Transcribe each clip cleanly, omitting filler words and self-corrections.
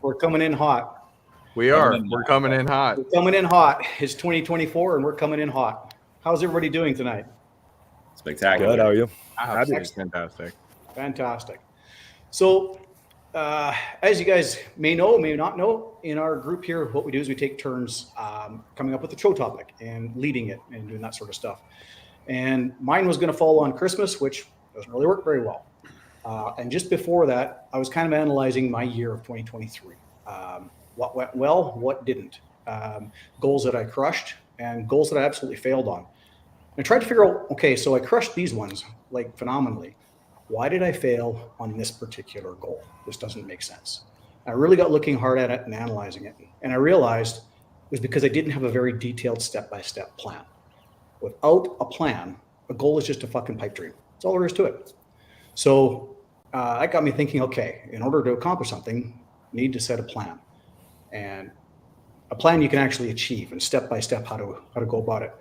We're coming in hot. We are. We're coming in hot. We're coming in hot. It's 2024, and we're coming in hot. How's everybody doing tonight? Spectacular. Good. How are you? Absolutely fantastic. Fantastic. So, as you guys may know, may not know, in our group here, what we do is we take turns coming up with the show topic and leading it and doing that sort of stuff. And mine was going to fall on Christmas, which doesn't really work very well. And just before that, I was kind of analyzing my year of 2023. What went well, what didn't. Goals that I crushed and goals that I absolutely failed on. I tried to figure out, okay, so I crushed these ones like phenomenally. Why did I fail on this particular goal? This doesn't make sense. I really got looking hard at it and analyzing it. And I realized it was because I didn't have a very detailed step-by-step plan. Without a plan, a goal is just a fucking pipe dream. That's all there is to it. So that got me thinking, okay, in order to accomplish something, you need to set a plan. And a plan you can actually achieve and step-by-step how to go about it.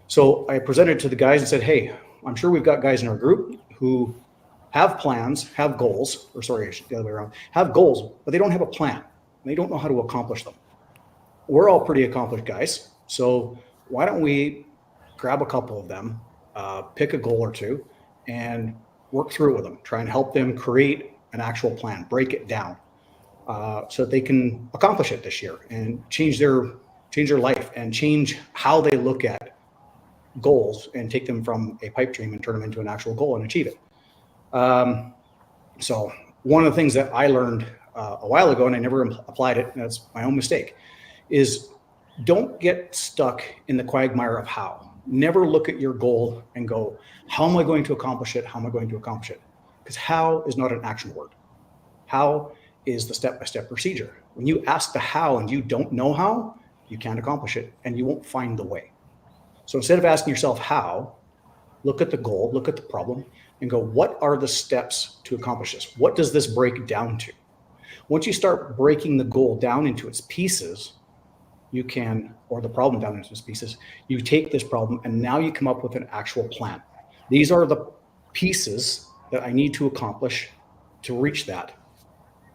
So I presented to the guys and said, hey, I'm sure we've got guys in our group who have plans, have goals, or sorry, the other way around, have goals, but they don't have a plan. They don't know how to accomplish them. We're all pretty accomplished guys. So why don't we grab a couple of them, pick a goal or two, and work through it with them, try and help them create an actual plan, break it down so that they can accomplish it this year and change their life and change how they look at goals and take them from a pipe dream and turn them into an actual goal and achieve it. So one of the things that I learned a while ago, and I never applied it, and that's my own mistake, is don't get stuck in the quagmire of how. Never look at your goal and go, how am I going to accomplish it? How am I going to accomplish it? Because how is not an action word. How is the step-by-step procedure. When you ask the how and you don't know how, you can't accomplish it and you won't find the way. So instead of asking yourself how, look at the goal, look at the problem, and go, what are the steps to accomplish this? What does this break down to? Once you start breaking the goal down into its pieces, you can, or the problem down into its pieces, you take this problem and now you come up with an actual plan. These are the pieces that I need to accomplish to reach that.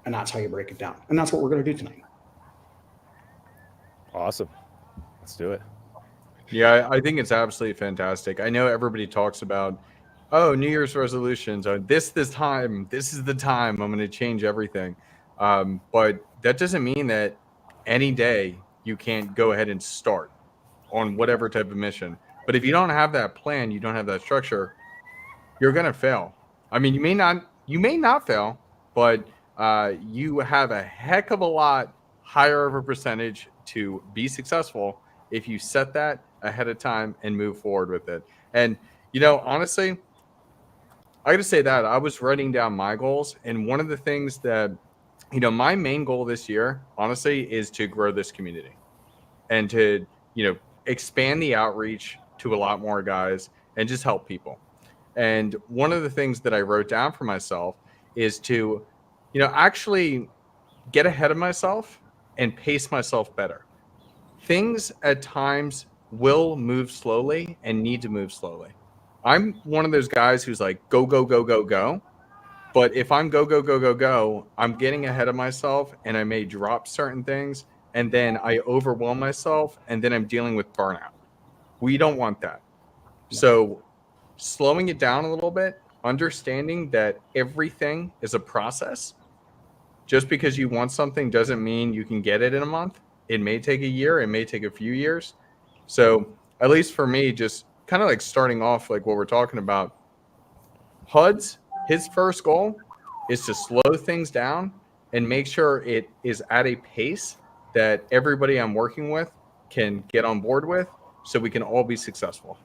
And that's how you break it down. And that's what we're going to do tonight. Awesome. Let's do it. Yeah, I think it's absolutely fantastic. I know everybody talks about, oh, New Year's resolutions. Or this is the time I'm going to change everything. But that doesn't mean that any day you can't go ahead and start on whatever type of mission. But if you don't have that plan, you don't have that structure, you're going to fail. I mean, you may not fail, but you have a heck of a lot higher of a percentage to be successful if you set that ahead of time and move forward with it. And, honestly, I got to say that I was writing down my goals. And one of the things that, my main goal this year, honestly, is to grow this community and to, expand the outreach to a lot more guys and just help people. And one of the things that I wrote down for myself is to, actually get ahead of myself and pace myself better. Things at times will move slowly and need to move slowly. I'm one of those guys who's like, go, go, go, go, go. But if I'm go, go, go, go, go, I'm getting ahead of myself and I may drop certain things and then I overwhelm myself and then I'm dealing with burnout. We don't want that. So slowing it down a little bit, understanding that everything is a process. Just because you want something doesn't mean you can get it in a month. It may take a year. It may take a few years. So at least for me, just kind of like starting off like what we're talking about, Huds, his first goal is to slow things down and make sure it is at a pace that everybody I'm working with can get on board with so we can all be successful.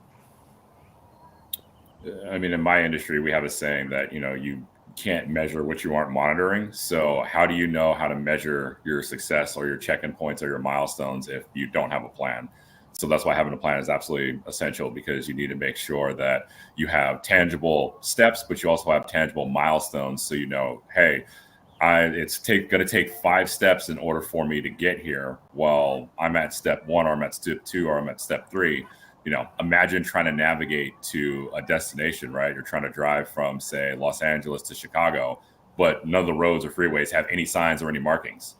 I mean, in my industry, we have a saying that, you can't measure what you aren't monitoring. So how do you know how to measure your success or your check-in points or your milestones if you don't have a plan? So that's why having a plan is absolutely essential, because you need to make sure that you have tangible steps, but you also have tangible milestones. So, hey, it's going to take 5 steps in order for me to get here. Well, I'm at step 1 or I'm at step 2 or I'm at step 3. Imagine trying to navigate to a destination, right? You're trying to drive from, say, Los Angeles to Chicago, but none of the roads or freeways have any signs or any markings.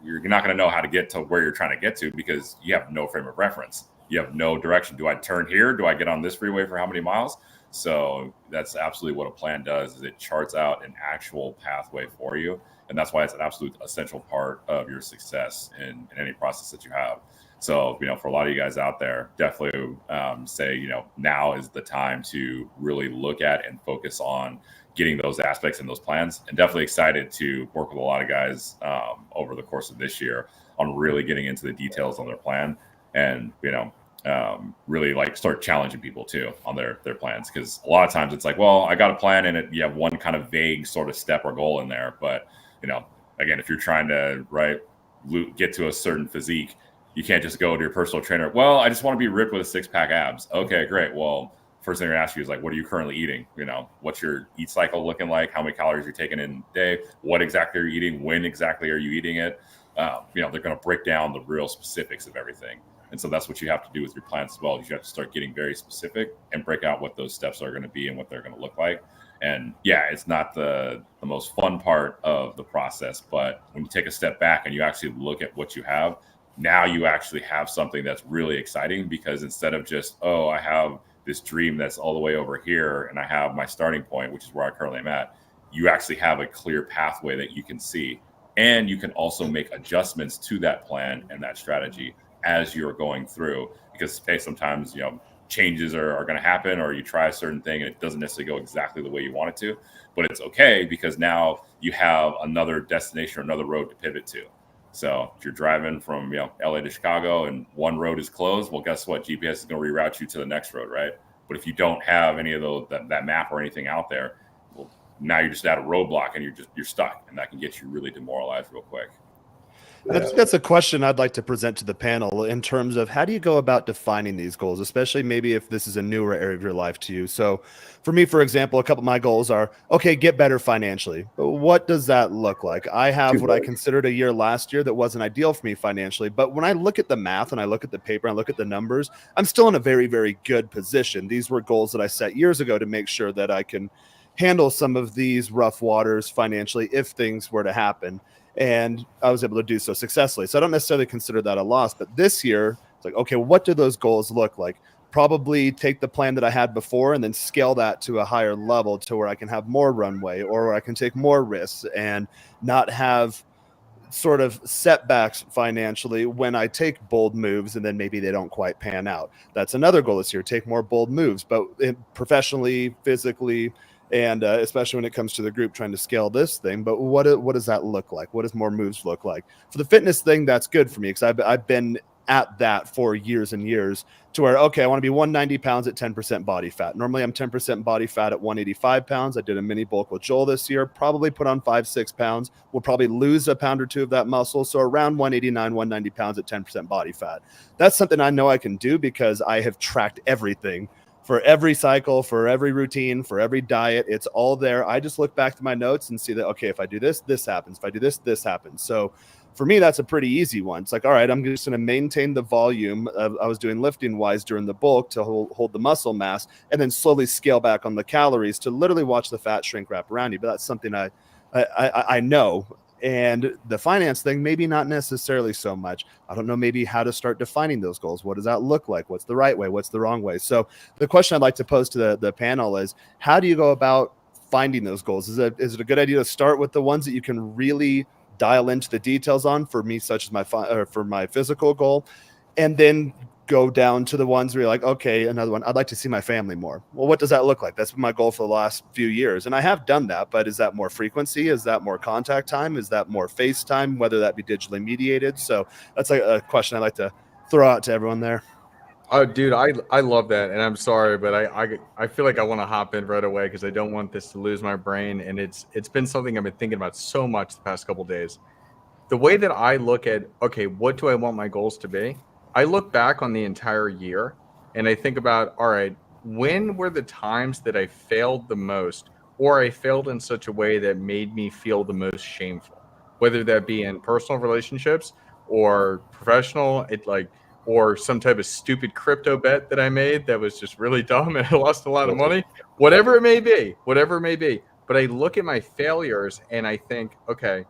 you're not going to know how to get to where you're trying to get to because you have no frame of reference. You have no direction. Do I turn here? Do I get on this freeway for how many miles? So that's absolutely what a plan does, is it charts out an actual pathway for you. And that's why it's an absolute essential part of your success in any process that you have. So, for a lot of you guys out there, definitely say, now is the time to really look at and focus on getting those aspects and those plans. And definitely excited to work with a lot of guys over the course of this year on really getting into the details on their plan and, really start challenging people too on their plans. Because a lot of times it's like, well, I got a plan and you have one kind of vague sort of step or goal in there. But, again, if you're trying to get to a certain physique, you can't just go to your personal trainer. Well, I just want to be ripped with a 6-pack abs. Okay, great. Well, first thing they're going to ask you is what are you currently eating? What's your eat cycle looking like? How many calories you're taking in a day? What exactly are you eating? When exactly are you eating it? They're going to break down the real specifics of everything. And so that's what you have to do with your plans as well. You have to start getting very specific and break out what those steps are going to be and what they're going to look like. And yeah, it's not the most fun part of the process, but when you take a step back and you actually look at what you have, now you actually have something that's really exciting, because instead of just, oh, I have this dream that's all the way over here and I have my starting point, which is where I currently am at, you actually have a clear pathway that you can see. And you can also make adjustments to that plan and that strategy as you're going through, because hey, sometimes, changes are going to happen, or you try a certain thing and it doesn't necessarily go exactly the way you want it to, but it's okay because now you have another destination or another road to pivot to. So if you're driving from LA to Chicago and one road is closed, well, guess what? GPS is going to reroute you to the next road, right? But if you don't have any of those that map or anything out there, well, now you're just at a roadblock and you're stuck, and that can get you really demoralized real quick. That's a question I'd like to present to the panel in terms of how do you go about defining these goals, especially maybe if this is a newer area of your life to you. So for me, for example, a couple of my goals are, okay, get better financially. But what does that look like? I have what I considered a year last year that wasn't ideal for me financially. But when I look at the math and I look at the paper and I look at the numbers, I'm still in a very, very good position. These were goals that I set years ago to make sure that I can handle some of these rough waters financially if things were to happen. And I was able to do so successfully. So I don't necessarily consider that a loss. But this year, it's like, okay, what do those goals look like? Probably take the plan that I had before and then scale that to a higher level to where I can have more runway, or where I can take more risks and not have sort of setbacks financially when I take bold moves and then maybe they don't quite pan out. That's another goal this year, take more bold moves, but professionally, physically, and especially when it comes to the group trying to scale this thing. But what does that look like? What does more moves look like? For the fitness thing, that's good for me because I've been at that for years and years, to where, okay, I want to be 190 pounds at 10% body fat. Normally I'm 10% body fat at 185 pounds. I did a mini bulk with Joel this year, probably put on 5-6 pounds. We'll probably lose a pound or two of that muscle. So around 189, 190 pounds at 10% body fat. That's something I know I can do because I have tracked everything. For every cycle, for every routine, for every diet, it's all there. I just look back to my notes and see that, okay, if I do this, this happens. If I do this, this happens. So for me, that's a pretty easy one. It's like, all right, I'm just going to maintain the volume I was doing lifting wise during the bulk to hold the muscle mass, and then slowly scale back on the calories to literally watch the fat shrink wrap around you. But that's something I know. And the finance thing, maybe not necessarily so much. I don't know maybe how to start defining those goals. What does that look like? What's the right way? What's the wrong way? So the question I'd like to pose to the panel is, how do you go about finding those goals? Is it a good idea to start with the ones that you can really dial into the details on, for me, such as for my physical goal, and then go down to the ones where you're like, okay, another one, I'd like to see my family more. Well, what does that look like? That's been my goal for the last few years. And I have done that, but is that more frequency? Is that more contact time? Is that more face time, whether that be digitally mediated? So that's a question I'd like to throw out to everyone there. Oh, dude, I love that. And I'm sorry, but I feel like I want to hop in right away because I don't want this to lose my brain. And it's been something I've been thinking about so much the past couple of days. The way that I look at, okay, what do I want my goals to be? I look back on the entire year and I think about, all right, when were the times that I failed the most, or I failed in such a way that made me feel the most shameful, whether that be in personal relationships or professional, or some type of stupid crypto bet that I made that was just really dumb and I lost a lot of money, whatever it may be. But I look at my failures and I think, okay,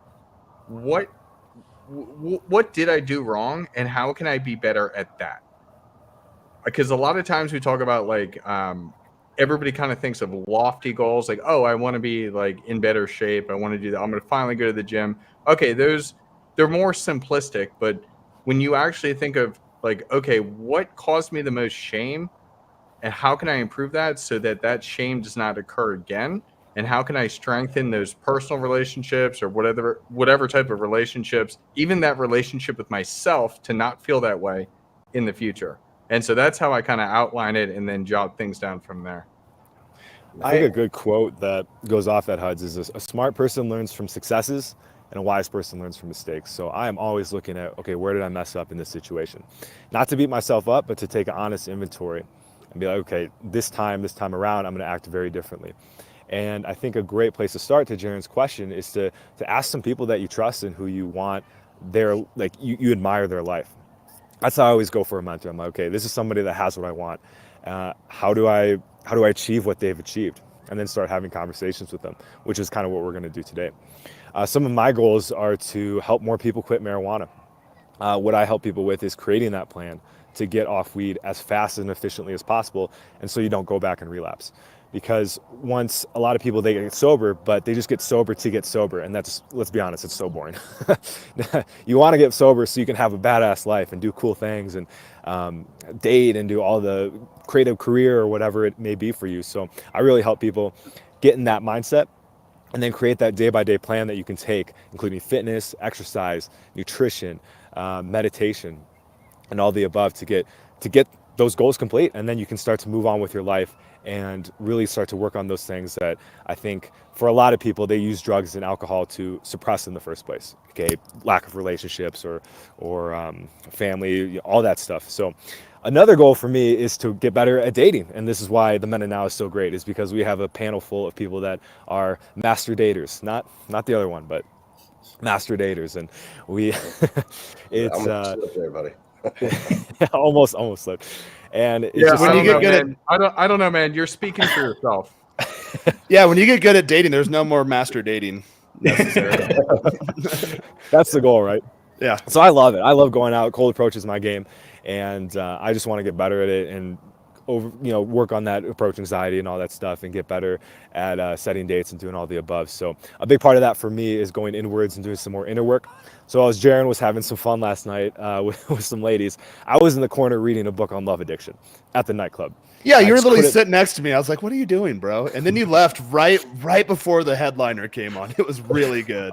what what did I do wrong, and how can I be better at that? Because a lot of times we talk about like everybody kind of thinks of lofty goals, like, oh, I want to be like in better shape, I want to do that, I'm going to finally go to the gym. Okay, they're more simplistic, but when you actually think of like, okay, what caused me the most shame, and how can I improve that so that that shame does not occur again? And how can I strengthen those personal relationships or whatever type of relationships, even that relationship with myself, to not feel that way in the future? And so that's how I kind of outline it and then jot things down from there. I think a good quote that goes off that, Huds, is a smart person learns from successes and a wise person learns from mistakes. So I am always looking at, okay, where did I mess up in this situation? Not to beat myself up, but to take an honest inventory and be like, okay, this time around, I'm going to act very differently. And I think a great place to start, to Jaren's question, is to ask some people that you trust and who you want you admire their life. That's how I always go for a mentor. I'm like, okay, this is somebody that has what I want. How do I achieve what they've achieved? And then start having conversations with them, which is kind of what we're going to do today. Some of my goals are to help more people quit marijuana. What I help people with is creating that plan to get off weed as fast and efficiently as possible, and so you don't go back and relapse. Because once a lot of people, they get sober, but they just get sober to get sober, and that's, let's be honest, it's so boring. You want to get sober so you can have a badass life and do cool things and date and do all the creative career or whatever it may be for you. So I really help people get in that mindset and then create that day-by-day plan that you can take, including fitness, exercise, nutrition, meditation, and all the above to get those goals complete. And then you can start to move on with your life and really start to work on those things that I think for a lot of people, they use drugs and alcohol to suppress in the first place. Okay, lack of relationships or family, all that stuff. So another goal for me is to get better at dating. And this is why the Men of Now is so great, is because we have a panel full of people that are master daters, not the other one, but master daters. And we, it's there, buddy. almost slipped. And it's yeah, just, when you get good man. I don't know, man. You're speaking for yourself. Yeah, when you get good at dating, there's no more master dating necessary. that's the goal, right? Yeah. So I love it. I love going out. Cold approach is my game, and I just want to get better at it and work on that approach anxiety and all that stuff, and get better at setting dates and doing all the above. So a big part of that for me is going inwards and doing some more inner work. So as Jaren was having some fun last night with some ladies, I was in the corner reading a book on love addiction at the nightclub. Yeah, you were literally sitting next to me. I was like, "What are you doing, bro?" And then you left right before the headliner came on. It was really good.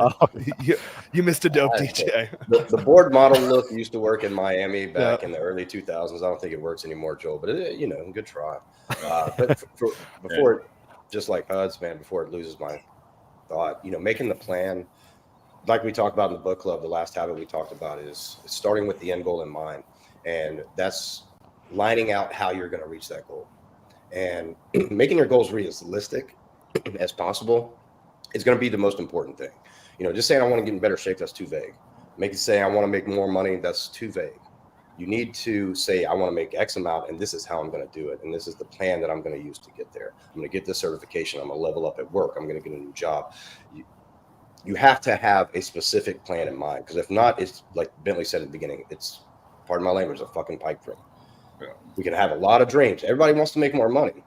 You missed a dope DJ. The board model look used to work in Miami back in the early 2000s. I don't think it works anymore, Joel, but good try. But before, just like Huds, man, before it loses my thought, making the plan, like we talked about in the book club, the last habit we talked about is starting with the end goal in mind. And that's lining out how you're going to reach that goal, and making your goals realistic as possible is going to be the most important thing. Just saying I want to get in better shape, that's too vague. Make it say I want to make more money, that's too vague. You need to say I want to make X amount, and this is how I'm going to do it, and this is the plan that I'm going to use to get there. I'm going to get this certification, I'm going to level up at work, I'm going to get a new job. You have to have a specific plan in mind, because if not, it's like Bentley said at the beginning, it's, pardon my language, a fucking pipe dream. We can have a lot of dreams. Everybody wants to make more money.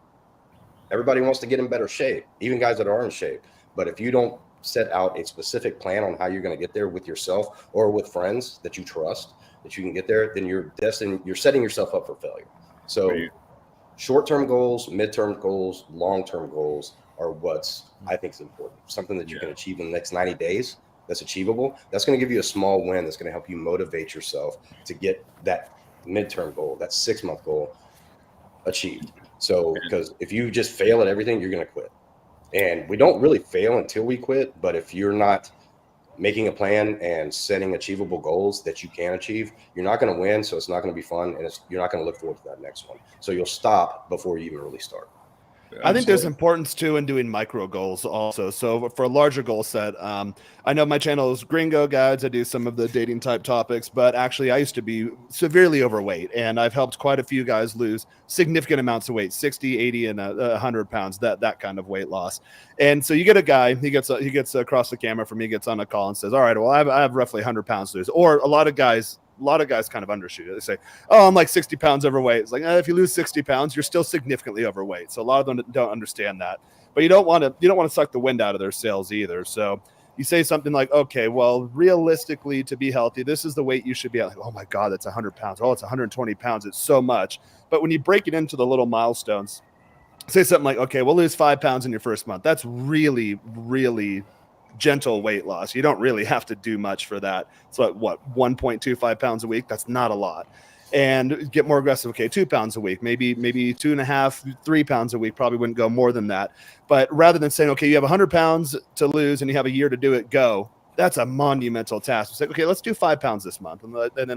Everybody wants to get in better shape, even guys that are in shape. But if you don't set out a specific plan on how you're going to get there with yourself or with friends that you trust, that you can get there, then you're setting yourself up for failure. So short-term goals, mid-term goals, long-term goals are what's I think is important. Something that you can achieve in the next 90 days that's achievable. That's going to give you a small win that's going to help you motivate yourself to get that midterm goal, that 6-month goal achieved. So because if you just fail at everything, you're going to quit. And we don't really fail until we quit. But if you're not making a plan and setting achievable goals that you can achieve, you're not going to win. So it's not going to be fun, and you're not going to look forward to that next one. So you'll stop before you even really start. I think there's importance too in doing micro goals also. So for a larger goal set, I know my channel is Gringo Guides. I do some of the dating type topics, but actually I used to be severely overweight, and I've helped quite a few guys lose significant amounts of weight, 60, 80, and 100 pounds, that kind of weight loss. And so you get a guy, he gets across the camera from me, gets on a call and says, all right, well, I have roughly 100 pounds to lose. Or a lot of guys kind of undershoot it. They say, oh, I'm like 60 pounds overweight. It's like, if you lose 60 pounds, you're still significantly overweight. So a lot of them don't understand that, but you don't want to suck the wind out of their sails either. So you say something like, okay, well, realistically, to be healthy, this is the weight you should be at. Like, oh my God, that's 100 pounds. Oh, it's 120 pounds. It's so much. But when you break it into the little milestones, say something like, okay, we'll lose 5 pounds in your first month. That's really, really gentle weight loss. You don't really have to do much for that. So what 1.25 pounds a week? That's not a lot. And get more aggressive. Okay, 2 pounds a week, maybe 2.5, 3 pounds a week. Probably wouldn't go more than that. But rather than saying, okay, you have 100 pounds to lose and you have a year to do it, go. That's a monumental task. It's like, okay, let's do 5 pounds this month, and then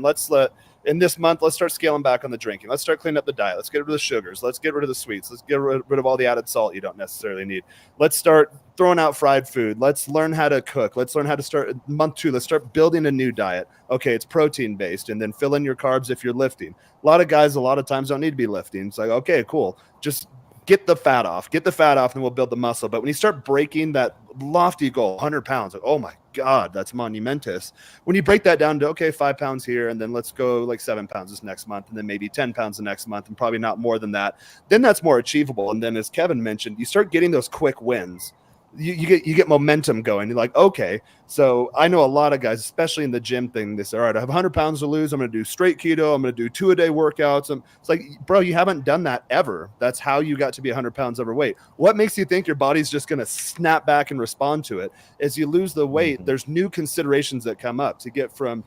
in this month, let's start scaling back on the drinking. Let's start cleaning up the diet. Let's get rid of the sugars. Let's get rid of the sweets. Let's get rid of all the added salt you don't necessarily need. Let's start throwing out fried food. Let's learn how to cook. Let's learn how to start month 2. Let's start building a new diet. Okay, it's protein based, and then fill in your carbs if you're lifting. A lot of guys, a lot of times, don't need to be lifting. It's like, okay, cool. Just get the fat off, and we'll build the muscle. But when you start breaking that lofty goal, 100 pounds, like, oh my God, that's monumentous. When you break that down to, okay, 5 pounds here, and then let's go like 7 pounds this next month, and then maybe 10 pounds the next month, and probably not more than that, then that's more achievable. And then, as Kevin mentioned, you start getting those quick wins. You get momentum going. You're like, okay, so I know a lot of guys, especially in the gym thing, they say, all right, I have 100 pounds to lose. I'm going to do straight keto. I'm going to do 2-a-day workouts. It's like, bro, you haven't done that ever. That's how you got to be 100 pounds overweight. What makes you think your body's just going to snap back and respond to it? As you lose the weight, there's new considerations that come up to get from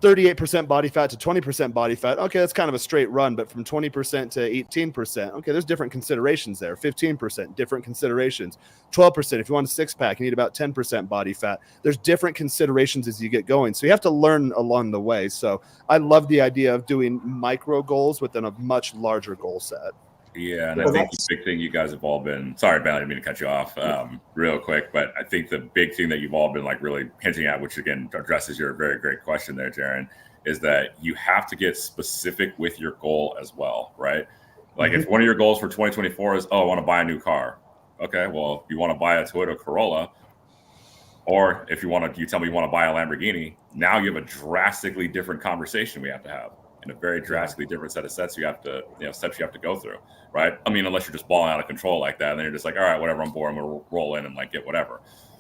38% body fat to 20% body fat. Okay, that's kind of a straight run, but from 20% to 18%, okay, there's different considerations there. 15%, different considerations. 12%, if you want a 6-pack, you need about 10% body fat. There's different considerations as you get going. So you have to learn along the way. So I love the idea of doing micro goals within a much larger goal set. Yeah, and I think the big thing you guys have all been, sorry, Ben, I didn't mean to cut you off real quick, but I think the big thing that you've all been like really hinting at, which again addresses your very great question there, Jaren, is that you have to get specific with your goal as well, right? Like if one of your goals for 2024 is, oh, I want to buy a new car. Okay, well, if you want to buy a Toyota Corolla, or if you tell me you want to buy a Lamborghini, now you have a drastically different conversation we have to have. And a very drastically different set of steps you have to go through, right? I mean, unless you're just balling out of control like that, and then you're just like, all right, whatever, I'm bored, I'm gonna roll in and like get whatever.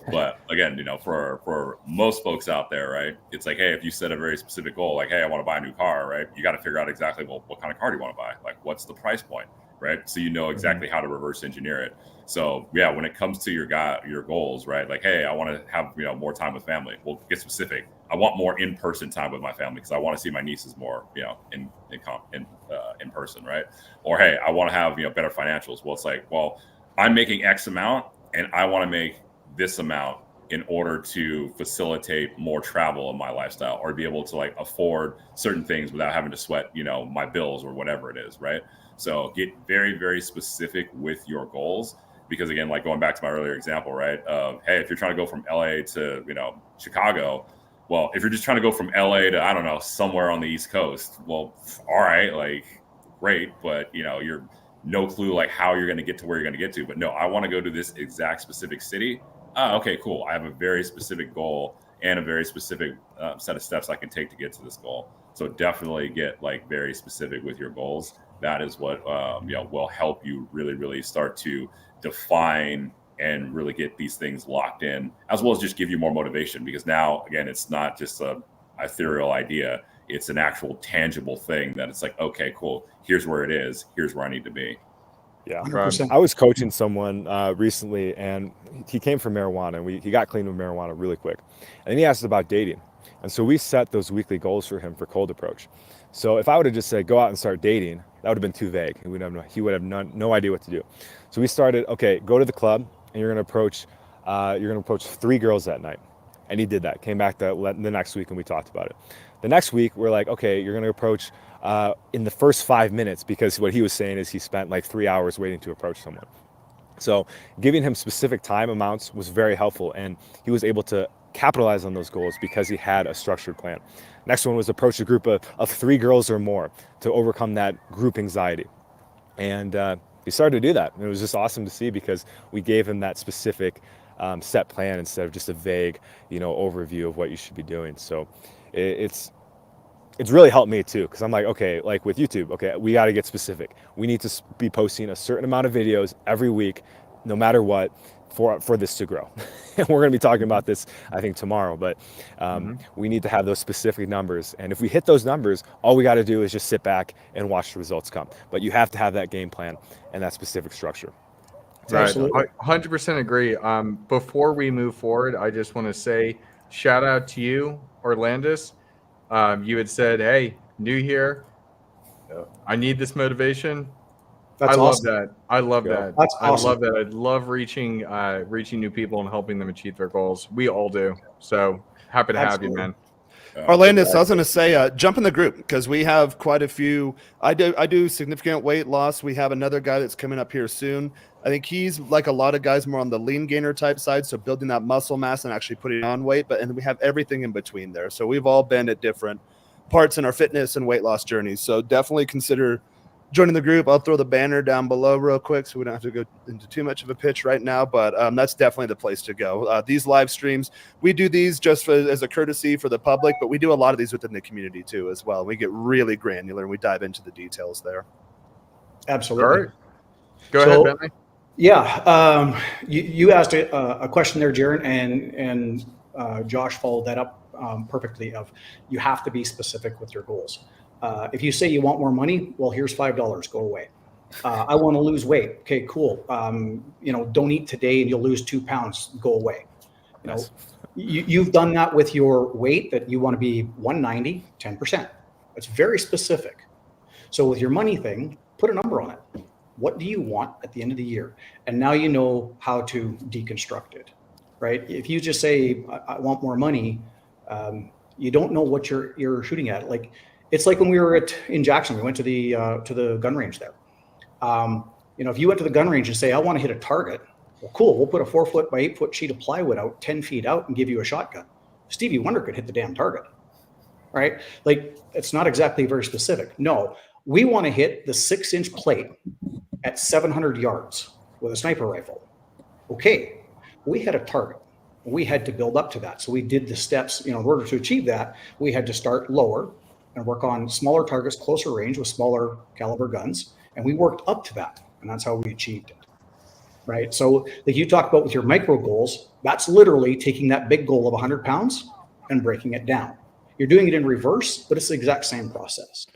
But again, for most folks out there, right, it's like, hey, if you set a very specific goal, like, hey, I want to buy a new car, right? You got to figure out exactly, well, what kind of car do you want to buy? Like, what's the price point, right? So you know exactly how to reverse engineer it. So yeah, when it comes to your goals, right? Like, hey, I want to have more time with family. Well, get specific. I want more in-person time with my family because I want to see my nieces more, in person, right? Or hey, I want to have better financials. Well, it's like, well, I'm making X amount, and I want to make this amount in order to facilitate more travel in my lifestyle, or be able to like afford certain things without having to sweat, my bills or whatever it is, right? So get very, very specific with your goals. Because again, like going back to my earlier example, right? Hey, if you're trying to go from LA to, Chicago, well, if you're just trying to go from LA to, I don't know, somewhere on the East Coast, well, all right, like great. But, you're no clue like how you're going to get to where you're going to get to. But no, I want to go to this exact specific city. Okay, cool. I have a very specific goal and a very specific set of steps I can take to get to this goal. So definitely get like very specific with your goals. That is what will help you really, really start to define and really get these things locked in, as well as just give you more motivation. Because now, again, it's not just a ethereal idea. It's an actual tangible thing that it's like, okay, cool. Here's where it is. Here's where I need to be. Yeah. I was coaching someone recently, and he came from marijuana, and he got clean with marijuana really quick. And he asked about dating. And so we set those weekly goals for him for cold approach. So if I would have just said, go out and start dating, that would have been too vague. He would have no idea what to do. So we started, okay, go to the club, and you're going to approach 3 girls that night. And he did that, came back the next week and we talked about it. The next week, we're like, okay, you're going to approach in the first 5 minutes, because what he was saying is he spent like 3 hours waiting to approach someone. So giving him specific time amounts was very helpful, and he was able to capitalize on those goals because he had a structured plan. Next one was approach a group of 3 girls or more to overcome that group anxiety. And he started to do that. And it was just awesome to see, because we gave him that specific set plan instead of just a vague, overview of what you should be doing. So it's really helped me too, because I'm like, okay, like with YouTube, okay, we got to get specific. We need to be posting a certain amount of videos every week, no matter what, for this to grow. And we're going to be talking about this, I think, tomorrow, but we need to have those specific numbers. And if we hit those numbers, all we got to do is just sit back and watch the results come. But you have to have that game plan and that specific structure. Right. Absolutely. I 100% agree. Before we move forward, I just want to say shout out to you, Orlandis. You had said, hey, new here. I need this motivation. That's awesome. Love that. I love that. That's awesome. I love that. I love reaching new people and helping them achieve their goals. We all do. So happy to have you, man. Orlandis, I was going to say, jump in the group, because we have quite a few. I do significant weight loss. We have another guy that's coming up here soon. I think he's like a lot of guys more on the lean gainer type side, so building that muscle mass and actually putting on weight. And we have everything in between there. So we've all been at different parts in our fitness and weight loss journeys. So definitely consider joining the group. I'll throw the banner down below real quick, so we don't have to go into too much of a pitch right now, but that's definitely the place to go. These live streams, we do these just as a courtesy for the public, but we do a lot of these within the community too as well. We get really granular and we dive into the details there. Absolutely. All right. Go ahead, Bentley. Yeah. You asked a question there, Jaren, and Josh followed that up perfectly of you have to be specific with your goals. If you say you want more money, well, here's $5, go away. I want to lose weight. Okay, cool. Don't eat today and you'll lose 2 pounds, go away. You've done that with your weight, that you want to be 190, 10%. That's very specific. So with your money thing, put a number on it. What do you want at the end of the year? And now you know how to deconstruct it, right? If you just say, I want more money, you don't know what you're shooting at. Like, it's like when we were in Jackson, we went to the gun range there. If you went to the gun range and say, I want to hit a target, well, cool, we'll put a 4 foot by 8 foot sheet of plywood out 10 feet out and give you a shotgun. Stevie Wonder could hit the damn target, right? Like, it's not exactly very specific. No, we want to hit the 6-inch plate at 700 yards with a sniper rifle. Okay, we had a target. We had to build up to that. So we did the steps, in order to achieve that, we had to start lower and work on smaller targets, closer range with smaller caliber guns. And we worked up to that. And that's how we achieved it, right? So like you talked about with your micro goals, that's literally taking that big goal of 100 pounds and breaking it down. You're doing it in reverse, but it's the exact same process.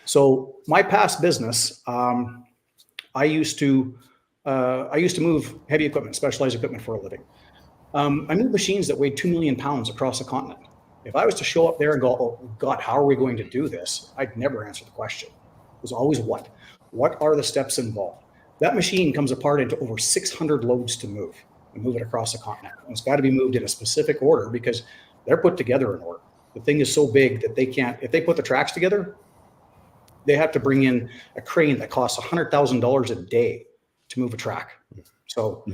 So my past business, I used to move heavy equipment, specialized equipment for a living. I moved machines that weighed 2 million pounds across the continent. If I was to show up there and go, oh God, how are we going to do this? I'd never answer the question. It was always what? What are the steps involved? That machine comes apart into over 600 loads to move and move it across the continent. And it's got to be moved in a specific order because they're put together in order. The thing is so big that they can't, if they put the tracks together, they have to bring in a crane that costs $100,000 a day to move a track. So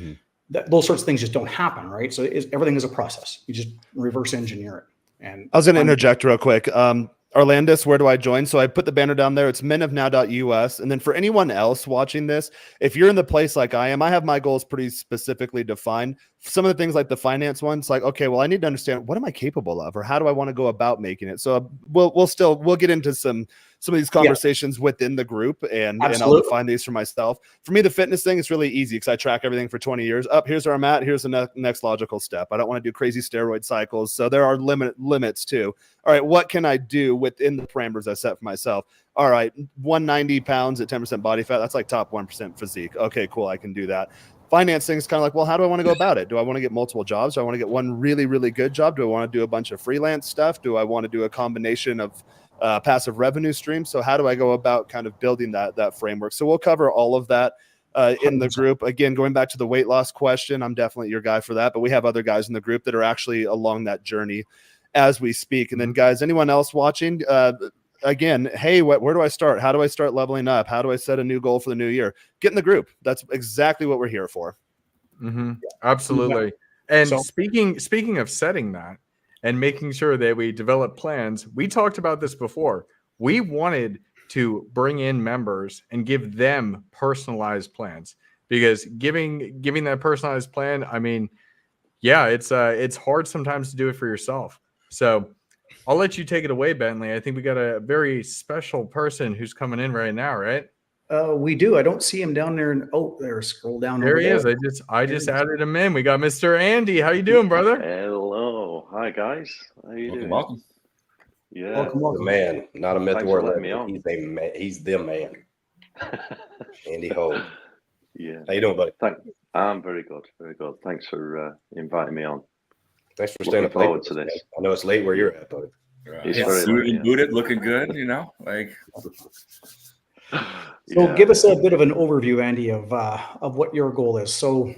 those sorts of things just don't happen, right? So everything is a process. You just reverse engineer it. And I was going to interject real quick. Orlandis, where do I join? So I put the banner down there. It's menofnow.us. And then for anyone else watching this, if you're in the place like I am, I have my goals pretty specifically defined. Some of the things like the finance ones, like, okay, well, I need to understand what am I capable of, or how do I want to go about making it? So we'll get into some of these conversations within the group, and I'll define these for myself. For me, the fitness thing is really easy because I track everything for 20 years. Here's where I'm at. Here's the next logical step. I don't want to do crazy steroid cycles. So there are limits too. All right, what can I do within the parameters I set for myself? All right, 190 pounds at 10% body fat. That's like top 1% physique. Okay, cool. I can do that. Financing is kind of like, well, how do I want to go about it? Do I want to get multiple jobs? Do I want to get one really, really good job? Do I want to do a bunch of freelance stuff? Do I want to do a combination of passive revenue streams? So how do I go about kind of building that framework? So we'll cover all of that in the group. Again, going back to the weight loss question, I'm definitely your guy for that. But we have other guys in the group that are actually along that journey as we speak. And then, guys, anyone else watching? Again, hey, where do I start? How do I start leveling up? How do I set a new goal for the new year? Get in the group. That's exactly what we're here for. Absolutely. And So- speaking of setting that and making sure that we develop plans, we talked about this before. We wanted to bring in members and give them personalized plans, because giving that personalized plan, I mean, yeah, it's hard sometimes to do it for yourself. So I'll let you take it away, Bentley. I think we got a very special person who's coming in right now, right? We do. I don't see him down there. There. Scroll down. There over he is. I just added him in. We got Mr. Andy. How you doing, brother? Hello. Hi, guys. How you doing? Welcome. Yeah. The man, not a myth Thanks or for letting me on. He's a man. He's the man. Andy Hogue. Yeah. How you doing, buddy? I'm very good. Very good. Thanks for inviting me on. Thanks for Looking staying up forward late to man. this. I know it's late where you're at, buddy. It's Yeah, very suited late, and booted, looking good, you know, like. So give us a bit of an overview, Andy, of what your goal is. So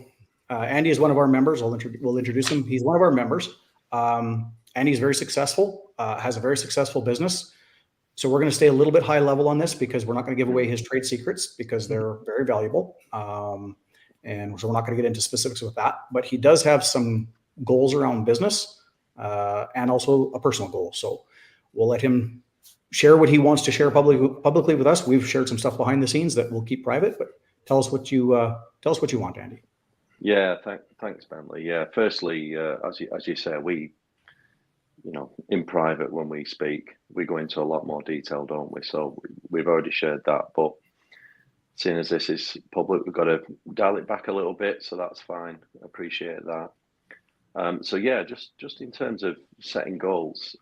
Andy is one of our members. We'll introduce him. He's one of our members. Andy's very successful, has a very successful business. So we're going to stay a little bit high level on this, because we're not going to give away his trade secrets, because they're very valuable. And so we're not going to get into specifics with that. But he does have some goals around business and also a personal goal. So we'll let him share what he wants to share publicly with us. We've shared some stuff behind the scenes that we'll keep private, but tell us what you want, Andy. Yeah, thanks, Bentley. Yeah, firstly, as you say, we, in private when we speak, we go into a lot more detail, don't we? So we've already shared that, but seeing as this is public, we've got to dial it back a little bit, so that's fine. Appreciate that. So yeah, just in terms of setting goals,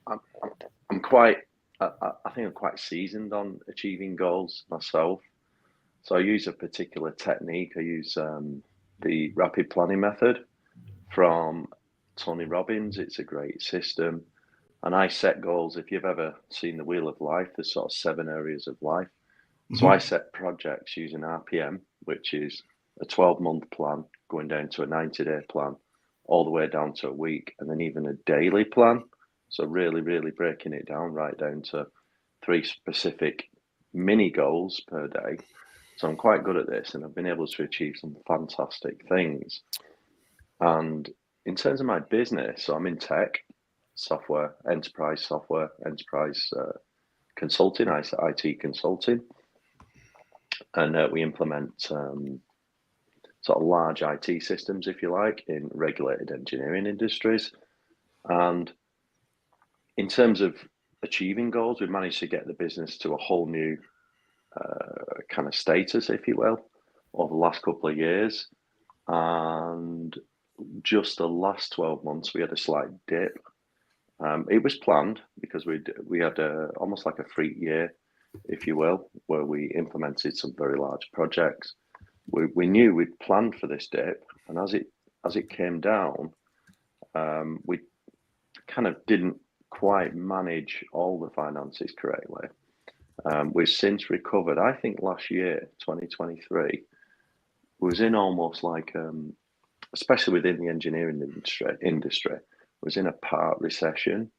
I'm quite. I think I'm quite seasoned on achieving goals myself. So I use a particular technique. I use the rapid planning method from Tony Robbins. It's a great system, and I set goals. If you've ever seen the Wheel of Life, there's sort of 7 areas of life. So I set projects using RPM, which is a 12-month plan going down to a 90-day plan, all the way down to a week, and then even a daily plan. So really, really breaking it down right down to 3 specific mini goals per day. So I'm quite good at this, and I've been able to achieve some fantastic things. And in terms of my business, so I'm in tech, software, enterprise consulting, IT consulting. And we implement sort of large IT systems, if you like, in regulated engineering industries. And in terms of achieving goals, we've managed to get the business to a whole new kind of status, if you will, over the last couple of years. And just the last 12 months, we had a slight dip. It was planned, because we had almost like a freak year, if you will, where we implemented some very large projects. We knew we'd planned for this dip, and as it came down, we kind of didn't quite manage all the finances correctly. We've since recovered. I think last year, 2023, was in almost like, especially within the engineering industry, was in a part recession.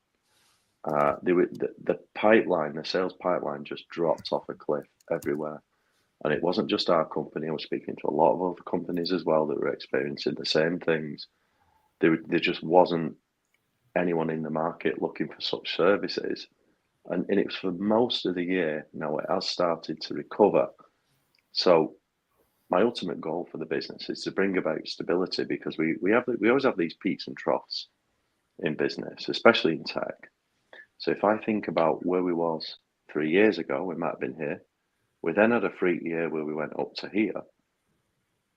The pipeline, the sales pipeline, just dropped off a cliff everywhere. And it wasn't just our company. I was speaking to a lot of other companies as well that were experiencing the same things. There just wasn't anyone in the market looking for such services. And it was for most of the year. Now it has started to recover. So my ultimate goal for the business is to bring about stability, because we always have these peaks and troughs in business, especially in tech. So if I think about where we was 3 years ago, we might have been here. We then had a freak year where we went up to here.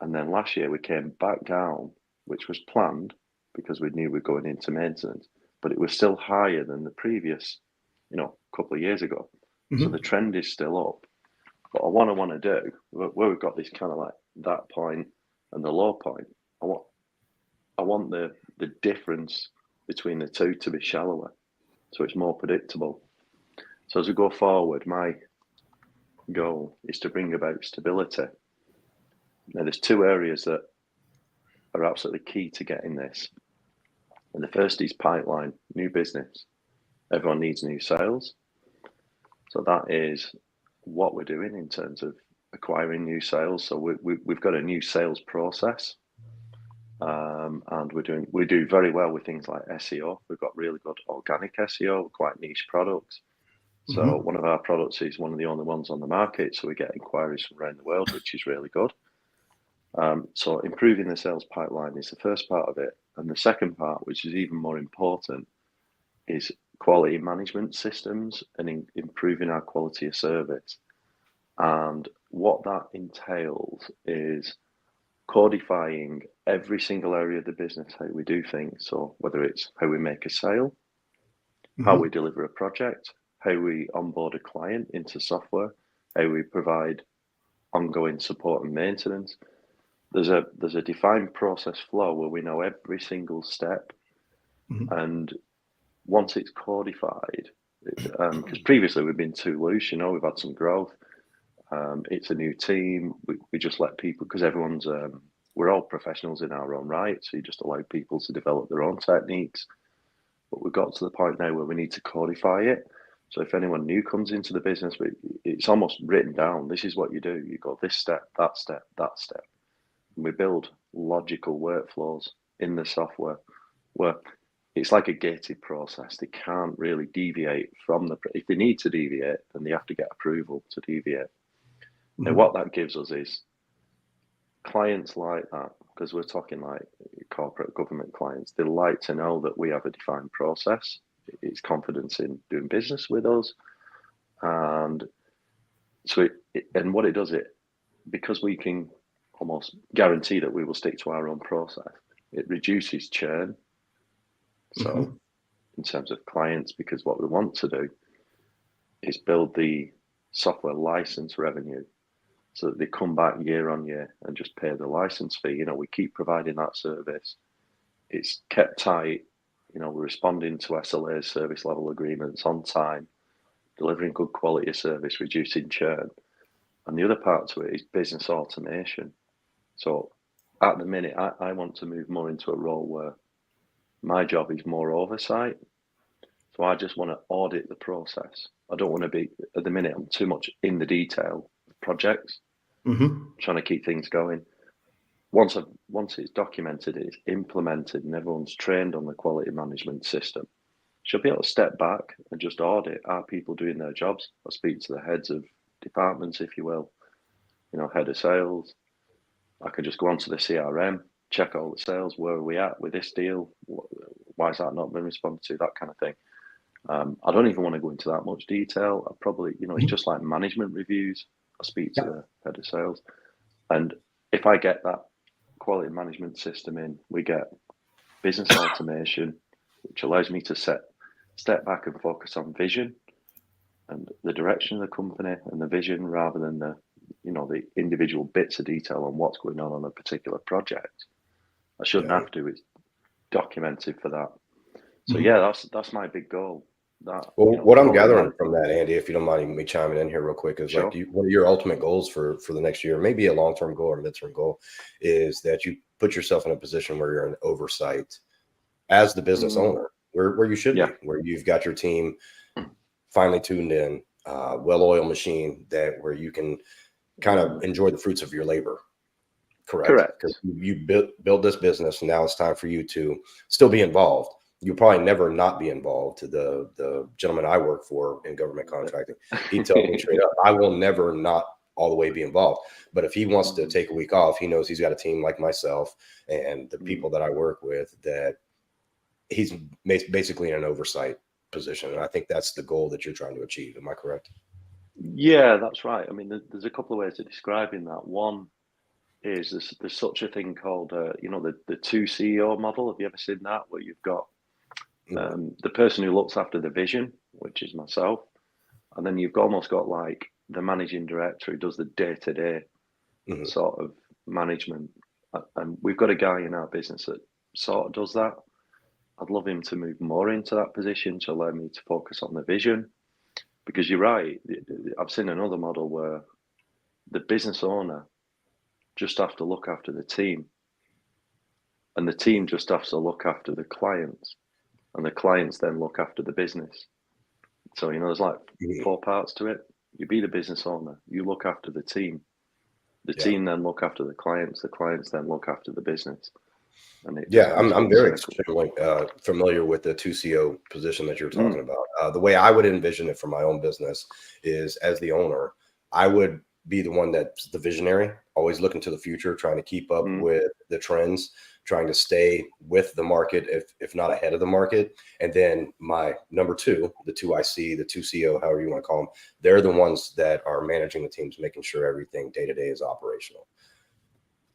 And then last year we came back down, which was planned because we knew we were going into maintenance, but it was still higher than the previous, couple of years ago. Mm-hmm. So the trend is still up. But what I want to do, where we've got this kind of like that point and the low point, I want the difference between the two to be shallower, so it's more predictable. So as we go forward, my goal is to bring about stability. Now, there's two areas that are absolutely key to getting this. And the first is pipeline, new business. Everyone needs new sales. So that is what we're doing in terms of acquiring new sales. So we've got a new sales process, and we do very well with things like SEO. We've got really good organic SEO, quite niche products. So one of our products is one of the only ones on the market. So we get inquiries from around the world, which is really good. So improving the sales pipeline is the first part of it. And the second part, which is even more important, is quality management systems and improving our quality of service. And what that entails is codifying every single area of the business, how we do things. So whether it's how we make a sale, how we deliver a project, how we onboard a client into software, how we provide ongoing support and maintenance. There's a defined process flow where we know every single step. And once it's codified, because previously we've been too loose, we've had some growth. It's a new team. We just let people, because everyone's, we're all professionals in our own right. So you just allow people to develop their own techniques. But we've got to the point now where we need to codify it. So if anyone new comes into the business, it's almost written down. This is what you do. You go this step, that step, that step. And we build logical workflows in the software where it's like a gated process. They can't really deviate from if they need to deviate, then they have to get approval to deviate. Now, what that gives us is clients like that, because we're talking like corporate government clients, they like to know that we have a defined process. It's confidence in doing business with us. And so, what it does, because we can almost guarantee that we will stick to our own process, it reduces churn. So in terms of clients, because what we want to do is build the software license revenue so that they come back year on year and just pay the license fee. We keep providing that service. It's kept tight. We're responding to SLAs, service level agreements on time, delivering good quality of service, reducing churn. And the other part to it is business automation. So at the minute, I want to move more into a role where my job is more oversight. So I just want to audit the process. I don't want to be, at the minute, I'm too much in the detail of projects, trying to keep things going. Once it's documented, it's implemented, and everyone's trained on the quality management system, she'll be able to step back and just audit, are people doing their jobs? I speak to the heads of departments, if you will, head of sales. I can just go onto the CRM, check all the sales, where are we at with this deal? Why has that not been responded to? That kind of thing. I don't even want to go into that much detail. I probably, it's just like management reviews. I speak to the head of sales. And if I get that quality management system in, we get business automation, which allows me to step back and focus on vision and the direction of the company and the vision, rather than the individual bits of detail on what's going on a particular project. I shouldn't have to. It's documented for that. So that's my big goal. What I'm gathering from that, Andy, if you don't mind me chiming in here real quick, is like one of your ultimate goals for the next year, maybe a long-term goal or midterm goal, is that you put yourself in a position where you're in oversight as the business owner, where you should be, where you've got your team finely tuned in, well-oiled machine, where you can kind of enjoy the fruits of your labor. Correct. Because you build this business, and now it's time for you to still be involved. You'll probably never not be involved. To the gentleman I work for in government contracting, he told me straight up, I will never not all the way be involved. But if he wants to take a week off, he knows he's got a team like myself and the people that I work with, that he's basically in an oversight position. And I think that's the goal that you're trying to achieve. Am I correct? Yeah, that's right. I mean, there's a couple of ways of describing that. One is there's such a thing called, the two CEO model. Have you ever seen that, where you've got the person who looks after the vision, which is myself, and then you've almost got like the managing director who does the day-to-day sort of management. And we've got a guy in our business that sort of does that. I'd love him to move more into that position to allow me to focus on the vision, because you're right. I've seen another model where the business owner just have to look after the team, and the team just has to look after the clients, and the clients then look after the business. So, you know, there's like 4 parts to it. You be the business owner, you look after the team team then look after the clients then look after the business. And I'm very extremely familiar with the 2CO position that you're talking about. The way I would envision it for my own business is, as the owner, I would be the one that's the visionary, always looking to the future, trying to keep up with the trends, trying to stay with the market, if not ahead of the market. And then my number 2, the 2IC, the 2CO, however you want to call them, they're the ones that are managing the teams, making sure everything day to day is operational.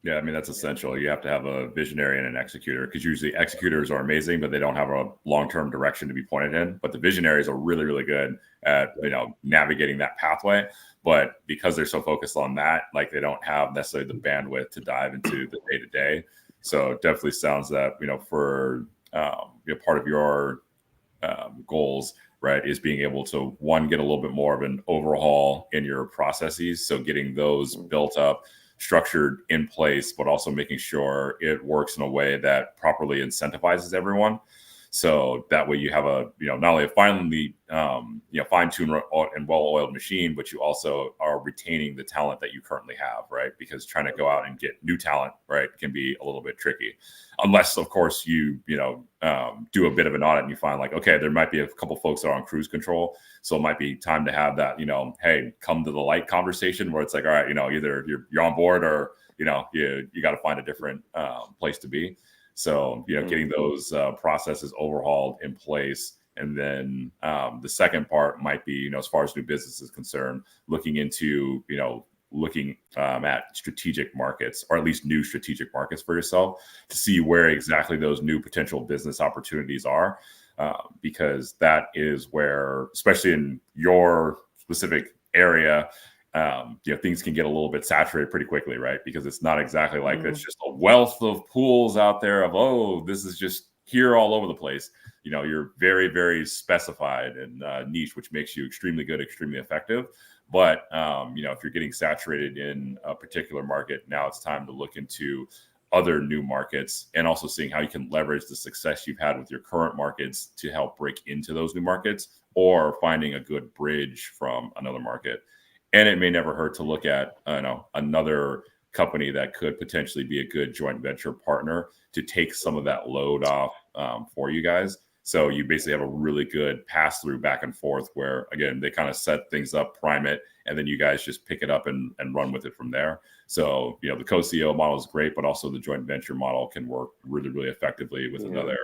Yeah, I mean, that's essential. You have to have a visionary and an executor, because usually executors are amazing, but they don't have a long-term direction to be pointed in. But the visionaries are really, really good at, you know, navigating that pathway. But because they're so focused on that, like, they don't have necessarily the bandwidth to dive into the day-to-day. So it definitely sounds that, you know, for part of your goals, right, is being able to, one, get a little bit more of an overhaul in your processes. So getting those built up, structured, in place, but also making sure it works in a way that properly incentivizes everyone. So that way you have a, you know, not only a finely, fine-tuned and well-oiled machine, but you also are retaining the talent that you currently have, right? Because trying to go out and get new talent, right, can be a little bit tricky. Unless, of course, you do a bit of an audit and you find, like, okay, there might be a couple folks that are on cruise control. So it might be time to have that, you know, hey, come to the light conversation, where it's like, all right, you know, either you're on board, or, you know, you got to find a different place to be. So, you know, getting those processes overhauled, in place. And then the second part might be, you know, as far as new business is concerned, looking into, you know, at strategic markets, or at least new strategic markets for yourself, to see where exactly those new potential business opportunities are. Because that is where, especially in your specific area, things can get a little bit saturated pretty quickly, right? Because it's not exactly like it's just a wealth of pools out there of, oh, this is just here all over the place. You know, you're very, very specified and niche, which makes you extremely good, extremely effective. But, if you're getting saturated in a particular market, now it's time to look into other new markets, and also seeing how you can leverage the success you've had with your current markets to help break into those new markets, or finding a good bridge from another market. And it may never hurt to look at, another company that could potentially be a good joint venture partner to take some of that load off for you guys. So you basically have a really good pass through back and forth, where, again, they kind of set things up, prime it, and then you guys just pick it up and run with it from there. So, you know, the co-CEO model is great, but also the joint venture model can work really, really effectively with another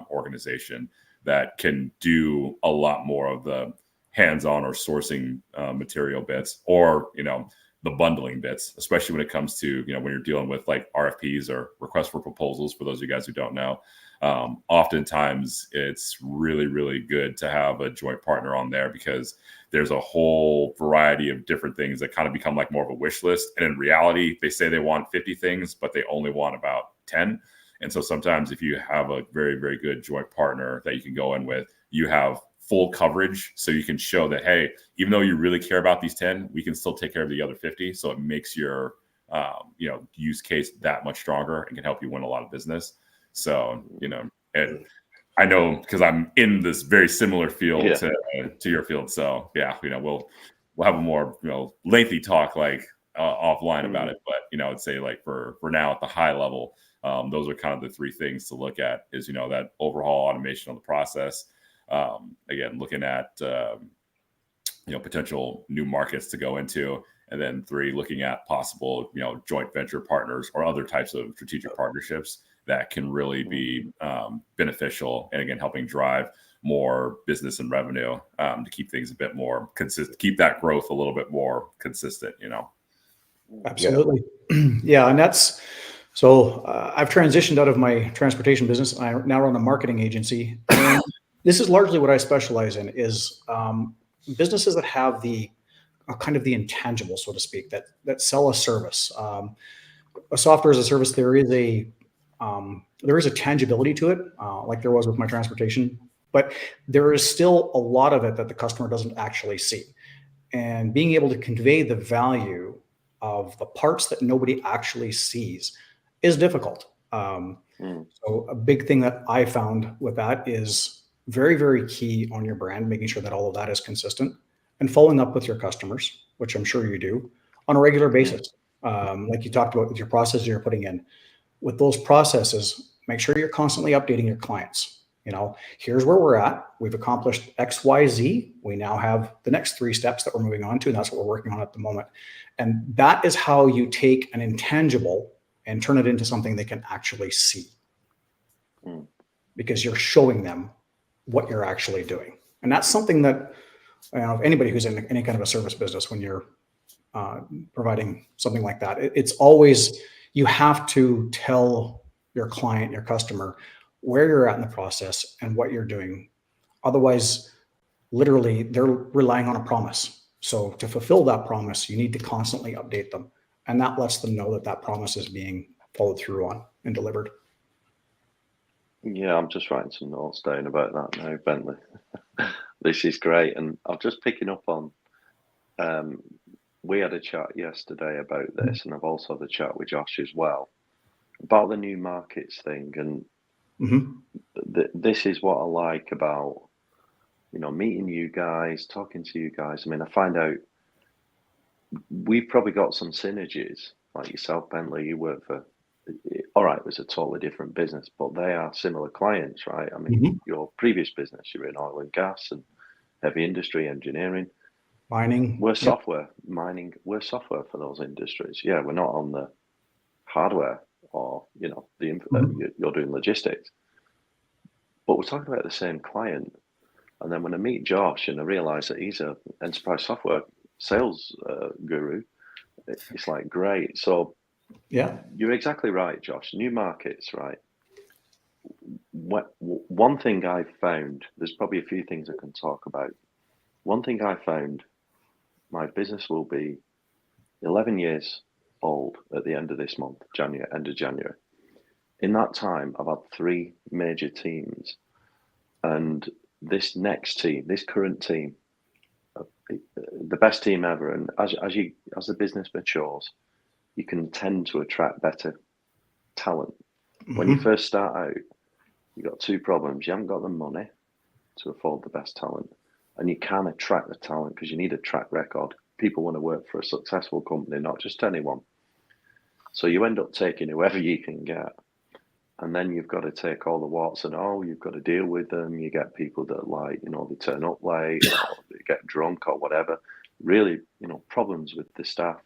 organization that can do a lot more of the hands-on or sourcing material bits, or, you know, the bundling bits, especially when it comes to, you know, when you're dealing with like RFPs or requests for proposals. For those of you guys who don't know, oftentimes it's really, really good to have a joint partner on there, because there's a whole variety of different things that kind of become like more of a wish list. And in reality, they say they want 50 things, but they only want about 10. And so sometimes if you have a very, very good joint partner that you can go in with, you have full coverage. So you can show that, hey, even though you really care about these 10, we can still take care of the other 50. So it makes your, use case that much stronger, and can help you win a lot of business. So, you know, and I know, because I'm in this very similar field to your field. So yeah, you know, we'll have a more, lengthy talk like offline about it. But, you know, I'd say, like, for now at the high level, those are kind of the three things to look at, is, you know, that overhaul automation of the process. Again, looking at, potential new markets to go into. And then 3, looking at possible, joint venture partners or other types of strategic partnerships that can really be beneficial. And again, helping drive more business and revenue to keep things a bit more consistent, keep that growth a little bit more consistent, Absolutely. Yeah. And that's, so I've transitioned out of my transportation business. I now run a marketing agency. And this is largely what I specialize in, is businesses that have the kind of the intangible, so to speak, that sell a service. A software as a service, there is a tangibility to it, like there was with my transportation, but there is still a lot of it that the customer doesn't actually see. And being able to convey the value of the parts that nobody actually sees is difficult. So a big thing that I found with that is very, very key on your brand, making sure that all of that is consistent and following up with your customers, which I'm sure you do on a regular basis. Like you talked about with your processes you're putting in. With those processes, make sure you're constantly updating your clients. You know, here's where we're at. We've accomplished X, Y, Z. We now have the next 3 steps that we're moving on to, and that's what we're working on at the moment. And that is how you take an intangible and turn it into something they can actually see, because you're showing them what you're actually doing. And that's something that, you know, anybody who's in any kind of a service business, when you're providing something like that, it's always, you have to tell your client, your customer, where you're at in the process and what you're doing. Otherwise, literally, they're relying on a promise. So to fulfill that promise, you need to constantly update them. And that lets them know that that promise is being followed through on and delivered. Yeah, I'm just writing some notes down about that now, Bentley. This is great. And I'm just picking up on, we had a chat yesterday about this, and I've also had a chat with Josh as well about the new markets thing. And this is what I like about, you know, meeting you guys, talking to you guys. I mean, I find out we've probably got some synergies, like yourself, Bentley. You work for, all right, it was a totally different business, but they are similar clients, right? I mean, your previous business, you're in oil and gas and heavy industry, engineering. Mining. We're software, mining. We're software for those industries. Yeah, we're not on the hardware or, you know, you're doing logistics. But we're talking about the same client. And then when I meet Josh and I realize that he's an enterprise software sales guru, it's like, great. So yeah, you're exactly right, Josh. New markets, right? One thing I found, there's probably a few things I can talk about. One thing I found, my business will be 11 years old at the end of this month, end of January. In that time, I've had 3 major teams. And this next team, this current team, the best team ever. And as the business matures, you can tend to attract better talent. When you first start out, you've got 2 problems. You haven't got the money to afford the best talent, and you can't attract the talent because you need a track record. People want to work for a successful company, not just anyone. So you end up taking whoever you can get. And then you've got to take all the warts and you've got to deal with them. You get people that, like, you know, they turn up late or they get drunk or whatever. Really, you know, problems with the staff.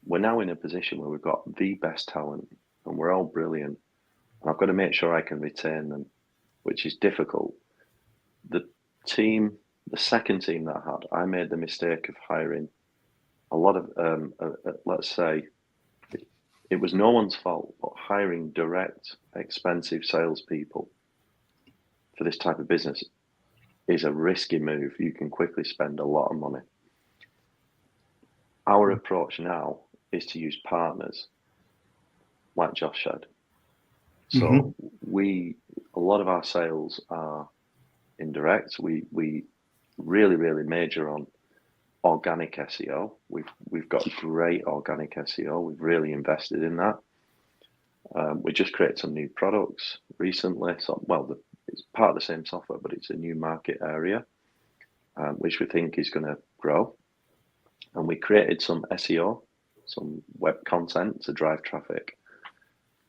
We're now in a position where we've got the best talent and we're all brilliant. And I've got to make sure I can retain them, which is difficult. The second team that I had, I made the mistake of hiring a lot of, let's say, it was no one's fault, but hiring direct, expensive salespeople for this type of business is a risky move. You can quickly spend a lot of money. Our approach now is to use partners, like Josh said. So a lot of our sales are indirect. We really, really major on organic SEO. We've got great organic SEO. We've really invested in that. We just created some new products recently. So, it's part of the same software, but it's a new market area, which we think is going to grow. And we created some SEO, some web content to drive traffic.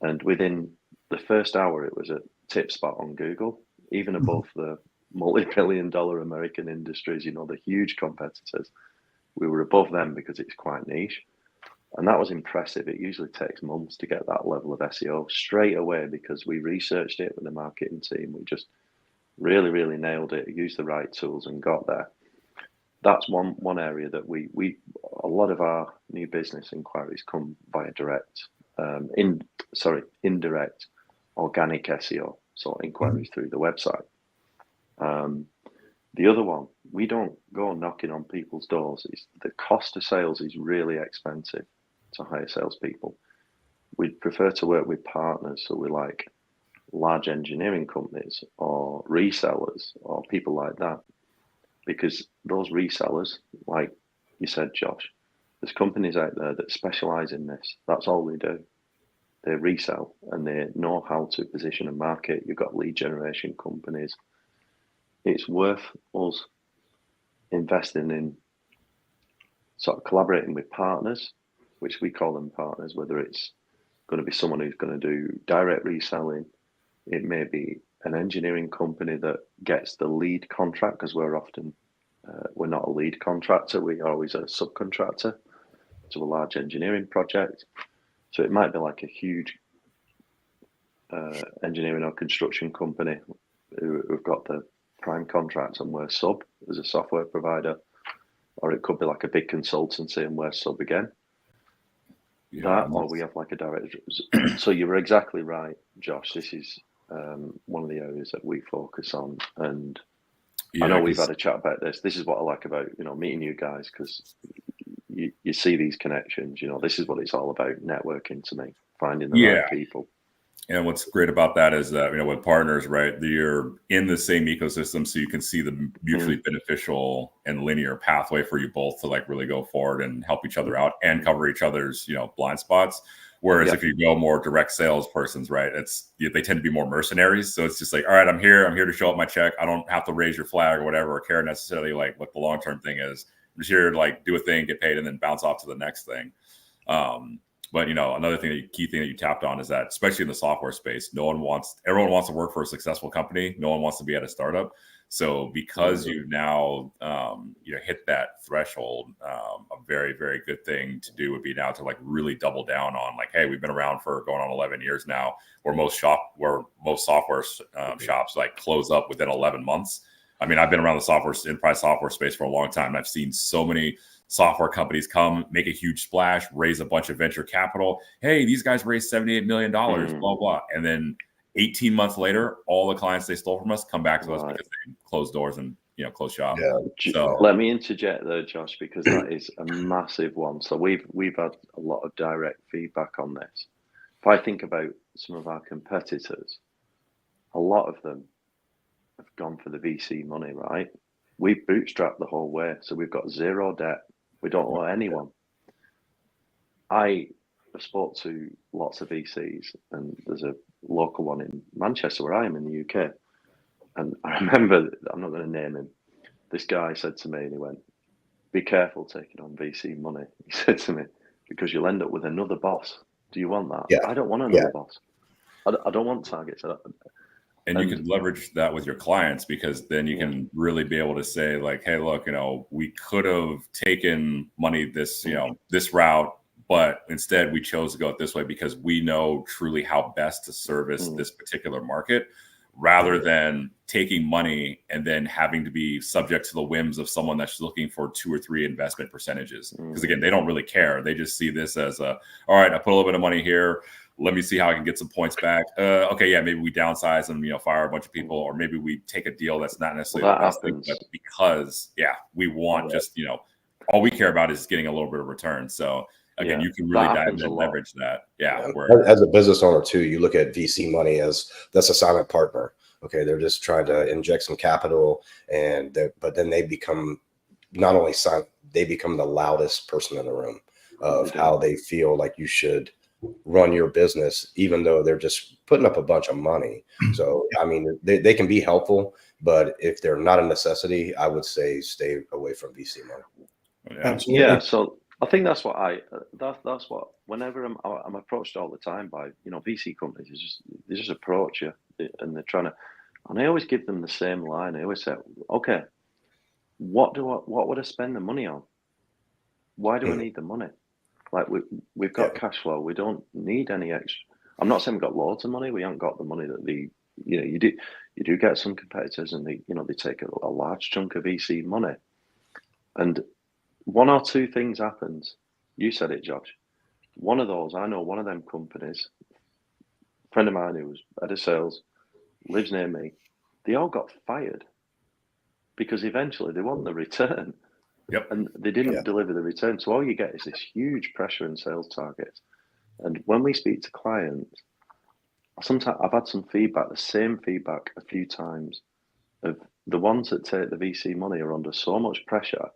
And within the first hour, it was a tip spot on Google, even above the multi-billion-dollar American industries, you know, the huge competitors. We were above them because it's quite niche. And that was impressive. It usually takes months to get that level of SEO straight away because we researched it with the marketing team. We just really, really nailed it, used the right tools and got there. That's one area that we a lot of our new business inquiries come via indirect organic SEO, so inquiries through the website. The other one, we don't go knocking on people's doors. The cost of sales is really expensive to hire salespeople. We'd prefer to work with partners, so we like large engineering companies or resellers or people like that, because those resellers, like you said, Josh, There's companies out there that specialize in this. That's all they do. They resell and they know how to position and market. You've got lead generation companies. It's worth us investing in sort of collaborating with partners, which we call them partners, whether it's going to be someone who's going to do direct reselling. It may be an engineering company that gets the lead contract, because we're often, we're not a lead contractor. We are always a subcontractor to a large engineering project. So it might be like a huge engineering or construction company who've got the prime contracts and we're sub as a software provider, or it could be like a big consultancy and we're sub again. Yeah, Or we have like a direct. So you were exactly right, Josh. This is one of the areas that we focus on, and I know we've had a chat about this. This is what I like about meeting you guys, because you see these connections. This is what it's all about: networking to me, finding the right people. And what's great about that is that, with partners, right, you're in the same ecosystem, so you can see the mutually beneficial and linear pathway for you both to like really go forward and help each other out and cover each other's, blind spots. Whereas if you go more direct sales persons, right, they tend to be more mercenaries. So it's just like, all right, I'm here to show up my check. I don't have to raise your flag or whatever, or care necessarily like what the long-term thing is. I'm just here to like do a thing, get paid, and then bounce off to the next thing. But another key thing that you tapped on is that, especially in the software space, everyone wants to work for a successful company. No one wants to be at a startup. So because you've now hit that threshold, a very, very good thing to do would be now to like really double down on like, hey, we've been around for going on 11 years now, where most software shops like close up within 11 months. I mean, I've been around the enterprise software space for a long time, and I've seen so many software companies come, make a huge splash, raise a bunch of venture capital. Hey, these guys raised $78 million, blah, blah. And then 18 months later, all the clients they stole from us come back to us because they closed doors and, closed shop. Yeah. So let me interject there, Josh, because that is a massive one. So we've had a lot of direct feedback on this. If I think about some of our competitors, a lot of them have gone for the VC money, right? We've bootstrapped the whole way. So we've got zero debt. We don't owe anyone. I spoke to lots of VCs, and there's a local one in Manchester where I am in the UK. And I remember, I'm not going to name him, this guy said to me, and he went, be careful taking on VC money. He said to me, because you'll end up with another boss. Do you want that? Yeah. I don't want another boss. I don't want targets. And you can leverage that with your clients, because then you can really be able to say like, hey, look, we could have taken money this route, but instead we chose to go it this way because we know truly how best to service this particular market, rather than taking money and then having to be subject to the whims of someone that's looking for 2 or 3 investment percentages. Because again, they don't really care. They just see this as all right, I put a little bit of money here. Let me see how I can get some points back. Okay, yeah, maybe we downsize and fire a bunch of people, or maybe we take a deal that's not necessarily the best thing, but because we want just all we care about is getting a little bit of return. So again, you can really dive in and leverage that. As a business owner too, you look at VC money as that's a silent partner. Okay, they're just trying to inject some capital, but then they become not only silent, they become the loudest person in the room of how they feel like you should run your business, even though they're just putting up a bunch of money. So, I mean, they can be helpful, but if they're not a necessity, I would say stay away from VC money. Absolutely. Yeah. So I think that's what that's what, whenever I'm approached all the time by, VC companies, they just approach you and they're trying to, and I always give them the same line. I always say, okay, what would I spend the money on? Why do I need the money? Like we've got cash flow. We don't need any extra. I'm not saying we've got loads of money. We haven't got the money that you do get some competitors, and they take a large chunk of VC money. And 1 or 2 things happens. You said it, Josh. One of those, I know one of them companies, a friend of mine who was head of sales, lives near me. They all got fired because eventually they want the return. Yep. And they didn't deliver the return. So all you get is this huge pressure and sales targets. And when we speak to clients, sometimes I've had some feedback, the same feedback a few times, of the ones that take the VC money are under so much pressure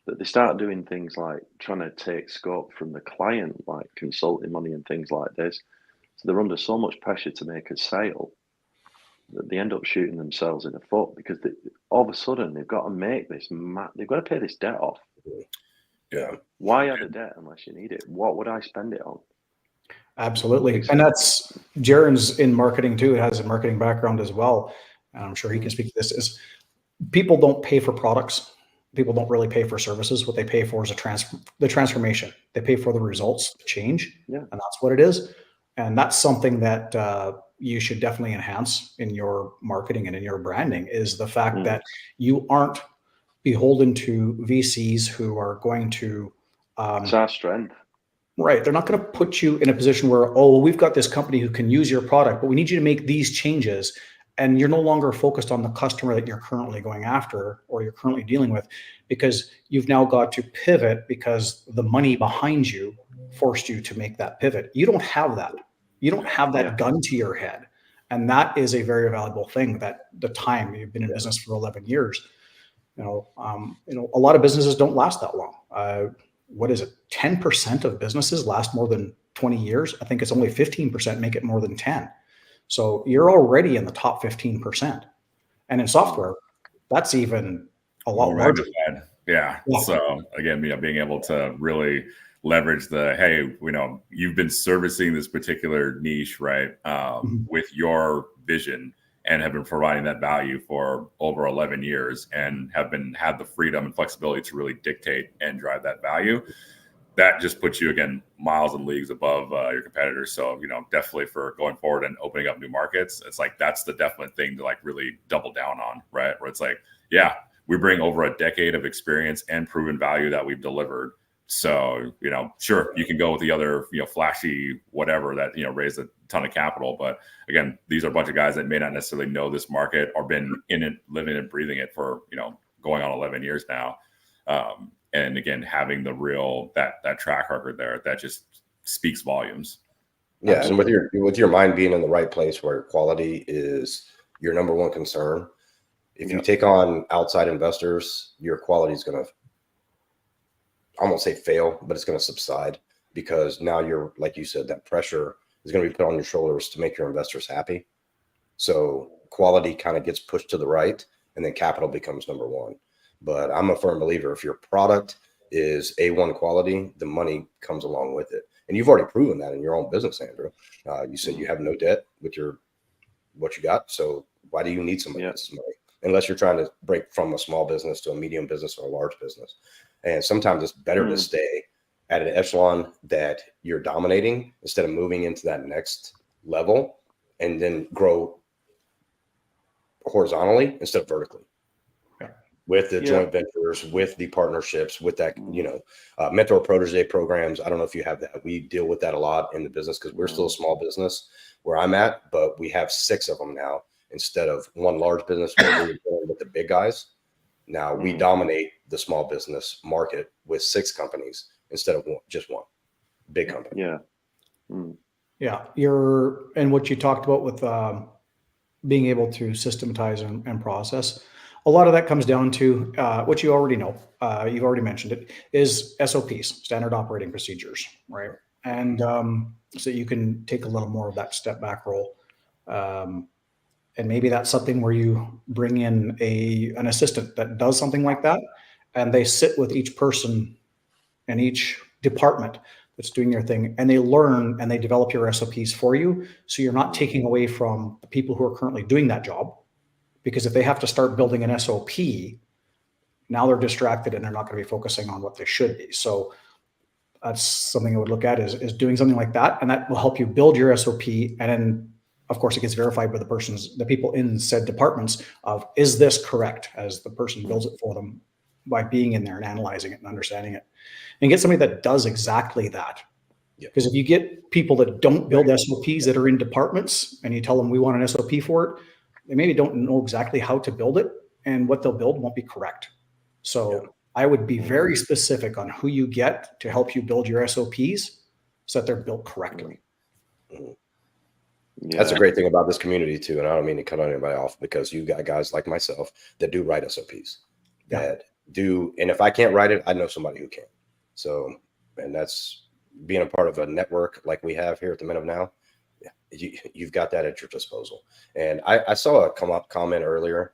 that they start doing things like trying to take scope from the client, like consulting money and things like this. So they're under so much pressure to make a sale that they end up shooting themselves in the foot because all of a sudden they've got to make this, they've got to pay this debt off. Yeah. Why add a debt unless you need it? What would I spend it on? Absolutely. And that's Jaren's in marketing too. It has a marketing background as well. And I'm sure he can speak to this. Is people don't pay for products. People don't really pay for services. What they pay for is the transformation. They pay for the results, the change. Yeah. And that's what it is. And that's something that you should definitely enhance in your marketing and in your branding, is the fact that you aren't beholden to VCs who are going to it's our strength. Right. They're not going to put you in a position where, oh, we've got this company who can use your product, but we need you to make these changes. And you're no longer focused on the customer that you're currently going after or you're currently dealing with, because you've now got to pivot because the money behind you forced you to make that pivot. You don't have that. You don't have that gun to your head. And that is a very valuable thing, that the time you've been in business for 11 years, a lot of businesses don't last that long. What is it? 10% of businesses last more than 20 years. I think it's only 15% make it more than 10. So you're already in the top 15%. And in software, that's even a lot larger. Yeah. So again, being able to really leverage hey, you've been servicing this particular niche, right? With your vision, and have been providing that value for over 11 years and had the freedom and flexibility to really dictate and drive that value. That just puts you, again, miles and leagues above your competitors. So, definitely for going forward and opening up new markets, it's like, that's the definite thing to really double down on, right? Where it's like, yeah, we bring over a decade of experience and proven value that we've delivered. So, sure, you can go with the other, flashy whatever that, raised a ton of capital. But again, these are a bunch of guys that may not necessarily know this market or been in it, living and breathing it for, going on 11 years now. And again, having the real, that track record there, that just speaks volumes. Yeah. Absolutely. And with your mind being in the right place where quality is your number one concern, if you take on outside investors, your quality is going to, I won't say fail, but it's going to subside, because now you're, like you said, that pressure is going to be put on your shoulders to make your investors happy. So quality kind of gets pushed to the right, and then capital becomes number one. But I'm a firm believer, if your product is A1 quality, the money comes along with it. And you've already proven that in your own business, Andrew. You said you have no debt with what you got. So why do you need somebody else's money? Unless you're trying to break from a small business to a medium business or a large business. And sometimes it's better to stay at an echelon that you're dominating instead of moving into that next level and then grow horizontally instead of vertically. With the joint ventures, with the partnerships, with that, mentor protege programs. I don't know if you have that. We deal with that a lot in the business because we're still a small business where I'm at, but we have 6 of them now instead of one large business where we were dealing with the big guys. Now we dominate the small business market with 6 companies instead of just one big company. Yeah. Yeah. And what you talked about with being able to systematize and process, a lot of that comes down to what you already know. You've already mentioned it, is SOPs, standard operating procedures, right? And so you can take a little more of that step back role. And maybe that's something where you bring in an assistant that does something like that, and they sit with each person and each department that's doing their thing, and they learn and they develop your SOPs for you. So you're not taking away from the people who are currently doing that job, because if they have to start building an SOP, now they're distracted and they're not going to be focusing on what they should be. So that's something I would look at is doing something like that. And that will help you build your SOP. And then, of course, it gets verified by the people in said departments of, is this correct, as the person builds it for them by being in there and analyzing it and understanding it. And get somebody that does exactly that. Because if you get people that don't build SOPs that are in departments and you tell them we want an SOP for it, they maybe don't know exactly how to build it, and what they'll build won't be correct. So I would be very specific on who you get to help you build your SOPs so that they're built correctly. That's a great thing about this community too. And I don't mean to cut anybody off, because you got guys like myself that do write SOPs that And if I can't write it, I know somebody who can. So, and that's being a part of a network like we have here at the Men of Now. You've got that at your disposal. And I saw a comment earlier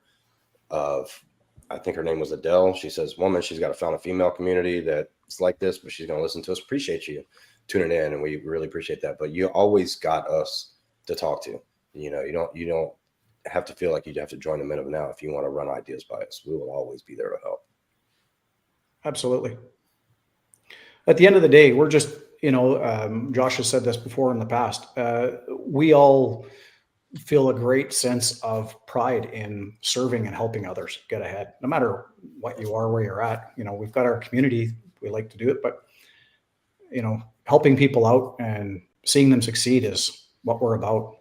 of, I think her name was Adele. She says, woman, she's got found a female community that's like this, but she's going to listen to us. Appreciate you tuning in. And we really appreciate that. But you always got us to talk to. You don't have to feel like you have to join the Men of Now if you want to run ideas by us. We will always be there to help. Absolutely. At the end of the day, we're just, Josh has said this before in the past. We all feel a great sense of pride in serving and helping others get ahead, no matter what you are, where you're at. We've got our community, we like to do it, but helping people out and seeing them succeed is what we're about.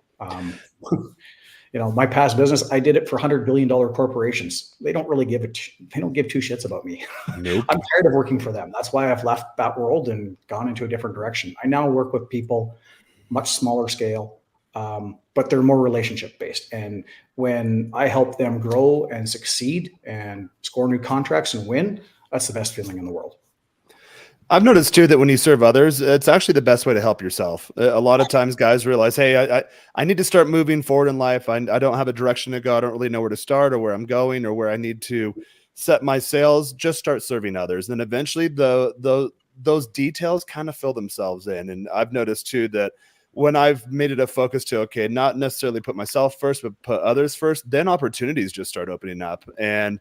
My past business, I did it for $100 billion corporations. They don't really they don't give two shits about me. Nope. I'm tired of working for them. That's why I've left that world and gone into a different direction. I now work with people much smaller scale, but they're more relationship based. And when I help them grow and succeed and score new contracts and win, that's the best feeling in the world. I've noticed too that when you serve others, it's actually the best way to help yourself. A lot of times guys realize, hey, I need to start moving forward in life. I don't have a direction to go. I don't really know where to start or where I'm going or where I need to set my sails. Just start serving others. And then eventually those details kind of fill themselves in. And I've noticed too that when I've made it a focus to, okay, not necessarily put myself first, but put others first, then opportunities just start opening up. And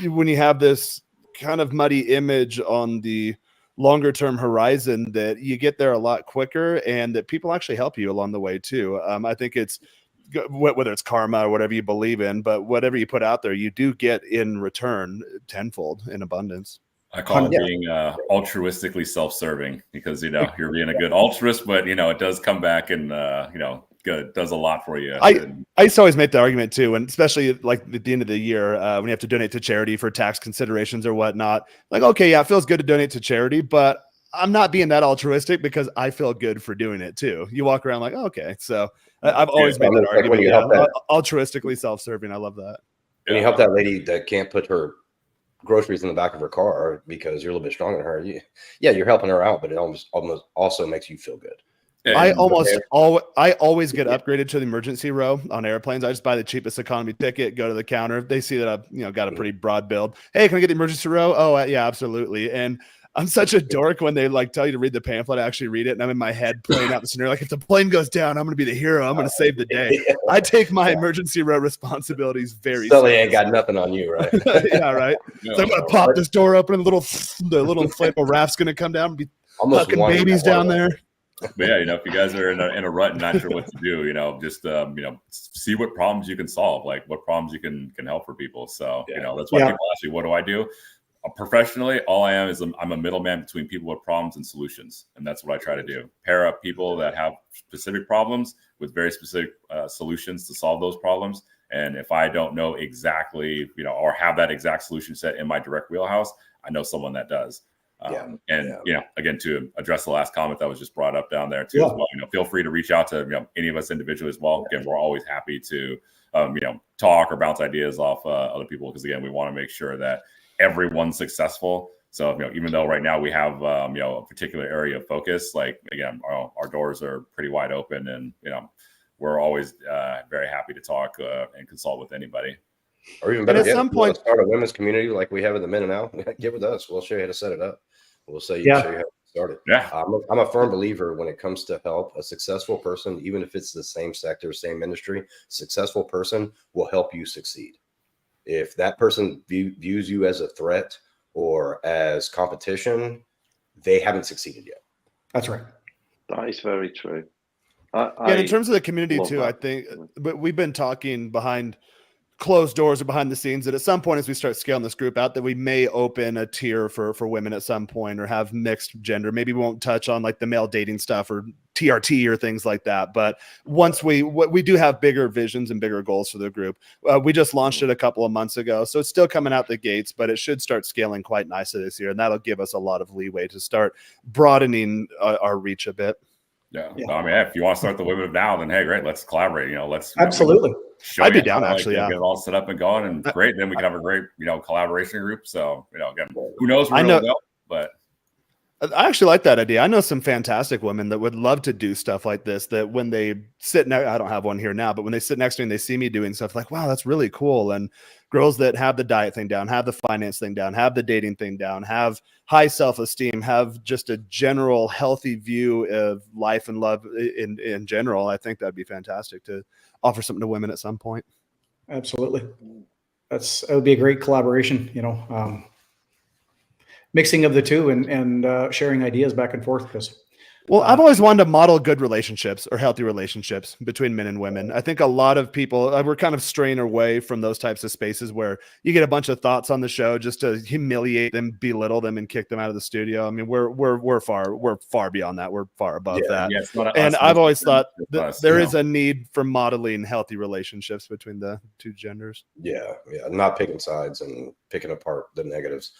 when you have this kind of muddy image on the longer term horizon, that you get there a lot quicker and that people actually help you along the way too. I think it's whether it's karma or whatever you believe in, but whatever you put out there, you do get in return tenfold in abundance. I call it being altruistically self-serving because, you're being a good altruist, but, it does come back and, good, does a lot for you. I used to always make the argument too, and especially like at the end of the year when you have to donate to charity for tax considerations or whatnot. Like, okay, yeah, it feels good to donate to charity, but I'm not being that altruistic because I feel good for doing it too. You walk around like, okay, so I've always made that argument. Altruistically self-serving. I love that. When you help that lady that can't put her groceries in the back of her car because you're a little bit stronger than her, you're helping her out, but it almost also makes you feel good. I always get upgraded to the emergency row on airplanes. I just buy the cheapest economy ticket, go to the counter. They see that I've got a pretty broad build. Hey, can I get the emergency row? Oh, yeah, absolutely. And I'm such a dork when they tell you to read the pamphlet. I actually read it, and I'm in my head playing out the scenario. Like, if the plane goes down, I'm going to be the hero. I'm going to save the day. I take my emergency row responsibilities very seriously. Ain't got nothing on you, right? Yeah, right. No, so I'm going to pop this door open, and the little inflatable raft's going to come down and be hucking babies down there. But yeah, if you guys are in a rut and not sure what to do, just see what problems you can solve, like what problems you can help for people. So that's why people ask me, what do I do? Professionally, all I am is I'm a middleman between people with problems and solutions, and that's what I try to do. Pair up people that have specific problems with very specific solutions to solve those problems. And if I don't know exactly, or have that exact solution set in my direct wheelhouse, I know someone that does. Again, to address the last comment that was just brought up down there too, as well, feel free to reach out to any of us individually as well. Again, we're always happy to talk or bounce ideas off other people, because again, we want to make sure that everyone's successful. So even though right now we have a particular area of focus, like again, our doors are pretty wide open, and we're always very happy to talk and consult with anybody. Or even better, at some point, start a women's community like we have in the Men Now. Get with us. We'll show you how to set it up. We'll show you how to start it. Yeah, I'm a firm believer when it comes to help. A successful person, even if it's the same sector, same industry, successful person will help you succeed. If that person views you as a threat or as competition, they haven't succeeded yet. That's right. That is very true. In terms of the community too, I think, but we've been talking behind closed doors or behind the scenes that at some point, as we start scaling this group out, that we may open a tier for women at some point, or have mixed gender. Maybe we won't touch on like the male dating stuff or TRT or things like that. But once we do have bigger visions and bigger goals for the group. We just launched it a couple of months ago, so it's still coming out the gates, but it should start scaling quite nicely this year. And that'll give us a lot of leeway to start broadening our reach a bit. Yeah. Yeah. Well, I mean, if you want to start the women of now, then hey, great, let's collaborate. Let's Absolutely. show I'd be you down, how to, actually, yeah. get it all set up and going, and great. Then we can have a great, collaboration group. So, again, who knows I where know- it'll go, but I actually like that idea. I know some fantastic women that would love to do stuff like this, that when they sit next, I don't have one here now, but when they sit next to me and they see me doing stuff like, wow, that's really cool. And girls that have the diet thing down, have the finance thing down, have the dating thing down, have high self-esteem, have just a general healthy view of life and love in general. I think that'd be fantastic to offer something to women at some point. Absolutely. It would be a great collaboration, mixing of the two and sharing ideas back and forth. Because I've always wanted to model good relationships or healthy relationships between men and women. I think a lot of people, we're kind of straying away from those types of spaces where you get a bunch of thoughts on the show just to humiliate them, belittle them, and kick them out of the studio. I mean, we're far beyond that. We're far above that. yeah, it's not And us, I've always it's thought that us, there is a need for modeling healthy relationships between the two genders. Yeah, not picking sides and picking apart the negatives,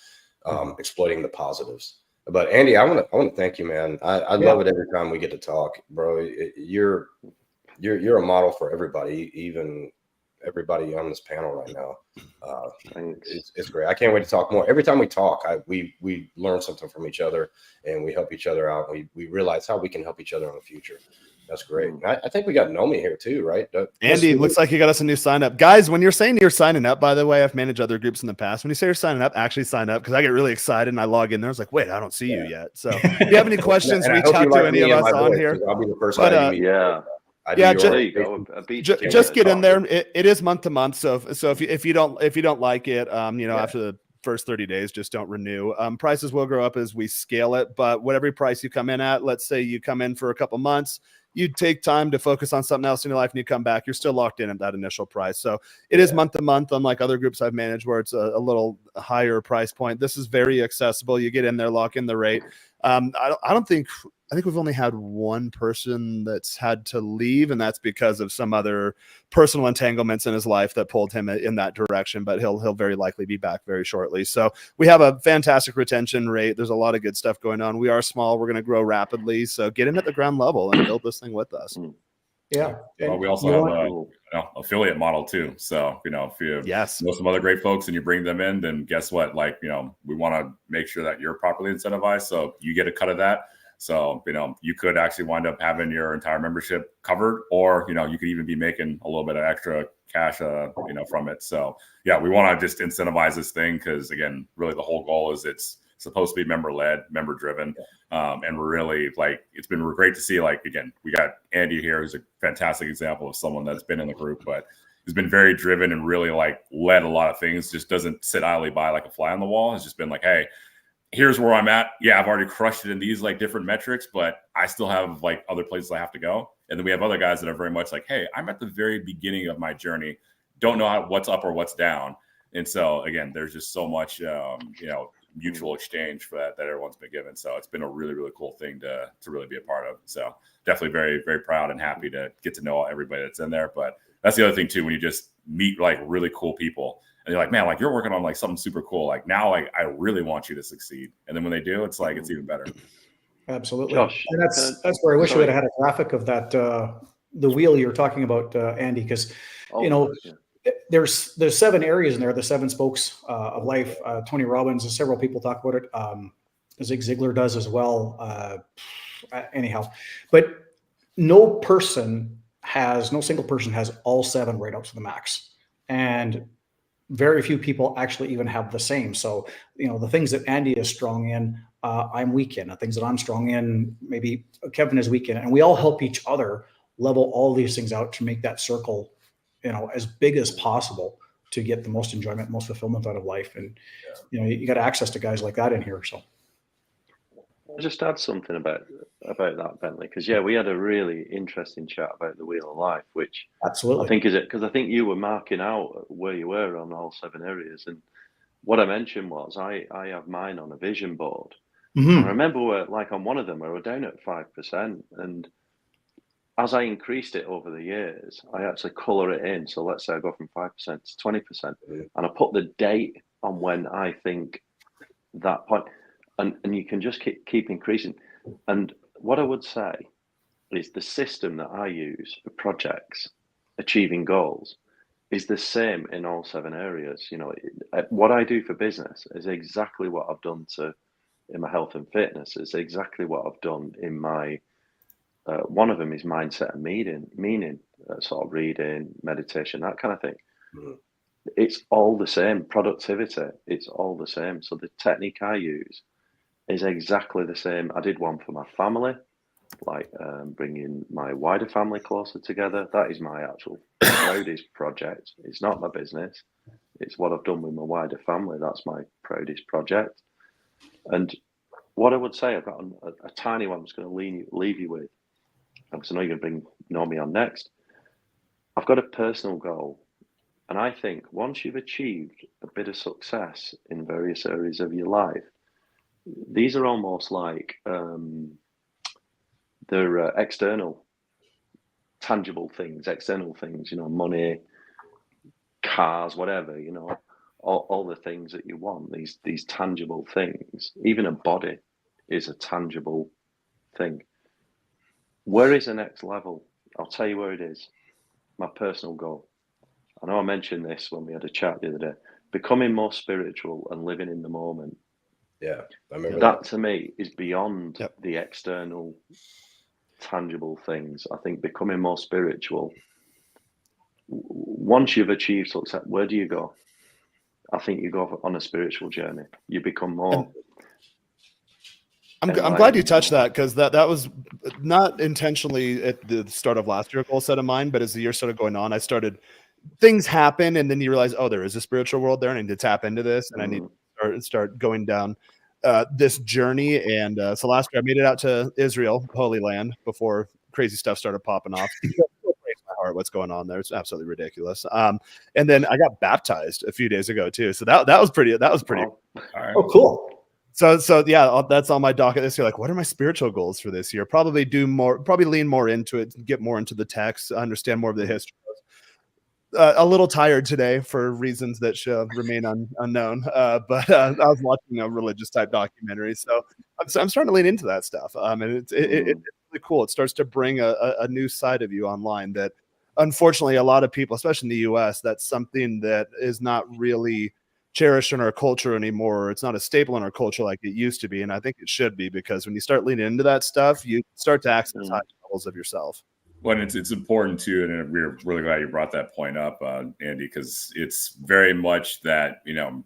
exploiting the positives. But Andy, I want to thank you, man. I love it every time we get to talk, bro. You're a model for everybody, even everybody on this panel right now. It's great. I can't wait to talk more. Every time we talk, we learn something from each other, and we help each other out. We realize how we can help each other in the future. That's great. I think we got Nomi here too, right? Andy, looks like you got us a new sign up. Guys, when you're saying you're signing up, by the way, I've managed other groups in the past. When you say you're signing up, actually sign up, because I get really excited and I log in there. I was like, wait, I don't see you yet. So if you have any questions, reach out to any of us on here. I'll be the first guy you meet. Just get in there. It is month to month. So if you don't like it, after the first 30 days, just don't renew. Prices will grow up as we scale it, but whatever price you come in at, let's say you come in for a couple months, you take time to focus on something else in your life and you come back, you're still locked in at that initial price. So it is month to month, unlike other groups I've managed where it's a little higher price point. This is very accessible. You get in there, lock in the rate. I think we've only had one person that's had to leave, and that's because of some other personal entanglements in his life that pulled him in that direction, but he'll very likely be back very shortly. So we have a fantastic retention rate. There's a lot of good stuff going on. We are small. We're going to grow rapidly. So get in at the ground level and build this thing with us. Yeah. Well, we also have a affiliate model too. So, if you know some other great folks and you bring them in, then guess what? We want to make sure that you're properly incentivized. So you get a cut of that. So, you could actually wind up having your entire membership covered, or, you could even be making a little bit of extra cash, from it. So, we want to just incentivize this thing because, again, really the whole goal is it's supposed to be member-led, member-driven. And we're really, it's been great to see, again, we got Andy here, who's a fantastic example of someone that's been in the group, but has been very driven and really, led a lot of things, just doesn't sit idly by like a fly on the wall. It's just been like, hey, here's where I'm at. Yeah, I've already crushed it in these different metrics, but I still have other places I have to go. And then we have other guys that are very much like, hey, I'm at the very beginning of my journey. Don't know what's up or what's down. And so again, there's just so much, mutual exchange for that everyone's been given. So it's been a really, really cool thing to really be a part of. So definitely very, very proud and happy to get to know everybody that's in there. But that's the other thing too, when you just meet really cool people. And you're like, man, you're working on something super cool. Now, I really want you to succeed. And then when they do, it's it's even better. Absolutely. Josh, and that's where I wish we would have had a graphic of that, the wheel you're talking about, Andy, because, there's 7 areas in there, the 7 spokes of life. Tony Robbins and several people talk about it. Zig Ziglar does as well. Anyhow, but no single person has all 7 right up to the max. And very few people actually even have the same. So, the things that Andy is strong in, I'm weak in. The things that I'm strong in, maybe Kevin is weak in. And we all help each other level all these things out to make that circle, as big as possible to get the most enjoyment, most fulfillment out of life. And, you got access to guys like that in here. So I'll just add something about that, Bentley, because we had a really interesting chat about the Wheel of Life, which absolutely I think because I think you were marking out where you were on all 7 areas, and what I mentioned was I have mine on a vision board. Mm-hmm. And I remember on one of them we were down at 5%, and as I increased it over the years, I actually colour it in. So let's say I go from 5% to 20%, and I put the date on when I think that point. And you can just keep increasing. And what I would say is the system that I use for projects, achieving goals, is the same in all 7 areas. You know, what I do for business is exactly what I've done in my health and fitness. It's exactly what I've done in my, one of them is mindset and meaning, sort of reading, meditation, that kind of thing. Mhm. It's all the same. Productivity, it's all the same. So the technique I use is exactly the same. I did one for my family, like bringing my wider family closer together. That is my actual proudest project. It's not my business. It's what I've done with my wider family. That's my proudest project. And what I would say, I've got a tiny one I'm just going to leave you with, because I know you're going to bring Normie on next. I've got a personal goal. And I think once you've achieved a bit of success in various areas of your life, these are almost like they're external, tangible things, you know, money, cars, whatever, you know, all the things that you want, these tangible things. Even a body is a tangible thing. Where is the next level? I'll tell you where it is. My personal goal. I know I mentioned this when we had a chat the other day. Becoming more spiritual and living in the moment. Yeah, I remember That to me is beyond Yep. the external, tangible things. I think becoming more spiritual. Once you've achieved success, where do you go? I think you go on a spiritual journey. You become more. I'm glad you touched that, because that was not intentionally at the start of last year a goal set of mine, but as the year started going on, things happen, and then you realize, oh, there is a spiritual world there, and I need to tap into this, and I need to start going down this journey. And so last year I made it out to Israel, Holy Land, before crazy stuff started popping off. It breaks my heart what's going on there. It's absolutely ridiculous. And then I got baptized a few days ago too. So that was pretty. All right. Oh, cool. So yeah, that's on my docket this year. Like, what are my spiritual goals for this year? Probably lean more into it, get more into the text, understand more of the history. A little tired today for reasons that shall remain unknown. But I was watching a religious type documentary, so I'm starting to lean into that stuff. And it's really cool. It starts to bring a new side of you online that, unfortunately, a lot of people, especially in the U.S., that's something that is not really cherished in our culture anymore. It's not a staple in our culture like it used to be, and I think it should be, because when you start leaning into that stuff, you start to access high levels of yourself. Well, it's important too, and we're really glad you brought that point up, Andy, because it's very much that, you know,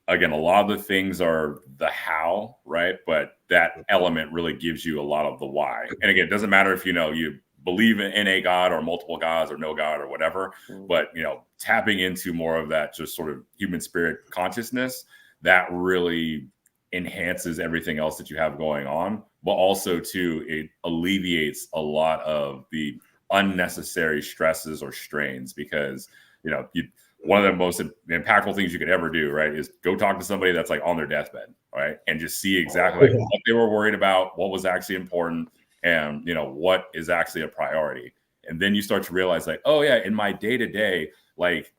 again, a lot of the things are the how, right? But that element really gives you a lot of the why. And again, it doesn't matter if, you know, you believe in a God or multiple gods or no God or whatever, but, you know, tapping into more of that just sort of human spirit consciousness, that really enhances everything else that you have going on. But also too, it alleviates a lot of the unnecessary stresses or strains, because, you know, one of the most impactful things you could ever do, right, is go talk to somebody that's like on their deathbed, right, and just see exactly like what they were worried about, what was actually important, and, you know, what is actually a priority. And then you start to realize, like, oh yeah, in my day-to-day, like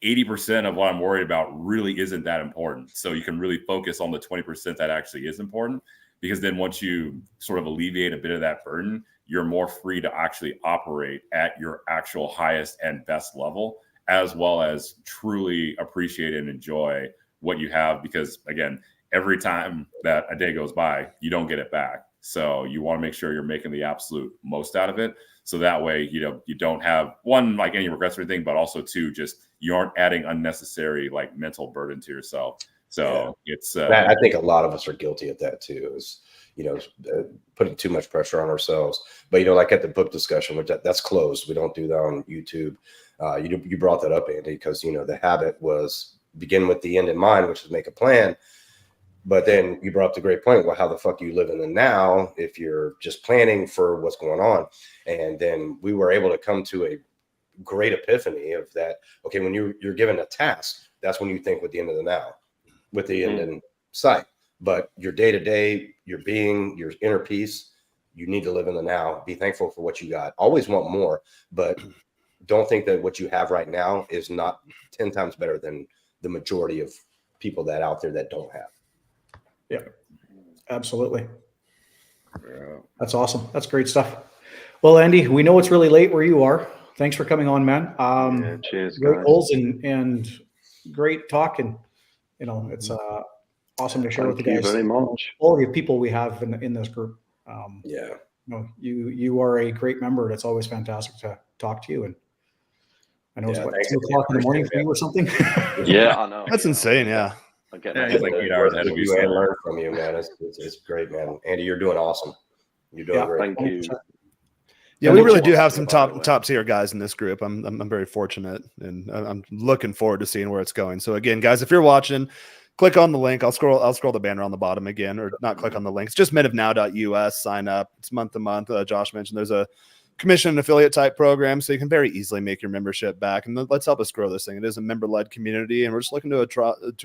80% of what I'm worried about really isn't that important. So you can really focus on the 20% that actually is important, because then once you sort of alleviate a bit of that burden, you're more free to actually operate at your actual highest and best level, as well as truly appreciate and enjoy what you have. Because again, every time that a day goes by, you don't get it back. So you want to make sure you're making the absolute most out of it. So that way, you know, you don't have, one, like any regrets or anything, but also two, just you aren't adding unnecessary like mental burden to yourself. So it's I think a lot of us are guilty of that too, is, you know, putting too much pressure on ourselves. But, you know, like at the book discussion, which that's closed. We don't do that on YouTube. You brought that up, Andy, because, you know, the habit was begin with the end in mind, which is make a plan. But then you brought up the great point. Well, how the fuck do you live in the now if you're just planning for what's going on? And then we were able to come to a great epiphany of that. Okay, when you're given a task, that's when you think with the end of the now, with the end in sight. But your day-to-day, your being, your inner peace, you need to live in the now. Be thankful for what you got. Always want more, but don't think that what you have right now is not 10 times better than the majority of people that out there that don't have. Yeah, absolutely. Yeah. That's awesome. That's great stuff. Well, Andy, we know it's really late where you are. Thanks for coming on, man. Cheers, Great guys. goals and great talk, and it's awesome to share with the Thank you guys. very much. All the people we have in this group. Yeah. You are a great member, and it's always fantastic to talk to you. And I know it's what, thanks. 2 o'clock in the morning for you or something. Yeah, I know. That's insane. Yeah. I get Yeah, that. he's like 8 hours ahead of you. You and learn from you, man. It's great, man. Andy, you're doing awesome. You're doing great. Thank you. Yeah, And we what really you do want have to some do, by the way. top tier guys in this group. I'm very fortunate, and I'm looking forward to seeing where it's going. So again, guys, if you're watching, click on the link. I'll scroll the banner on the bottom again, or not click on the link. It's just menofnow.us. Sign up. It's month to month. Josh mentioned there's a commission and affiliate type program, so you can very easily make your membership back. And let's help us grow this thing. It is a member-led community, and we're just looking to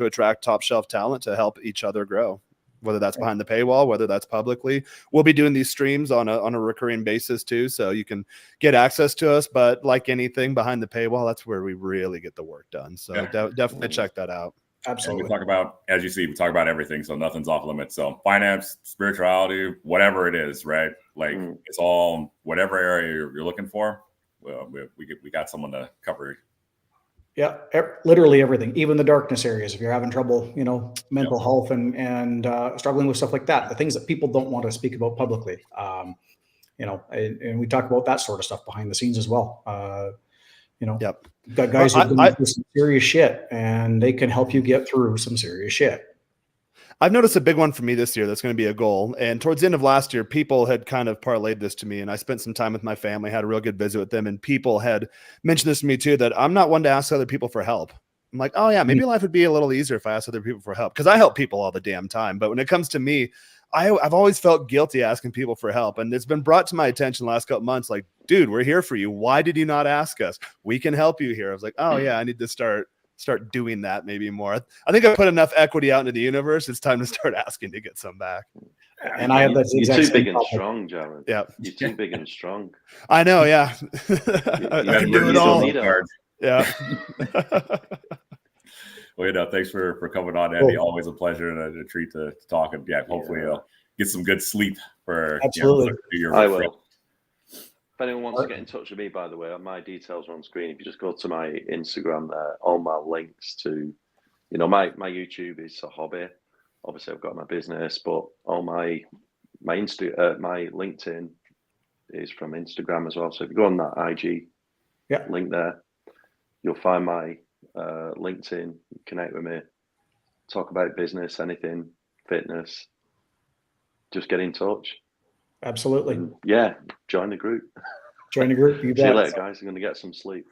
attract top shelf talent to help each other grow. Whether that's behind the paywall, whether that's publicly. We'll be doing these streams on a recurring basis too, so you can get access to us. But like anything behind the paywall, that's where we really get the work done. So definitely check that out. Absolutely. And we talk about, as you see, we talk about everything, so nothing's off limits. So finance, spirituality, whatever it is, right? Like it's all whatever area you're looking for. Well, we got someone to cover. Yeah, literally everything, even the darkness areas. If you're having trouble, mental health and struggling with stuff like that, the things that people don't want to speak about publicly, and we talk about that sort of stuff behind the scenes as well. Got guys who've been through some serious shit, and they can help you get through some serious shit. I've noticed a big one for me this year that's going to be a goal. And towards the end of last year, people had kind of parlayed this to me, and I spent some time with my family, had a real good visit with them, and people had mentioned this to me too, that I'm not one to ask other people for help. I'm like, oh yeah, maybe life would be a little easier if I asked other people for help, because I help people all the damn time. But when it comes to me, I've always felt guilty asking people for help. And it's been brought to my attention the last couple months, like, dude, we're here for you. Why did you not ask us? We can help you here. I was like, oh yeah, I need to start doing that maybe more. I think I put enough equity out into the universe. It's time to start asking to get some back. And I have that You're too big and strong, Jaren. Yeah. You're too big and strong. I know, yeah. I can do it all. Yeah. Well, thanks for coming on, Andy. Cool. Always a pleasure and a treat to talk. And hopefully you'll get some good sleep for absolutely. I will. If anyone wants to get in touch with me, by the way, my details are on screen. If you just go to my Instagram there, all my links to, my YouTube is a hobby. Obviously, I've got my business, but all my LinkedIn is from Instagram as well. So if you go on that IG link there, you'll find my LinkedIn, connect with me, talk about business, anything, fitness. Just get in touch. Absolutely. And join the group. Join the group. You See you later, guys. I'm going to get some sleep.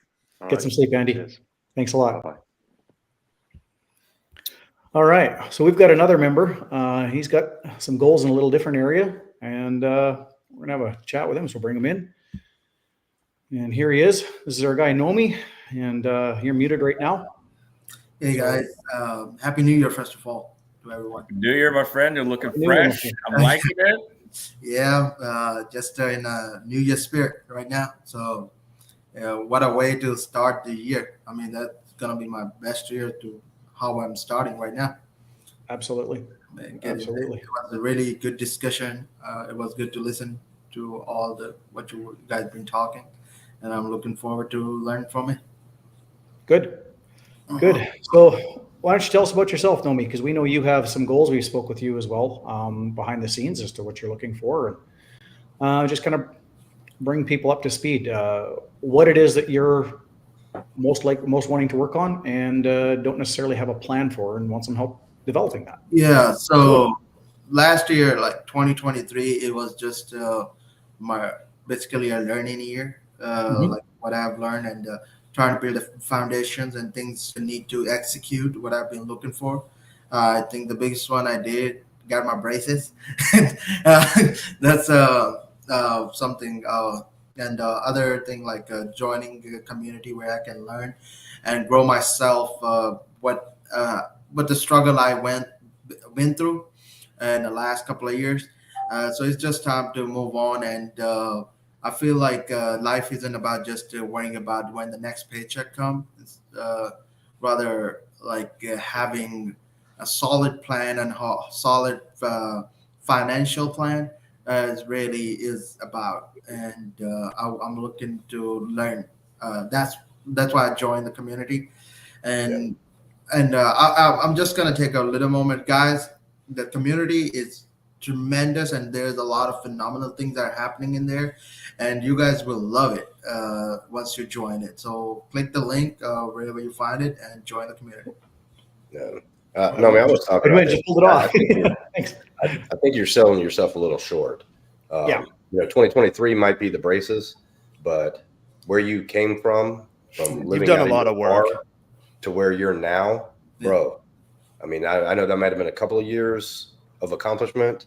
Some sleep, Andy. Cheers. Thanks a lot. Bye-bye. All right. So we've got another member. He's got some goals in a little different area, and we're going to have a chat with him. So we'll bring him in. And here he is. This is our guy, Nomi, and you're muted right now. Hey, guys. Happy New Year, first of all, to everyone. New Year, my friend. You're looking fresh. I'm liking it. Yeah, just in a New Year spirit right now. So what a way to start the year. I mean, that's going to be my best year to how I'm starting right now. Absolutely. Absolutely. It was a really good discussion. It was good to listen to all what you guys been talking, and I'm looking forward to learn from it. Good. So why don't you tell us about yourself, Nomi? Because we know you have some goals. We spoke with you as well behind the scenes as to what you're looking for, and just kind of bring people up to speed. What it is that you're most wanting to work on, and don't necessarily have a plan for, and want some help developing that. Yeah. So last year, like 2023, it was just basically a learning year, like what I've learned and trying to build the foundations and things you need to execute what I've been looking for. I think the biggest one I did, got my braces. That's something. And other thing like joining a community where I can learn and grow myself. What the struggle I went through in the last couple of years. So it's just time to move on, and I feel like life isn't about just worrying about when the next paycheck comes. It's rather like having a solid plan and solid financial plan is about, and I'm looking to learn. That's why I joined the community, and I'm just gonna take a little moment, guys. The community is tremendous, and there's a lot of phenomenal things that are happening in there, and you guys will love it once you join it. So click the link wherever you find it and join the community. No, no, I mean, I was talking about Just pulled it off. Thanks. I think you're selling yourself a little short. Yeah. 2023 might be the braces, but where you came from living You've done out a lot your of work car to where you're now, bro. I mean, I know that might have been a couple of years of accomplishment,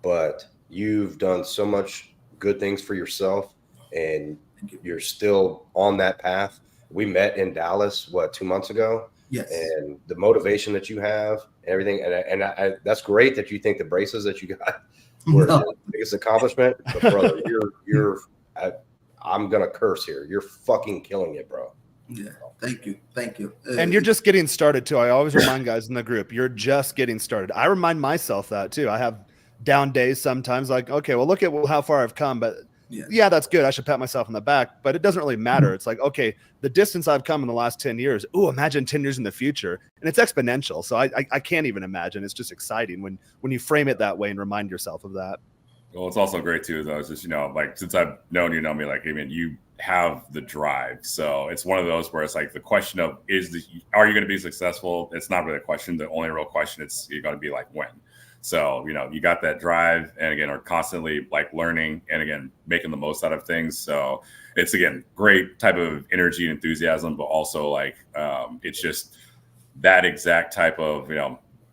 but you've done so much good things for yourself, and you're still on that path. We met in Dallas, 2 months ago? Yes. And the motivation that you have and everything. And I that's great that you think the braces that you got were the biggest accomplishment. But brother, I'm going to curse here. You're fucking killing it, bro. Yeah. Thank you. Thank you. And you're just getting started too. I always remind guys in the group, you're just getting started. I remind myself that too. I have down days sometimes, like, okay, well, look at how far I've come, but yeah, that's good. I should pat myself on the back, but it doesn't really matter. It's like, okay, the distance I've come in the last 10 years. Ooh, imagine 10 years in the future. And it's exponential. So I can't even imagine. It's just exciting when you frame it that way and remind yourself of that. Well, it's also great too, though. It's just, like, since I've known you, know me, like, I mean, you have the drive. So it's one of those where it's like the question of are you going to be successful? It's not really a question. The only real question you're going to be like, when. So, you got that drive, and again, are constantly like learning and again, making the most out of things. So it's, again, great type of energy and enthusiasm, but also like, it's just that exact type of,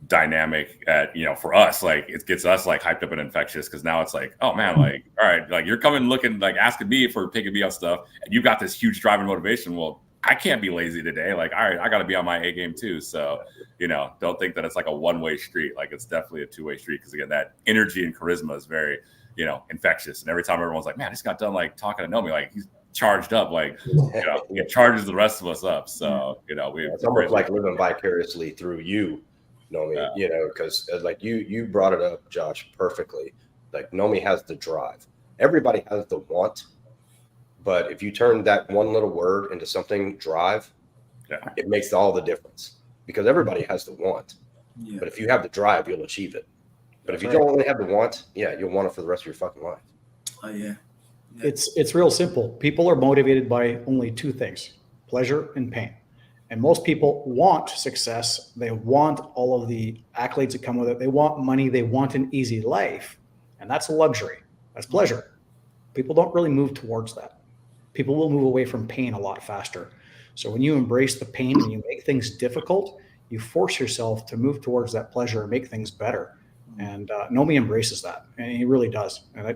dynamic at, for us, like it gets us like hyped up and infectious. Cause now it's like, oh man, like, all right, like you're coming looking, like asking me for picking me up stuff, and you got this huge drive and motivation. Well, I can't be lazy today. Like, all right, I got to be on my A game too. So, don't think that it's like a one-way street. Like, it's definitely a two-way street. Because again, that energy and charisma is very, infectious. And every time everyone's like, man, I just got done like talking to Nomi, like he's charged up, like, it charges the rest of us up. So, it's almost like living vicariously through you, Nomi. Because like you brought it up, Josh, perfectly. Like, Nomi has the drive. Everybody has the want. But if you turn that one little word into something, drive, it makes all the difference, because everybody has the want. Yeah. But if you have the drive, you'll achieve it. But if you don't only have the want, you'll want it for the rest of your fucking life. Oh, yeah. It's real simple. People are motivated by only two things: pleasure and pain. And most people want success. They want all of the accolades that come with it. They want money. They want an easy life. And that's a luxury. That's pleasure. People don't really move towards that. People will move away from pain a lot faster. So when you embrace the pain and you make things difficult, you force yourself to move towards that pleasure and make things better. And Nomi embraces that, and he really does. And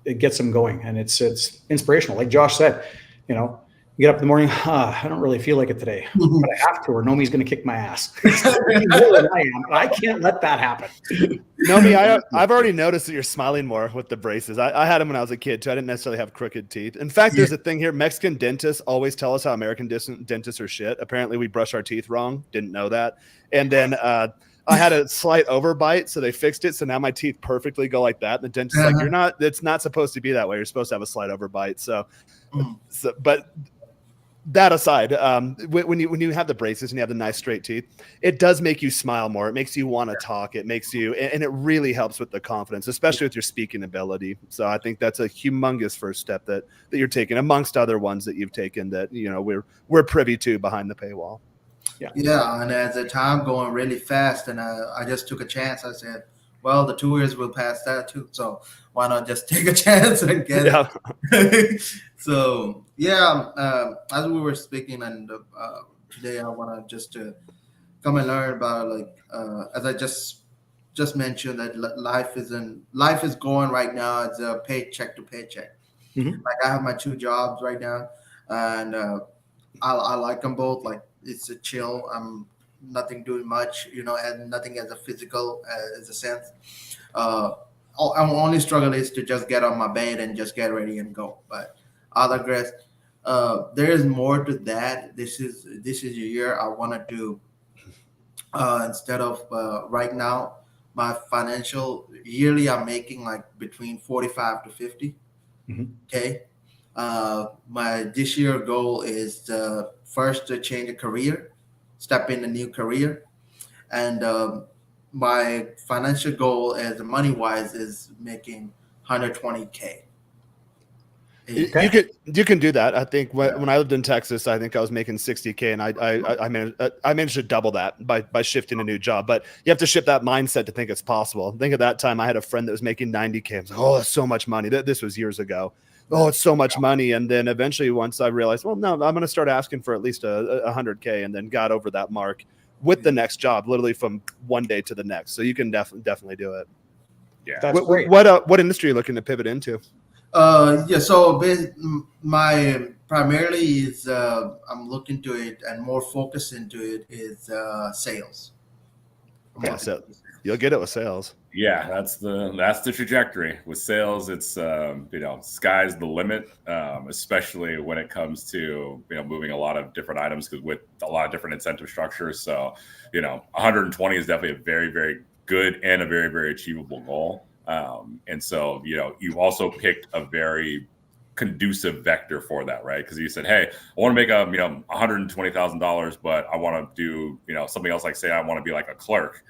it gets him going, and it's inspirational. Like Josh said, you get up in the morning, I don't really feel like it today, but I have to, or Nomi's going to kick my ass. I can't let that happen. Nomi, I've already noticed that you're smiling more with the braces. I had them when I was a kid too. I didn't necessarily have crooked teeth. In fact, there's a thing here. Mexican dentists always tell us how American dentists are shit. Apparently we brush our teeth wrong. Didn't know that. And then I had a slight overbite, so they fixed it. So now my teeth perfectly go like that. And the dentist's like, it's not supposed to be that way. You're supposed to have a slight overbite. But that aside, when you have the braces and you have the nice straight teeth, it does make you smile more. It makes you want to talk. It makes you, and it really helps with the confidence, especially with your speaking ability. So I think that's a humongous first step that you're taking, amongst other ones that you've taken that we're privy to behind the paywall. Yeah, and as the time going really fast, and I just took a chance. I said, well, the 2 years will pass that too, so why not just take a chance and get it? So as we were speaking, and today I want to just come and learn about, like, as I just mentioned, that life is going right now. It's a paycheck to paycheck. Mm-hmm. Like, I have my 2 jobs right now, and I like them both. Like, it's a chill. I'm nothing doing much, and nothing as a physical as a sense. Our only struggle is to just get on my bed and just get ready and go. But other guys, there is more to that. This is a year I want to do. Instead of right now, my financial yearly, I'm making like between 45 to 50. Okay. My this year goal is first to change a career, step in a new career. And my financial goal as money wise is making 120K. You can do that. I think when I lived in Texas, I think I was making 60K, and I managed to double that by shifting a new job. But you have to shift that mindset to think it's possible. I think at that time I had a friend that was making 90K. I was like, oh, that's so much money. This was years ago. Oh, it's so much money. And then eventually, once I realized, well, no, I'm going to start asking for at least 100K, and then got over that mark with the next job, literally from one day to the next. So you can definitely do it. Yeah. That's great. What industry are you looking to pivot into? So my primarily is I'm looking to it and more focus into it is sales. Yeah, so you'll get it with sales. Yeah, that's the trajectory with sales. It's sky's the limit, especially when it comes to moving a lot of different items, because with a lot of different incentive structures. So 120 is definitely a very, very good and a very, very achievable goal. And so you've also picked a very conducive vector for that, right? Because you said, hey, I want to make $120,000, but I want to do something else, like say I want to be like a clerk.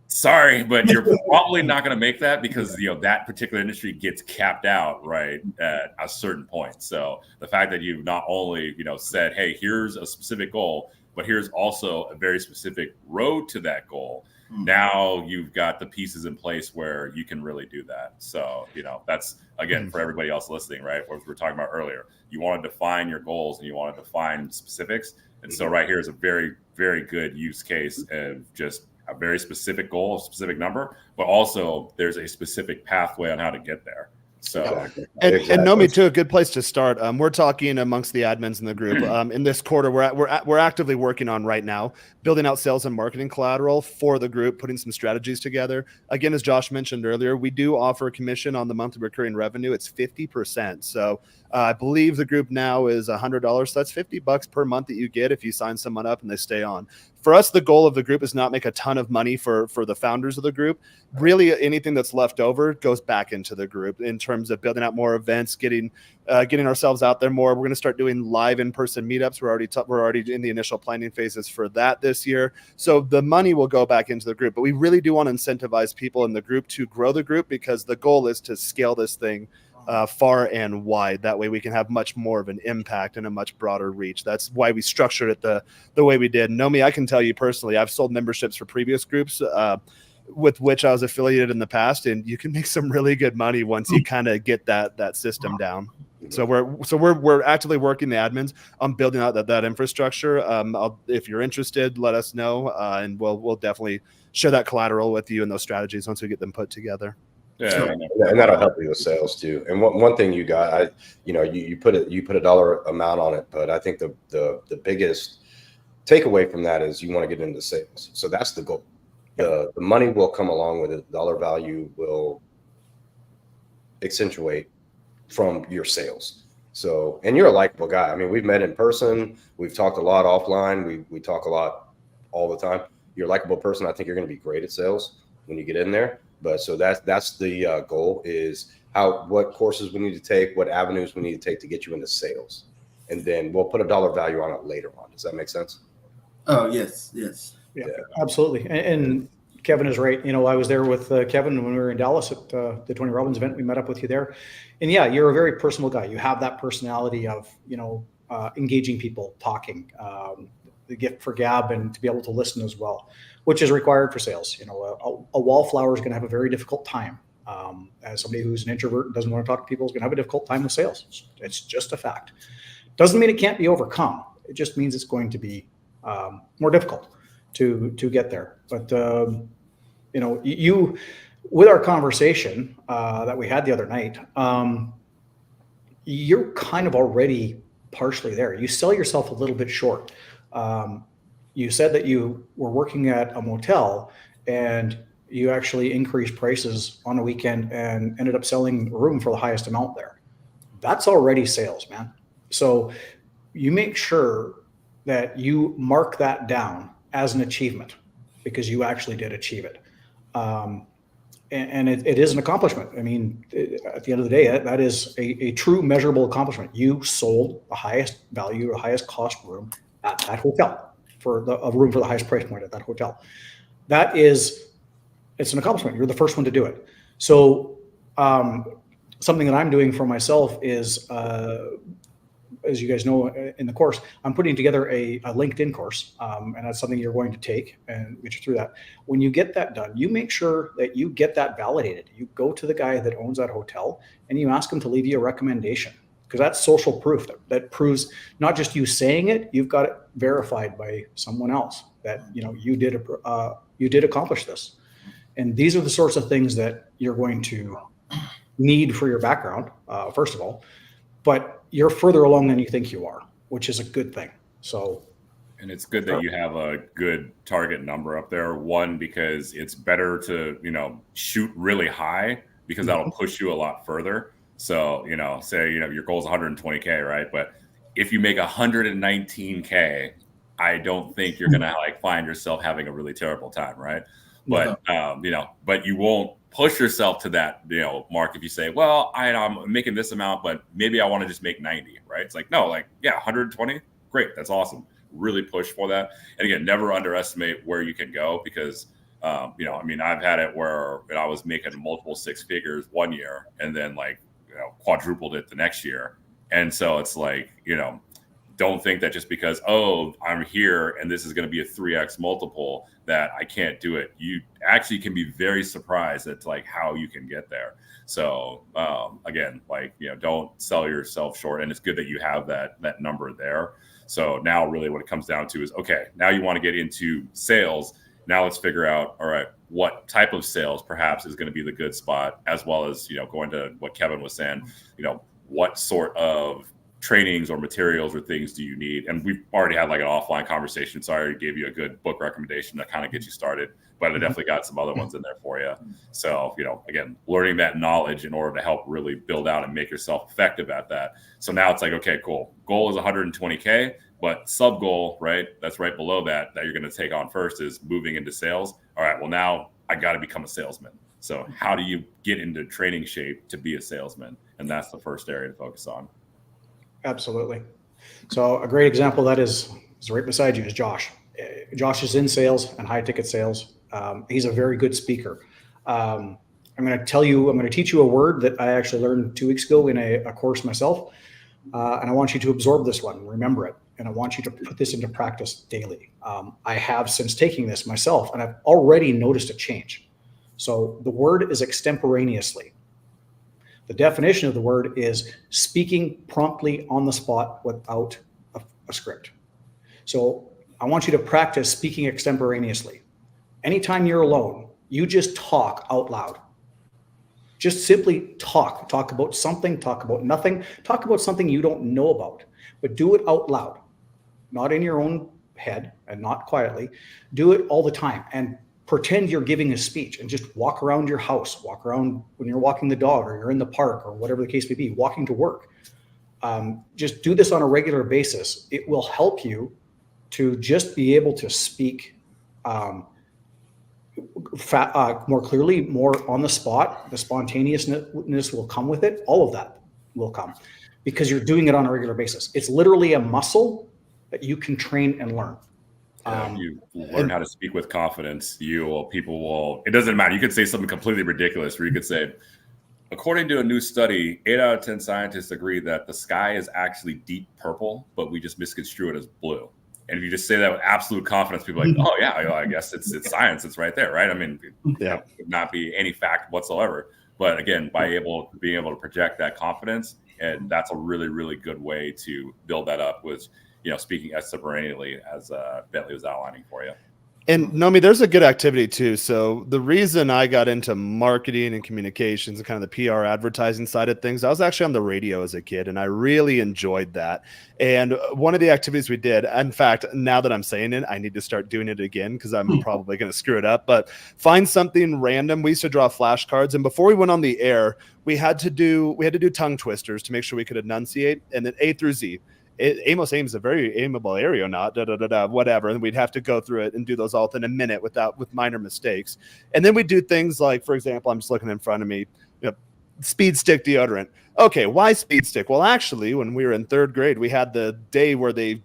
Sorry, but you're probably not going to make that, because that particular industry gets capped out right at a certain point. So the fact that you've not only said, hey, here's a specific goal, but here's also a very specific road to that goal. Now you've got the pieces in place where you can really do that. So that's, again, for everybody else listening, right? What we were talking about earlier, you want to define your goals and you want to define specifics. And so right here is a very, very good use case of just a very specific goal, a specific number, but also there's a specific pathway on how to get there. So, and Nomi, too, a good place to start. We're talking amongst the admins in the group. In this quarter, we're actively working on right now, building out sales and marketing collateral for the group, putting some strategies together. Again, as Josh mentioned earlier, we do offer a commission on the monthly recurring revenue. It's 50%. So I believe the group now is $100. So that's $50 per month that you get if you sign someone up and they stay on. For us, the goal of the group is not make a ton of money for the founders of the group. Really, anything that's left over goes back into the group in terms of building out more events, getting ourselves out there more. We're going to start doing live in-person meetups. We're already in the initial planning phases for that this year. So the money will go back into the group, but we really do want to incentivize people in the group to grow the group, because the goal is to scale this thing far and wide. That way we can have much more of an impact and a much broader reach. That's why we structured it the way we did. Nomi, I can tell you personally, I've sold memberships for previous groups with which I was affiliated in the past, and you can make some really good money once you kind of get that system down. So we're actively working the admins on building out that infrastructure. If you're interested, let us know, and we'll definitely share that collateral with you and those strategies once we get them put together. Yeah, and that'll help you with sales too. And one thing you got, you put a dollar amount on it, but I think the biggest takeaway from that is you want to get into sales. So that's the goal. The money will come along with it. The dollar value will accentuate from your sales. So, and you're a likable guy. I mean, we've met in person. We've talked a lot offline. We talk a lot all the time. You're a likable person. I think you're going to be great at sales when you get in there. But so that's the goal, is what courses we need to take, what avenues we need to take to get you into sales. And then we'll put a dollar value on it later on. Does that make sense? Oh, yes. Yeah, absolutely. And Kevin is right. I was there with Kevin when we were in Dallas at the Tony Robbins event. We met up with you there. And yeah, you're a very personal guy. You have that personality of, engaging people, talking, the gift for gab, and to be able to listen as well, which is required for sales. A wallflower is going to have a very difficult time. As somebody who's an introvert and doesn't want to talk to people is going to have a difficult time with sales. It's just a fact. Doesn't mean it can't be overcome. It just means it's going to be more difficult to get there. But you with our conversation that we had the other night, you're kind of already partially there. You sell yourself a little bit short. You said that you were working at a motel and you actually increased prices on a weekend and ended up selling a room for the highest amount there. That's already sales, man. So you make sure that you mark that down as an achievement, because you actually did achieve it. And it is an accomplishment. I mean, at the end of the day, that is a true measurable accomplishment. You sold the highest value, the highest cost room at that hotel, for a room for the highest price point at that hotel. It's an accomplishment. You're the first one to do it. So something that I'm doing for myself is, as you guys know, in the course, I'm putting together a LinkedIn course, and that's something you're going to take and get you through that. When you get that done, you make sure that you get that validated. You go to the guy that owns that hotel and you ask him to leave you a recommendation, because that's social proof that proves not just you saying it, you've got it verified by someone else that you did accomplish this. And these are the sorts of things that you're going to need for your background, first of all, but you're further along than you think you are, which is a good thing. So, and it's good that you have a good target number up there. One, because it's better to, shoot really high, because that'll push you a lot further. So, say, your goal is 120K, right? But if you make 119K, I don't think you're going to find yourself having a really terrible time, right? But, but you won't push yourself to that, mark if you say, well, I'm making this amount, but maybe I want to just make 90, right? It's like, no, 120, great. That's awesome. Really push for that. And again, never underestimate where you can go, because, I've had it where I was making multiple six figures one year and then quadrupled it the next year. And so it's don't think that just because, I'm here and this is going to be a 3x multiple, that I can't do it. You actually can be very surprised at how you can get there. So again, don't sell yourself short. And it's good that you have that number there. So now really what it comes down to is, okay, now you want to get into sales. Now let's figure out, all right, what type of sales perhaps is going to be the good spot, as well as, going to what Kevin was saying, what sort of trainings or materials or things do you need? And we've already had an offline conversation. So I already gave you a good book recommendation to kind of get you started, but I definitely got some other ones in there for you. So, again, learning that knowledge in order to help really build out and make yourself effective at that. So now it's okay, cool. Goal is 120K, but sub goal, right? That's right below that you're going to take on first is moving into sales. All right, well, now I got to become a salesman. So how do you get into training shape to be a salesman? And that's the first area to focus on. Absolutely. So a great example of that is right beside you is Josh. Josh is in sales and high ticket sales. He's a very good speaker. I'm going to teach you a word that I actually learned 2 weeks ago in a course myself. And I want you to absorb this one, remember it. And I want you to put this into practice daily. I have since taking this myself, and I've already noticed a change. So the word is extemporaneously. The definition of the word is speaking promptly on the spot without a script. So I want you to practice speaking extemporaneously. Anytime you're alone, you just talk out loud. Just simply talk about something, talk about nothing, talk about something you don't know about, but do it out loud, not in your own head and not quietly. Do it all the time and pretend you're giving a speech, and just walk around your house, walk around when you're walking the dog or you're in the park or whatever the case may be, walking to work. Just do this on a regular basis. It will help you to just be able to speak more clearly, more on the spot. The spontaneousness will come with it. All of that will come because you're doing it on a regular basis. It's literally a muscle that you can train and learn. You learn how to speak with confidence. People will, it doesn't matter. You could say something completely ridiculous, where you could say, according to a new study, 8 out of 10 scientists agree that the sky is actually deep purple, but we just misconstrue it as blue. And if you just say that with absolute confidence, people are like, oh yeah, I guess it's science. It's right there, right? I mean, it would not be any fact whatsoever. But again, being able to project that confidence, and that's a really, really good way to build that up with, speaking extemporaneously, as Bentley was outlining for you. And Nomi, there's a good activity too. So the reason I got into marketing and communications and kind of the PR advertising side of things, I was actually on the radio as a kid, and I really enjoyed that. And one of the activities we did, in fact, now that I'm saying it, I need to start doing it again because I'm probably going to screw it up, but find something random. We used to draw flashcards, and before we went on the air, we had to do tongue twisters to make sure we could enunciate, and then A through Z. Amos Ames is a very aimable aeronaut, whatever. And we'd have to go through it and do those all within a minute with minor mistakes. And then we do things like, for example, I'm just looking in front of me, speed stick deodorant. Okay, why speed stick? Well, actually, when we were in 3rd grade, we had the day where they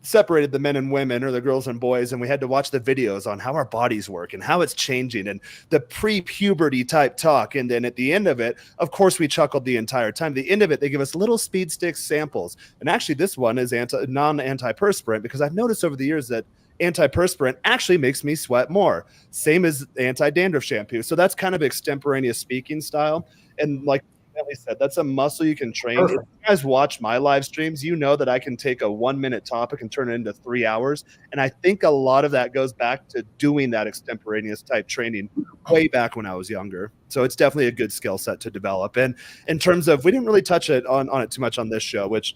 separated the men and women, or the girls and boys, and we had to watch the videos on how our bodies work and how it's changing and the pre-puberty type talk. And then at the end of it, of course, we chuckled the entire time. At the end of it, they give us little speed stick samples. And actually, this one is non-antiperspirant, because I've noticed over the years that antiperspirant actually makes me sweat more. Same as anti-dandruff shampoo. So that's kind of extemporaneous speaking style. And like Bentley said, that's a muscle you can train. If you guys watch my live streams, you know that I can take a 1-minute topic and turn it into 3 hours. And I think a lot of that goes back to doing that extemporaneous type training way back when I was younger. So it's definitely a good skill set to develop. And in terms of, we didn't really touch it on it too much on this show, which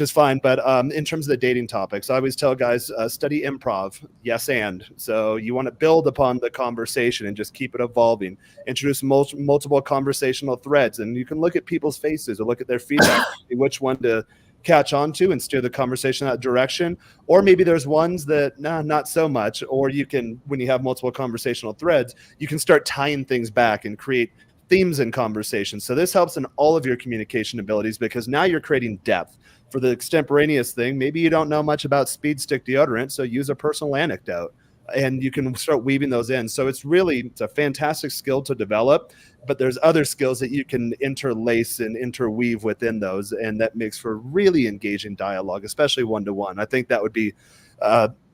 is fine. But in terms of the dating topics, I always tell guys, study improv. Yes. And so you want to build upon the conversation and just keep it evolving. Introduce multiple conversational threads, and you can look at people's faces or look at their feedback, see which one to catch on to and steer the conversation that direction. Or maybe there's ones that, not so much. Or you can, when you have multiple conversational threads, you can start tying things back and create themes in conversations. So this helps in all of your communication abilities, because now you're creating depth. For the extemporaneous thing, maybe you don't know much about speed stick deodorant, so use a personal anecdote and you can start weaving those in. So it's a fantastic skill to develop, but there's other skills that you can interlace and interweave within those, and that makes for really engaging dialogue, especially one-to-one. I think that would be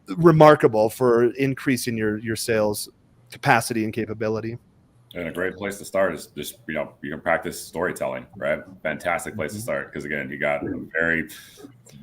remarkable for increasing your sales capacity and capability. And a great place to start is just, you can practice storytelling, right? Fantastic place to start, because again, you got a very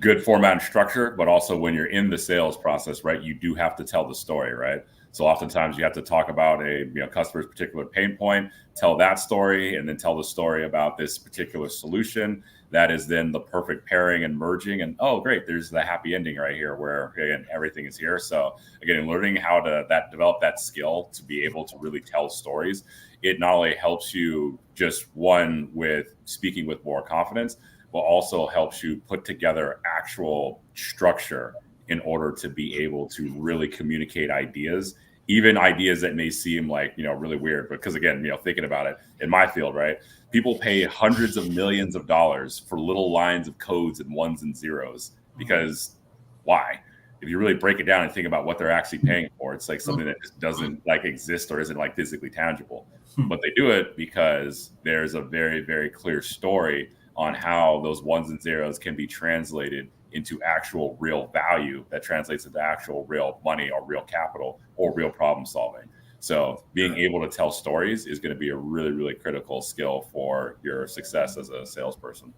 good format and structure, but also when you're in the sales process, right, you do have to tell the story, right? So oftentimes you have to talk about a customer's particular pain point, tell that story, and then tell the story about this particular solution. That is then the perfect pairing and merging. And oh, great, there's the happy ending right here where, again, everything is here. So again, learning how to develop that skill to be able to really tell stories, it not only helps you just with speaking with more confidence, but also helps you put together actual structure in order to be able to really communicate ideas, even ideas that may seem like, really weird. Because again, thinking about it in my field, right? People pay hundreds of millions of dollars for little lines of codes and ones and zeros, because why? If you really break it down and think about what they're actually paying for, it's like something that just doesn't exist or isn't physically tangible. But they do it because there's a very, very clear story on how those ones and zeros can be translated into actual real value that translates into actual real money or real capital or real problem solving. So being able to tell stories is going to be a really, really critical skill for your success as a salesperson.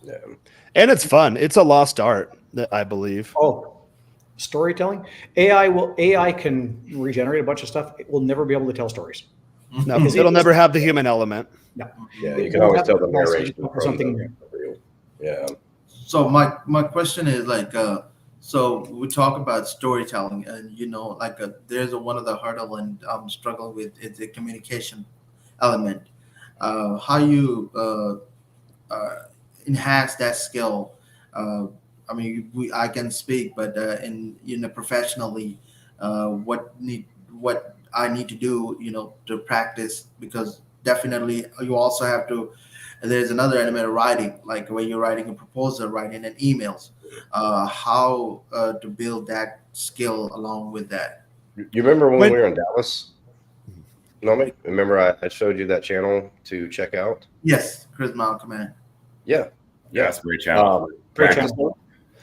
Yeah. And it's fun. It's a lost art, I believe. Oh, storytelling. AI can regenerate a bunch of stuff. It will never be able to tell stories. No, because it'll never have the human element. No. Yeah, you can always tell the narration or something. Yeah. So my question is so we talk about storytelling, and there's one of the hurdle and I'm struggling with is the communication element. How you enhance that skill? I can speak, but professionally, what I need to do, to practice, because definitely you also have to. There's another element of writing, like when you're writing a proposal, writing an emails, how to build that skill along with that. You remember when we were in Dallas? No, remember I showed you that channel to check out? Yes, Charisma on Command. Yeah. It's a great channel.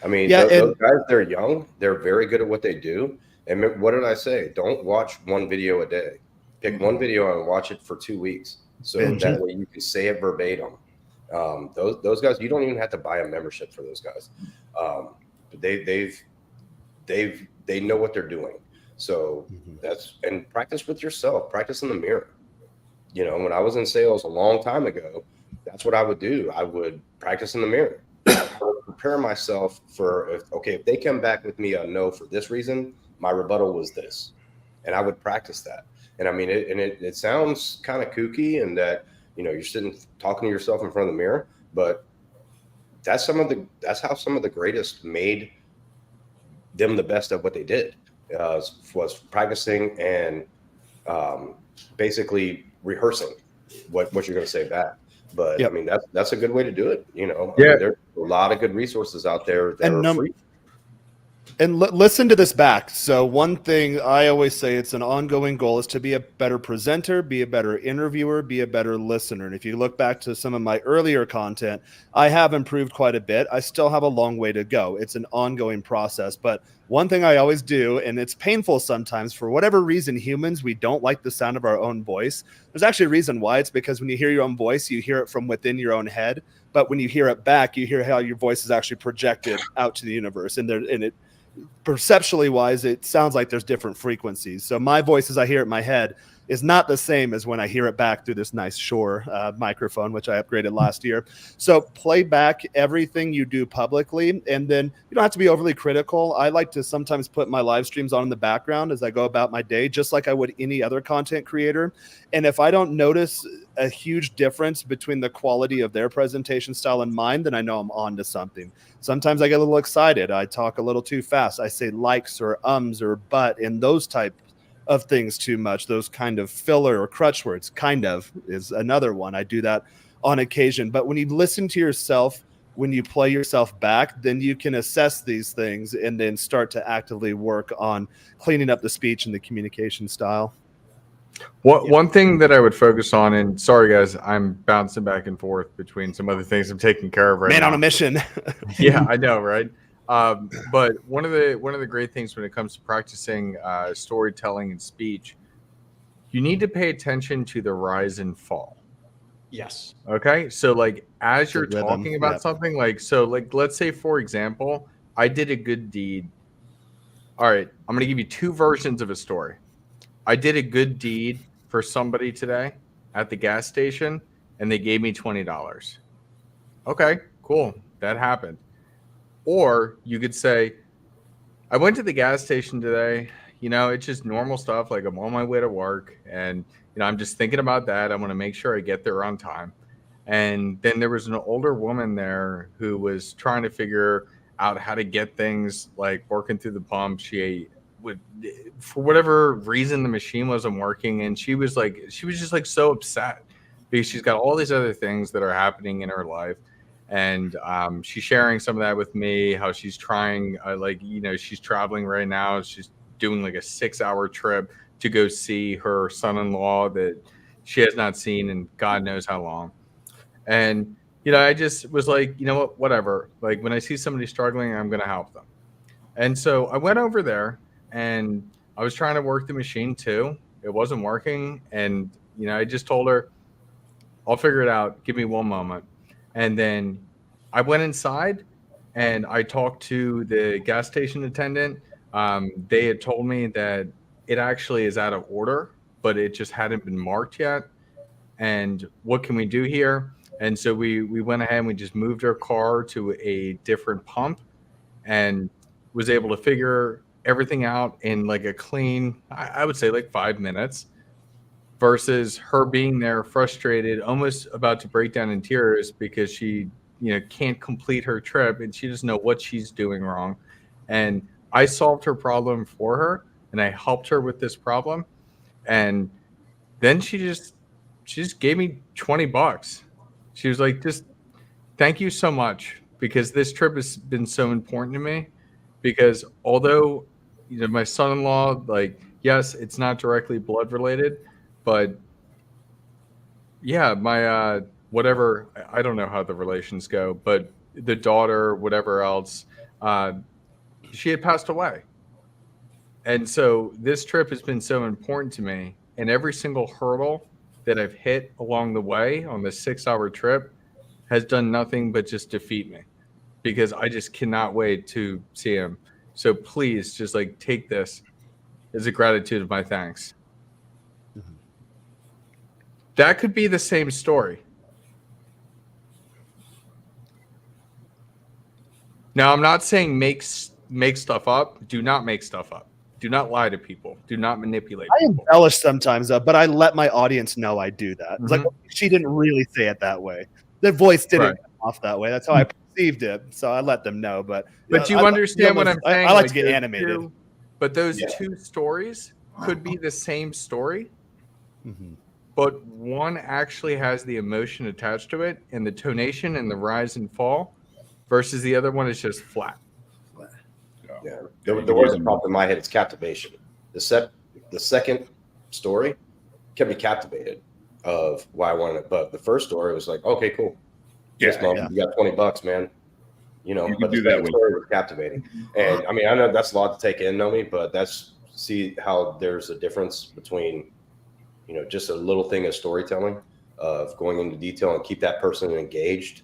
I mean, Yeah, those guys, they're young. They're very good at what they do. And what did I say? Don't watch one video a day. Pick one video and watch it for 2 weeks. So that way you can say it verbatim. Those guys, you don't even have to buy a membership for those guys. They know what they're doing. So and practice with yourself. Practice in the mirror. When I was in sales a long time ago, that's what I would do. I would practice in the mirror. I would prepare myself for if they come back with me a no for this reason, my rebuttal was this, and I would practice that. And I mean, it sounds kind of kooky, and that you're sitting talking to yourself in front of the mirror, but that's how some of the greatest made them the best at what they did, was practicing and basically rehearsing what you're going to say back. But Yep. I mean, that's a good way to do it. You know, Yeah. I mean, there's a lot of good resources out there that are free. And listen to this back. So one thing I always say, it's an ongoing goal, is to be a better presenter, be a better interviewer, be a better listener. And if you look back to some of my earlier content, I have improved quite a bit. I still have a long way to go. It's an ongoing process. But one thing I always do, and it's painful sometimes, for whatever reason, humans, we don't like the sound of our own voice. There's actually a reason why. It's because when you hear your own voice, you hear it from within your own head. But when you hear it back, you hear how your voice is actually projected out to the universe. And it perceptually wise, it sounds like there's different frequencies. So my voice, as I hear it in my head, is not the same as when I hear it back through this nice Shure microphone, which I upgraded last year. So play back everything you do publicly, and then you don't have to be overly critical. I like to sometimes put my live streams on in the background as I go about my day, just like I would any other content creator. And if I don't notice a huge difference between the quality of their presentation style and mine, then I know I'm on to something. Sometimes I get a little excited. I talk a little too fast. I say likes or ums or but and those type of things too much. Those kind of filler or crutch words, kind of, is another one. I do that on occasion. But when you listen to yourself, when you play yourself back, then you can assess these things and then start to actively work on cleaning up the speech and the communication style. One thing that I would focus on, and sorry guys, I'm bouncing back and forth between some other things I'm taking care of right now. Man on a mission. Yeah, I know, right? But one of the great things when it comes to practicing storytelling and speech, you need to pay attention to the rise and fall. Yes. Okay. So like as you're rhythm, talking about something, like let's say, for example, I did a good deed. All right, I'm gonna give you two versions of a story. I did a good deed for somebody today at the gas station, and they gave me $20. Okay, cool. That happened. Or you could say, I went to the gas station today. You know, it's just normal stuff. Like I'm on my way to work, and I'm just thinking about that. I want to make sure I get there on time. And then there was an older woman there who was trying to figure out how to get things, like working through the pump. She would, for whatever reason, the machine wasn't working, and she was just like so upset because she's got all these other things that are happening in her life. And she's sharing some of that with me, how she's trying, she's traveling right now. She's doing like a 6-hour trip to go see her son-in-law that she has not seen in God knows how long. And, I just was like, you know what, whatever. Like when I see somebody struggling, I'm going to help them. And so I went over there and I was trying to work the machine too. It wasn't working. And, I just told her, I'll figure it out. Give me one moment. And then I went inside and I talked to the gas station attendant. They had told me that it actually is out of order, but it just hadn't been marked yet. And what can we do here? And so we went ahead and we just moved our car to a different pump and was able to figure everything out in like a clean, I would say like 5 minutes, versus her being there frustrated, almost about to break down in tears because she, can't complete her trip and she doesn't know what she's doing wrong. And I solved her problem for her and I helped her with this problem. And then she just gave me $20. She was like, just thank you so much, because this trip has been so important to me, because although, my son-in-law, like, yes, it's not directly blood related, but yeah, my whatever, I don't know how the relations go, but the daughter, whatever else, she had passed away. And so this trip has been so important to me, and every single hurdle that I've hit along the way on this 6-hour trip has done nothing but just defeat me, because I just cannot wait to see him. So please just like take this as a gratitude of my thanks. Mm-hmm. That could be the same story. Now, I'm not saying make stuff up. Do not make stuff up. Do not lie to people. Do not manipulate people. I embellish sometimes, but I let my audience know I do that. It's like, she didn't really say it that way. The voice didn't off that way. That's how I perceived it. So I let them know. But you understand what I'm saying? I like to get animated. But those two stories could be the same story, but one actually has the emotion attached to it and the tonation and the rise and fall versus the other one is just flat. Yeah. The word that popped in my head is captivation. The second story kept me captivated of why I wanted it. But the first story was like, okay, cool. Yes, Mom, you got $20, man. You know, but the second story was captivating. And I mean, I know that's a lot to take in, Nomi, but see how there's a difference between, you know, just a little thing of storytelling, of going into detail and keep that person engaged,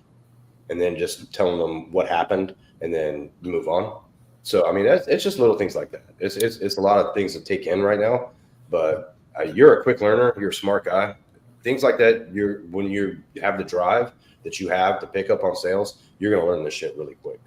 and then just telling them what happened and then move on. So, I mean, it's just little things like that. It's a lot of things to take in right now, but you're a quick learner. You're a smart guy. Things like that. When you have the drive that you have to pick up on sales, you're going to learn this shit really quick.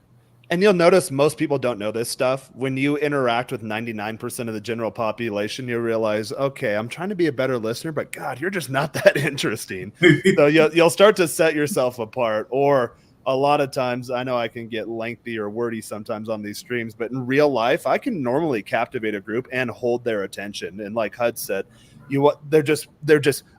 And you'll notice most people don't know this stuff. When you interact with 99% of the general population, you realize, okay, I'm trying to be a better listener, but God, you're just not that interesting. So you'll start to set yourself apart. Or a lot of times, I know I can get lengthy or wordy sometimes on these streams, but in real life, I can normally captivate a group and hold their attention. And like Huds said, they're just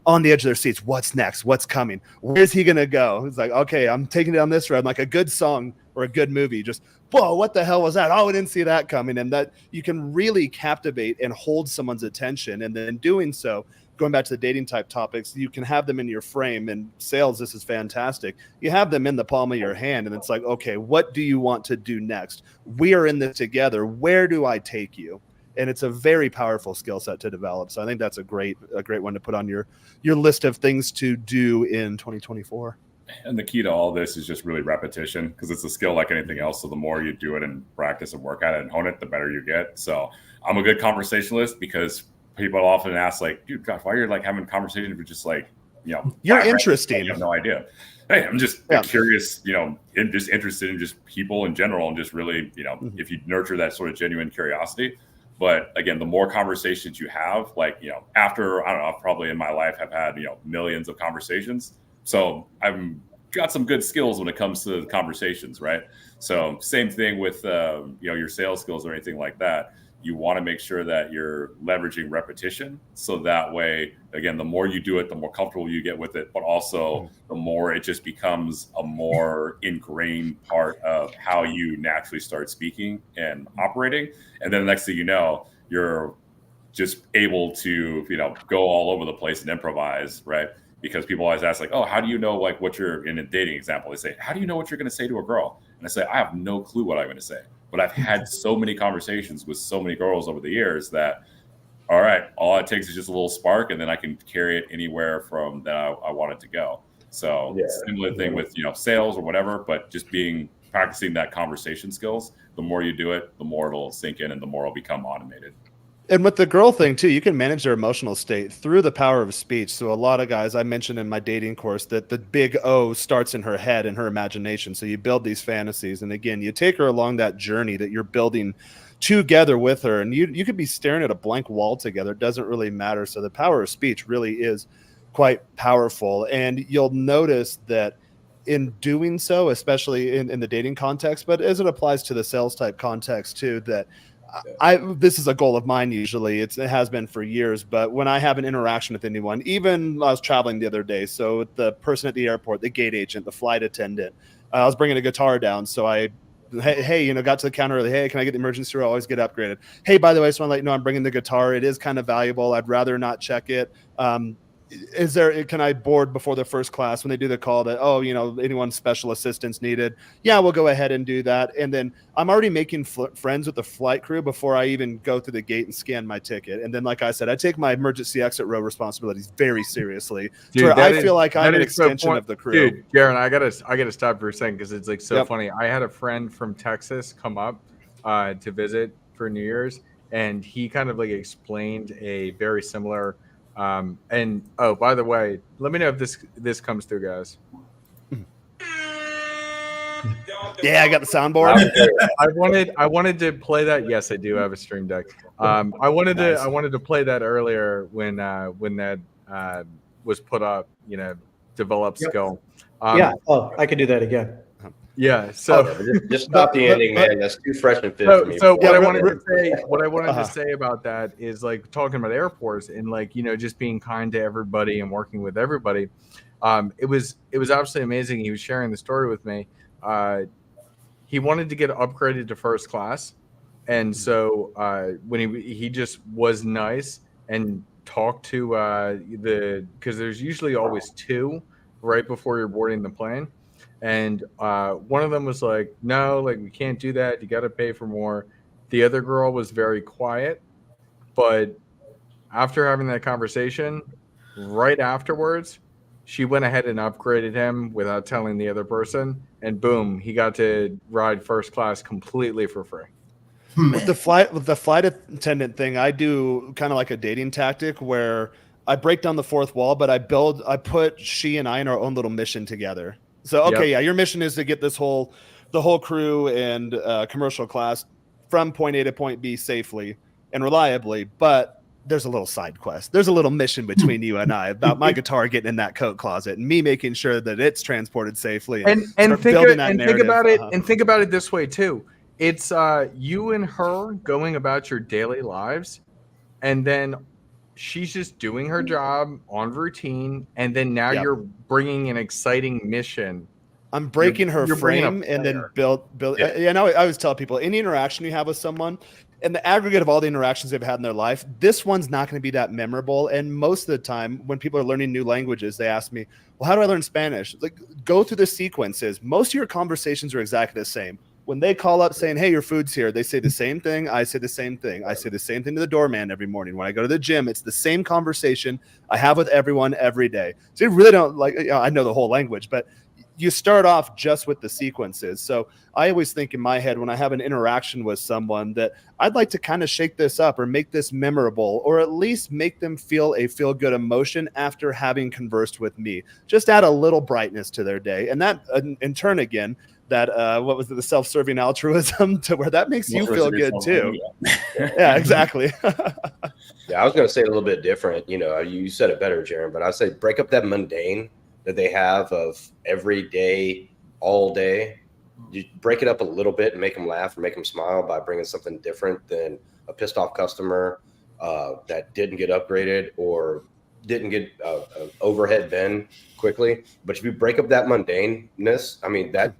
on the edge of their seats. What's next? What's coming? Where's he gonna go? It's like, okay, I'm taking it on this road. Like a good song or a good movie. Just, whoa, what the hell was that? Oh, I didn't see that coming. And that you can really captivate and hold someone's attention. And then doing so, going back to the dating type topics, you can have them in your frame. And sales, this is fantastic. You have them in the palm of your hand, and it's like, okay, what do you want to do next? We are in this together. Where do I take you? And it's a very powerful skill set to develop. So I think that's a great one to put on your list of things to do in 2024. And the key to all this is just really repetition, because it's a skill like anything else. So the more you do it and practice and work at it and hone it, the better you get. So I'm a good conversationalist, because people often ask, like, dude, gosh, why are you like having conversations with just like, you know, you're interesting. You have no idea. Hey, I'm just curious, you know, just interested in just people in general, and just really, you know, if you nurture that sort of genuine curiosity. But again, the more conversations you have, like, you know, after, I don't know, probably in my life have had, you know, millions of conversations. So I've got some good skills when it comes to conversations, right? So same thing with, you know, your sales skills or anything like that. You want to make sure that you're leveraging repetition. So that way, again, the more you do it, the more comfortable you get with it, but also the more it just becomes a more ingrained part of how you naturally start speaking and operating. And then the next thing you know, you're just able to, you know, go all over the place and improvise, right? Because people always ask, like, oh, how do you know, like, what you're, in a dating example, they say, how do you know what you're going to say to a girl? And I say, I have no clue what I'm going to say. But I've had so many conversations with so many girls over the years that, all right, all it takes is just a little spark, and then I can carry it anywhere from that I want it to go. So similar thing with, you know, sales or whatever, but just practicing that conversation skills. The more you do it, the more it'll sink in and the more it'll become automated. And with the girl thing too, you can manage their emotional state through the power of speech. So a lot of guys, I mentioned in my dating course that the big O starts in her head and her imagination. So you build these fantasies. And again, you take her along that journey that you're building together with her. And you could be staring at a blank wall together. It doesn't really matter. So the power of speech really is quite powerful. And you'll notice that in doing so, especially in the dating context, but as it applies to the sales type context too, that this is a goal of mine usually. It has been for years, but when I have an interaction with anyone, even I was traveling the other day, so the person at the airport, the gate agent, the flight attendant, I was bringing a guitar down, so hey, you know, got to the counter early. Hey, can I get the emergency room? I always get upgraded. Hey, by the way, I just want to let you know I'm bringing the guitar. It is kind of valuable. I'd rather not check it. Can I board before the first class when they do the call that, oh, you know, anyone special assistance needed? Yeah, we'll go ahead and do that. And then I'm already making friends with the flight crew before I even go through the gate and scan my ticket. And then, like I said, I take my emergency exit row responsibilities very seriously. Dude, I feel like I'm an extension of the crew. Dude, Jaren, I gotta stop for a second because it's like so funny. I had a friend from Texas come up to visit for New Year's, and he kind of like explained a very similar and oh, by the way, let me know if this comes through, guys. Yeah, I got the soundboard. I wanted to play that. Yes, I do have a stream deck. I wanted to play that earlier when that was put up, you know, develop Yep. skill. Yeah. Oh, I could do that again. Yeah. Oh, So yeah, just stop the ending, man. That's too fresh and fit for me. so what Yeah, I re- wanted re- to say, what I wanted Uh-huh. to say about that is like talking about airports and like, you know, just being kind to everybody and working with everybody. It was absolutely amazing. He was sharing the story with me. He wanted to get upgraded to first class, and so when he just was nice and talked to because there's usually always two right before you're boarding the plane, and one of them was like, no, like we can't do that, you got to pay for more. The other girl was very quiet, but after having that conversation, right afterwards, she went ahead and upgraded him without telling the other person, and boom, he got to ride first class completely for free. With the flight attendant thing, I do kind of like a dating tactic where I break down the fourth wall, but I put she and I in our own little mission together. So okay, yeah, your mission is to get the whole crew and commercial class from point A to point B safely and reliably, but there's a little side quest. There's a little mission between you and I about my guitar getting in that coat closet and me making sure that it's transported safely. And think about it, and think about it this way too. It's you and her going about your daily lives, and then she's just doing her job on routine, and then now you're bringing an exciting mission. I'm breaking her frame and then build. Yeah. And I always tell people, any interaction you have with someone, and the aggregate of all the interactions they've had in their life, this one's not going to be that memorable. And most of the time, when people are learning new languages, they ask me, well, how do I learn Spanish? Like, go through the sequences. Most of your conversations are exactly the same. When they call up saying, hey, your food's here, they say the same thing. I say the same thing. I say the same thing to the doorman every morning. When I go to the gym, it's the same conversation I have with everyone every day. So you really don't like, I know the whole language, but you start off just with the sequences. So I always think in my head when I have an interaction with someone that I'd like to kind of shake this up or make this memorable, or at least make them feel a feel-good emotion after having conversed with me. Just add a little brightness to their day. And that in turn, again, that what was it, the self-serving altruism to where that makes you feel good too. Yeah, exactly. Yeah, I was going to say it a little bit different. You know, you said it better, Jaren, but I say break up that mundane that they have of every day, all day. You break it up a little bit and make them laugh or make them smile by bringing something different than a pissed off customer that didn't get upgraded or didn't get an overhead bin quickly. But if you break up that mundaneness, I mean, that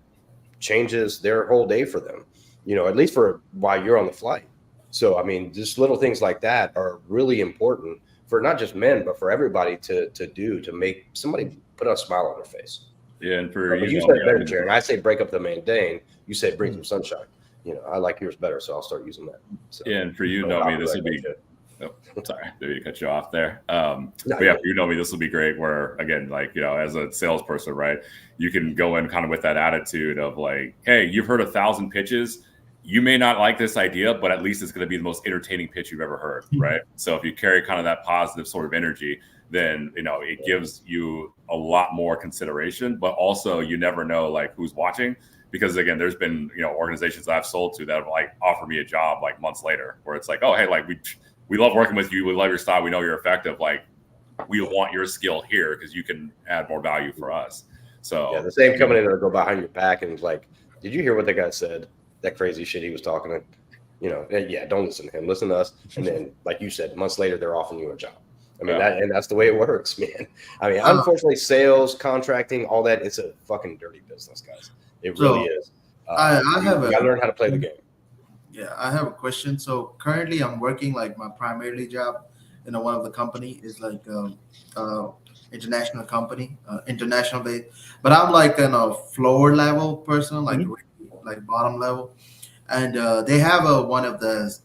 changes their whole day for them, you know, at least for while you're on the flight. So, I mean, just little things like that are really important for not just men, but for everybody to do, to make somebody put a smile on their face. Yeah, and for you said it better, Jaren. I say break up the mundane. You say bring some sunshine. You know, I like yours better, so I'll start using that. So, yeah, and for you, Nomi, this would be. Oh, sorry, maybe to cut you off there. But yeah, for you, Nomi, this will be great. Where again, like, you know, as a salesperson, right, you can go in kind of with that attitude of like, hey, you've heard 1,000 pitches. You may not like this idea, but at least it's going to be the most entertaining pitch you've ever heard, right? So if you carry kind of that positive sort of energy, then, you know, it gives you a lot more consideration, but also you never know like who's watching, because again, there's been, you know, organizations that I've sold to that have like offered me a job like months later where it's like, oh, hey, like we love working with you. We love your style. We know you're effective. Like, we want your skill here because you can add more value for us. So yeah, the same coming in and go behind your back and like, did you hear what that guy said? That crazy shit he was talking to, you know, yeah, don't listen to him, listen to us. And then, like you said, months later, they're offering you a job. I mean, that's the way it works, man. I mean, unfortunately, sales, contracting, all that, it's a fucking dirty business, guys. It really is. I have you gotta learn how to play the game. Yeah, I have a question. So currently I'm working like my primarily job in one of the company is like international company, international based, but I'm like a floor level person, like like bottom level. And they have one of the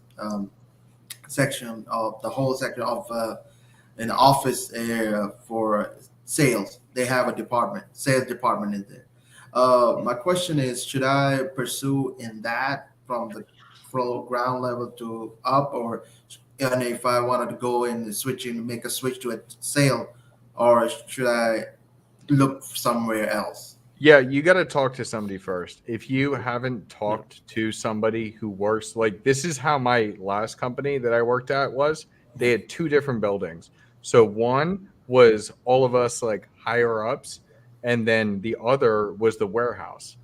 section of the whole section of an office area for sales. They have a department, sales department in there. My question is, should I pursue in that from the ground level to up, or and if I wanted to go in and make a switch to a sale, or should I look somewhere else? Yeah, you got to talk to somebody first. If you haven't talked to somebody who works, like this is how my last company that I worked at was. They had two different buildings. So one was all of us like higher ups, and then the other was the warehouse.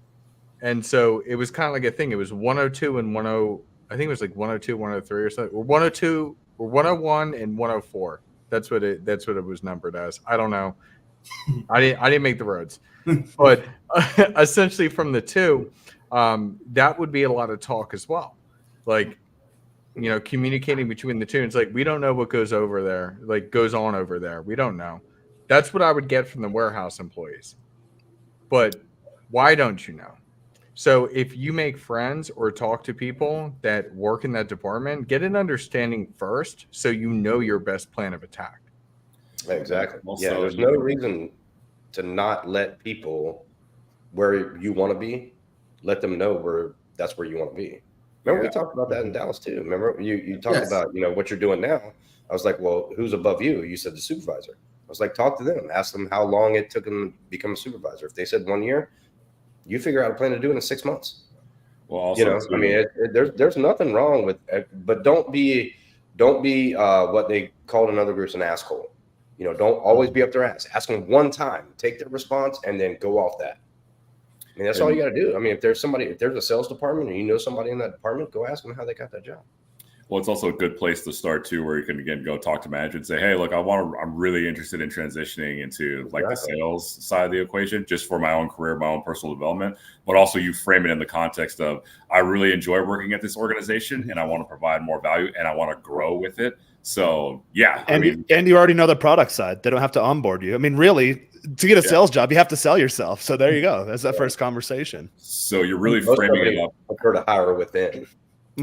And so it was kind of like a thing. It was 102 and 10. I think it was like 102, 103 or something, or 102 or 101 and 104. That's what it was numbered as. I don't know. I didn't make the roads, but essentially from the two, that would be a lot of talk as well. Like, you know, communicating between the two. It's like, we don't know what goes on over there. We don't know. That's what I would get from the warehouse employees. But why don't you know? So if you make friends or talk to people that work in that department, get an understanding first so you know your best plan of attack. Exactly. Also, Yeah, there's no reason to not let people where you want to be, let them know that's where you want to be. Remember, we talked about that in Dallas too. Remember, you talked about, you know, what you're doing now. I was like, well, who's above you? You said the supervisor. I was like, talk to them, ask them how long it took them to become a supervisor. If they said 1 year, you figure out a plan to do it in 6 months. Well, also, you know, I mean, there's nothing wrong with it, but don't be what they called in other groups an asshole. You know, don't always be up their ass. Ask them one time, take their response, and then go off that. I mean, that's all you got to do. I mean, if there's a sales department and you know somebody in that department, go ask them how they got that job. Well, it's also a good place to start too, where you can again go talk to manager and say, "Hey, look, I'm really interested in transitioning into like the sales side of the equation, just for my own career, my own personal development." But also, you frame it in the context of, "I really enjoy working at this organization, and I want to provide more value, and I want to grow with it." So, yeah, and you already know the product side. They don't have to onboard you. I mean, really, to get a sales job, you have to sell yourself. So there you go. That's that first conversation. So you're really framing it up. Prefer to hire within.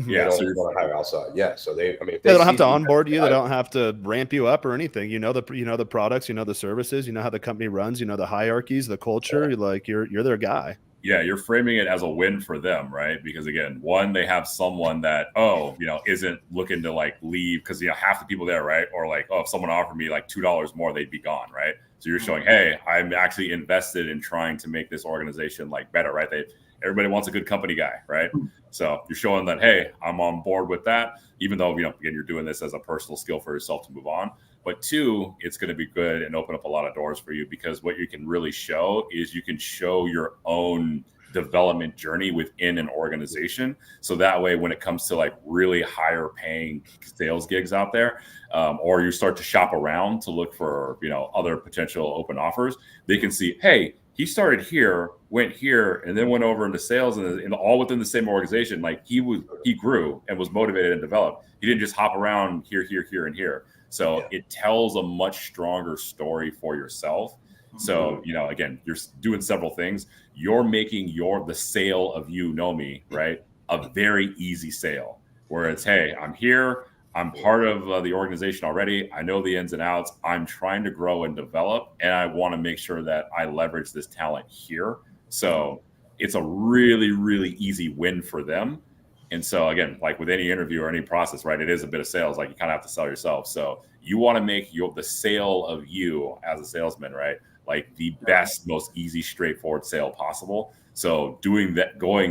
Yeah, so you're going to hire outside. Yeah, so they they don't have to onboard you. They don't have to ramp you up or anything. You know the products, you know the services, you know how the company runs, you know the hierarchies, the culture. Like you're their guy. Yeah, you're framing it as a win for them, right? Because again, one, they have someone that, isn't looking to like leave because, half the people there, right? Or like, if someone offered me like $2 more, they'd be gone, right? So you're showing, hey, I'm actually invested in trying to make this organization like better, right? Everybody wants a good company guy, right? So you're showing that, hey, I'm on board with that, even though, again, you're doing this as a personal skill for yourself to move on. But two, it's going to be good and open up a lot of doors for you, because what you can really show is you can show your own development journey within an organization. So that way, when it comes to like really higher paying sales gigs out there, or you start to shop around to look for, other potential open offers, they can see, hey, he started here, went here, and then went over into sales, and all within the same organization. Like he grew and was motivated and developed. He didn't just hop around here, and here. So it tells a much stronger story for yourself. So, again, you're doing several things. You're making the sale of right? A very easy sale, where it's, hey, I'm here. I'm part of the organization already. I know the ins and outs. I'm trying to grow and develop, and I want to make sure that I leverage this talent here. So it's a really, really easy win for them. And so, again, like with any interview or any process, right, it is a bit of sales. Like you kind of have to sell yourself. So you want to make the sale of you as a salesman, right, like the best, most easy, straightforward sale possible. So going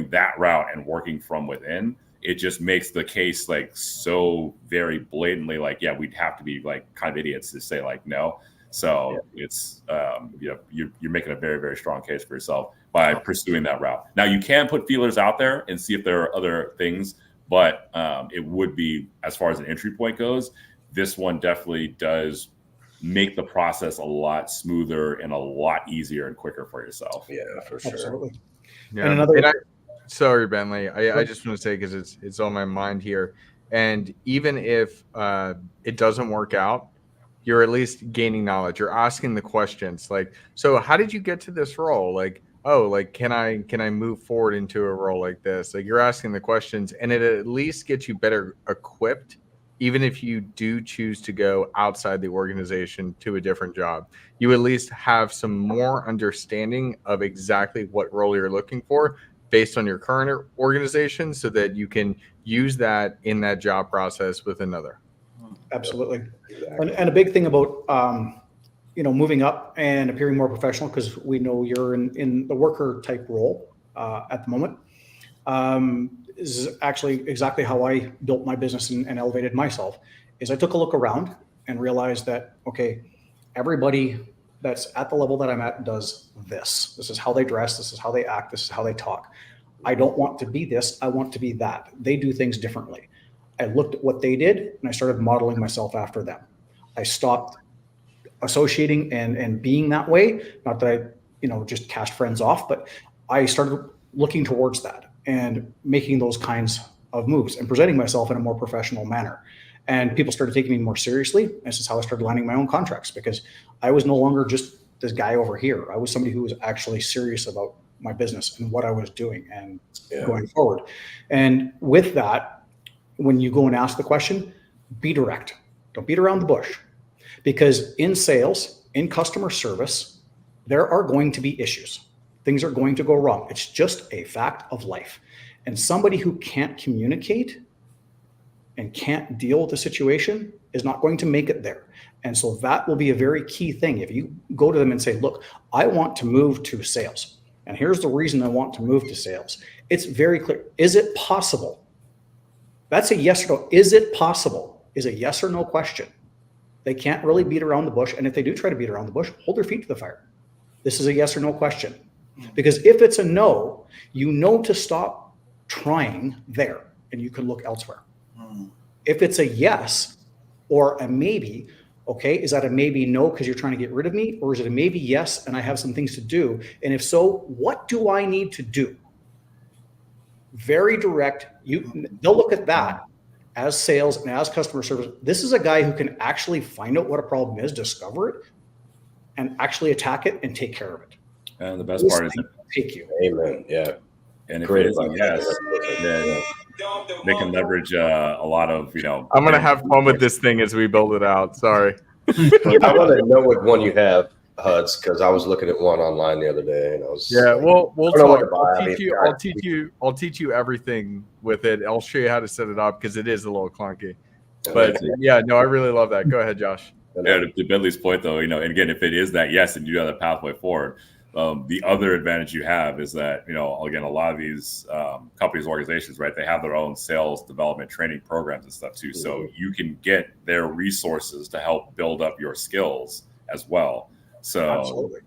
that route and working from within, it just makes the case like so very blatantly like, we'd have to be like kind of idiots to say like no. So it's you're making a very, very strong case for yourself by pursuing that route. Now you can put feelers out there and see if there are other things, but it would be, as far as an entry point goes, this one definitely does make the process a lot smoother and a lot easier and quicker for yourself. Yeah, for sure. Absolutely. Yeah. Sorry, Bentley. I just want to say, because it's on my mind here. And even if it doesn't work out, you're at least gaining knowledge. You're asking the questions like, so how did you get to this role? Like, can I move forward into a role like this? Like, you're asking the questions, and it at least gets you better equipped, even if you do choose to go outside the organization to a different job. You at least have some more understanding of exactly what role you're looking for based on your current organization, so that you can use that in that job process with another. Absolutely. And a big thing about, moving up and appearing more professional, because we know you're in the worker type role at the moment, is actually exactly how I built my business and elevated myself. Is I took a look around and realized that, okay, everybody that's at the level that I'm at does this. This is how they dress. This is how they act. This is how they talk. I don't want to be this. I want to be that. They do things differently. I looked at what they did and I started modeling myself after them. I stopped associating and being that way. Not that I, just cast friends off, but I started looking towards that and making those kinds of moves and presenting myself in a more professional manner. And people started taking me more seriously. This is how I started landing my own contracts, because I was no longer just this guy over here. I was somebody who was actually serious about my business and what I was doing and going forward. And with that, when you go and ask the question, be direct. Don't beat around the bush, because in sales, in customer service, there are going to be issues. Things are going to go wrong. It's just a fact of life. And somebody who can't communicate and can't deal with the situation is not going to make it there. And so that will be a very key thing. If you go to them and say, look, I want to move to sales, and here's the reason I want to move to sales. It's very clear. Is it possible? That's a yes or no. Is it possible? Is a yes or no question. They can't really beat around the bush. And if they do try to beat around the bush, hold their feet to the fire. This is a yes or no question. Because if it's a no, you know to stop trying there and you can look elsewhere. If it's a yes or a maybe, okay, is that a maybe no because you're trying to get rid of me? Or is it a maybe yes and I have some things to do? And if so, what do I need to do? Very direct. They'll look at that as sales and as customer service. This is a guy who can actually find out what a problem is, discover it, and actually attack it and take care of it. And the best part is take you. Amen. Yeah. And if it is a yes, then they can leverage a lot of, I'm going to have fun with this thing as we build it out. Sorry. I want to know what one you have, Huds, because I was looking at one online the other day, and I was we'll talk. I'll teach you everything with it. I'll show you how to set it up because it is a little clunky. But I really love that. Go ahead, Josh. Yeah, to Bentley's point, though, and again, if it is that yes, and you have the pathway forward, the other advantage you have is that, again, a lot of these companies, organizations, right, they have their own sales development training programs and stuff too. So you can get their resources to help build up your skills as well. So, absolutely.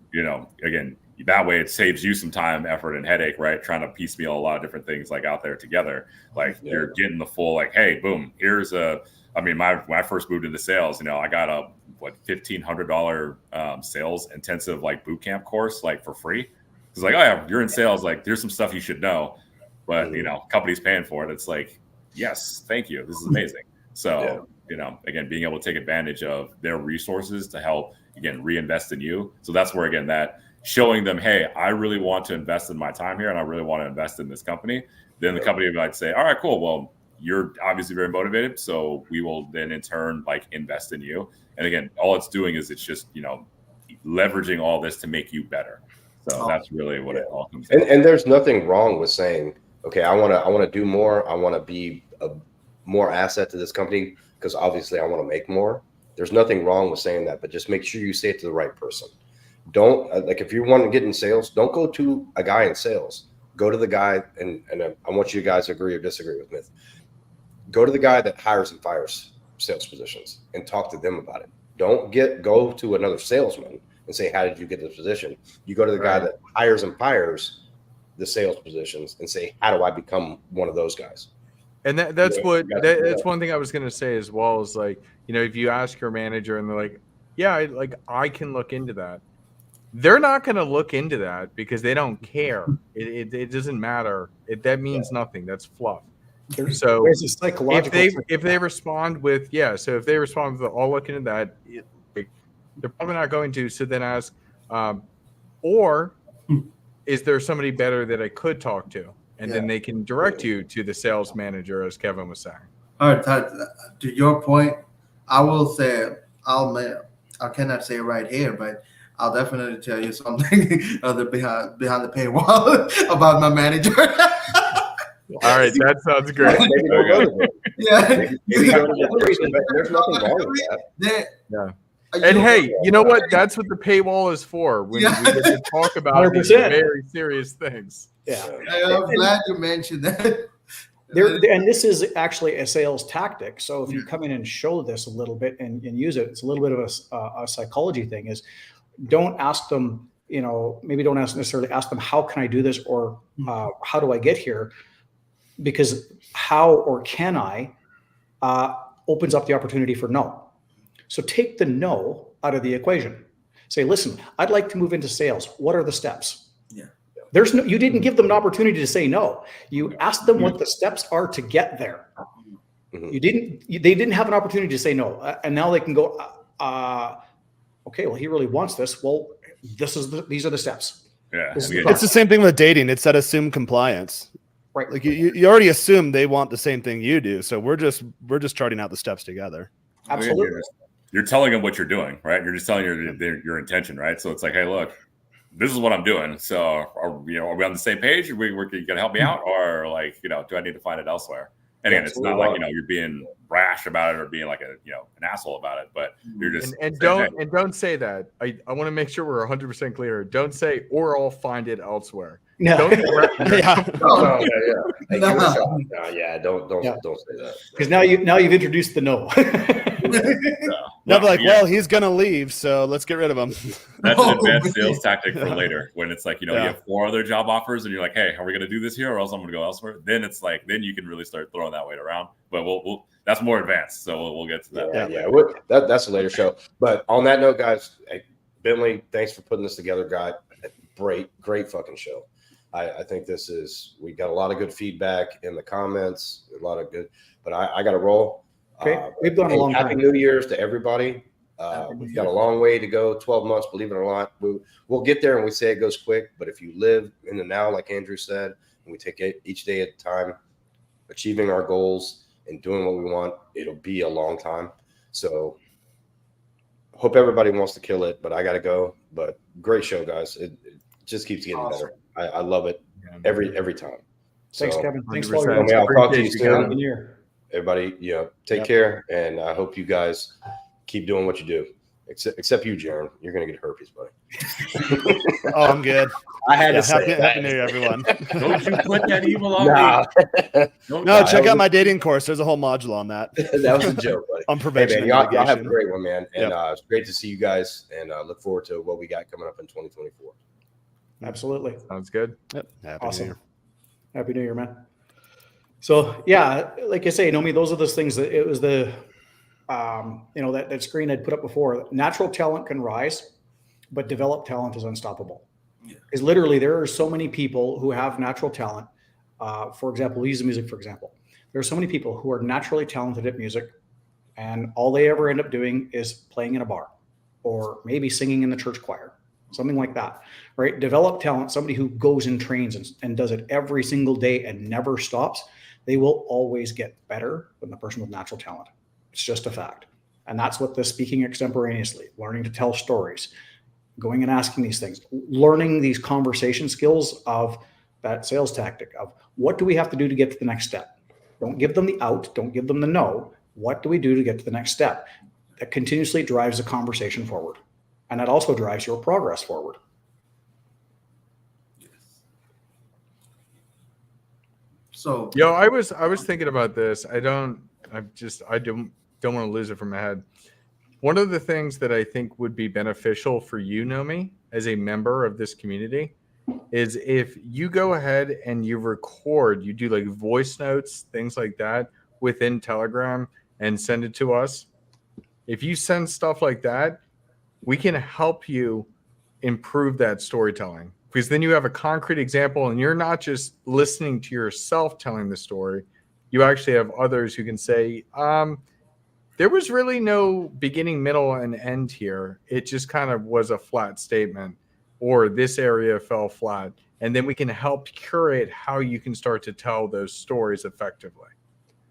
Again, that way it saves you some time, effort, and headache, right? Trying to piecemeal a lot of different things like out there together. Like you're getting the full, like, hey, boom, here's when I first moved into sales, I got a $1,500 sales intensive like boot camp course, like for free. It's like, oh yeah, you're in sales, like there's some stuff you should know, but company's paying for it. It's like, yes, thank you. This is amazing. So, again, being able to take advantage of their resources to help, again, reinvest in you. So that's where, again, that showing them, hey, I really want to invest in my time here and I really want to invest in this company. Then the company might say, all right, cool. Well, you're obviously very motivated. So we will then in turn, like, invest in you. And again, all it's doing is it's just, leveraging all this to make you better. So that's really what it all comes down to. And there's nothing wrong with saying, okay, I want to do more. I want to be a more asset to this company because obviously I want to make more. There's nothing wrong with saying that, but just make sure you say it to the right person. Don't if you want to get in sales, don't go to a guy in sales. Go to the guy, and I want you guys to agree or disagree with me. Go to the guy that hires and fires sales positions and talk to them about it. Don't go to another salesman and say, how did you get this position? You go to the guy that hires and fires the sales positions and say, how do I become one of those guys? And that's one thing I was going to say as well is, like, if you ask your manager and they're like, yeah, I can look into that. They're not going to look into that because they don't care. It doesn't matter. That means nothing. That's fluff. So there's a psychological if they respond with I'll look into that, they're probably not going to. So then ask, or is there somebody better that I could talk to? And then they can direct you to the sales manager, as Kevin was saying. All right, to your point, I will say I cannot say it right here, but I'll definitely tell you something behind the paywall about my manager. All right, that sounds great. There's nothing wrong with that. Yeah. And hey, you know what? That's what the paywall is for. When we get to talk about these very serious things. Yeah. I'm glad you mentioned that. And this is actually a sales tactic. So if you come in and show this a little bit and use it, it's a little bit of a psychology thing. Is don't ask them, maybe don't necessarily ask them, how can I do this? Or how do I get here? Because how or can I opens up the opportunity for no. So take the no out of the equation. Say, listen, I'd like to move into sales. What are the steps? Yeah. You didn't give them an opportunity to say no. You asked them what the steps are to get there. They didn't have an opportunity to say no. And now they can go, okay, well, he really wants this. Well, these are the steps. Yeah. It's the same thing with dating. It's that assumed compliance. Right. Like you already assume they want the same thing you do. So we're just charting out the steps together. Absolutely. You're telling them what you're doing, right? You're just telling your intention, right? So it's like, hey, look, this is what I'm doing. So are we on the same page? Are you gonna help me out, or like, do I need to find it elsewhere? And again, it's not like you're being rash about it or being like an asshole about it, but you're just don't say that. I want to make sure we're 100% clear. Don't say, or I'll find it elsewhere. No. Don't say that. Because now you've introduced the no. Now they're like, well, he's gonna leave, so let's get rid of him. That's an advanced sales tactic for later. When it's like, you have 4 other job offers, and you're like, hey, are we gonna do this here, or else I'm gonna go elsewhere? Then it's like, then you can really start throwing that weight around. But we'll that's more advanced, so we'll get to that. That's a later show. But on that note, guys, hey, Bentley, thanks for putting this together, guy. Great fucking show. I think we got a lot of good feedback in the comments, a lot of good, but I got to roll. Okay, we've gone a long time. Happy New Year's to everybody. We've got a long way to go, 12 months, believe it or not. We'll get there, and we say it goes quick, but if you live in the now, like Andrew said, and we take it each day at a time, achieving our goals and doing what we want, it'll be a long time. So hope everybody wants to kill it, but I got to go. But great show, guys. It just keeps getting better. I love it every time. Thanks, Kevin. Thanks for all your I'll talk to you soon. Here. Everybody, take care, and I hope you guys keep doing what you do. Except you, Jaren. You're gonna get herpes, buddy. Oh, I'm good. I had to say happy New Year, everyone. Don't you put that evil on me. No, check out my dating course. There's a whole module on that. That was a joke, buddy. On prevention. Hey, man, y'all have a great one, man. And it's great to see you guys, and look forward to what we got coming up in 2024. Absolutely. Sounds good. Yep. Awesome. Happy New Year, man. So yeah, like I say, Nomi, those are those things that it was the, that screen I'd put up before. Natural talent can rise, but developed talent is unstoppable. Because literally there are so many people who have natural talent. For example, we use the music, for example. There are so many people who are naturally talented at music, and all they ever end up doing is playing in a bar or maybe singing in the church choir, something like that, right? Developed talent, somebody who goes and trains and does it every single day and never stops, they will always get better than the person with natural talent. It's just a fact. And that's what the speaking extemporaneously, learning to tell stories, going and asking these things, learning these conversation skills of that sales tactic of what do we have to do to get to the next step? Don't give them the out, don't give them the no. What do we do to get to the next step? That continuously drives the conversation forward. And that also drives your progress forward. So, I was thinking about this. I don't want to lose it from my head. One of the things that I think would be beneficial for you, Nomi, as a member of this community, is if you go ahead and you do like voice notes, things like that within Telegram and send it to us. If you send stuff like that, we can help you improve that storytelling, because then you have a concrete example and you're not just listening to yourself telling the story. You actually have others who can say, there was really no beginning, middle, and end here. It just kind of was a flat statement, or this area fell flat. And then we can help curate how you can start to tell those stories effectively.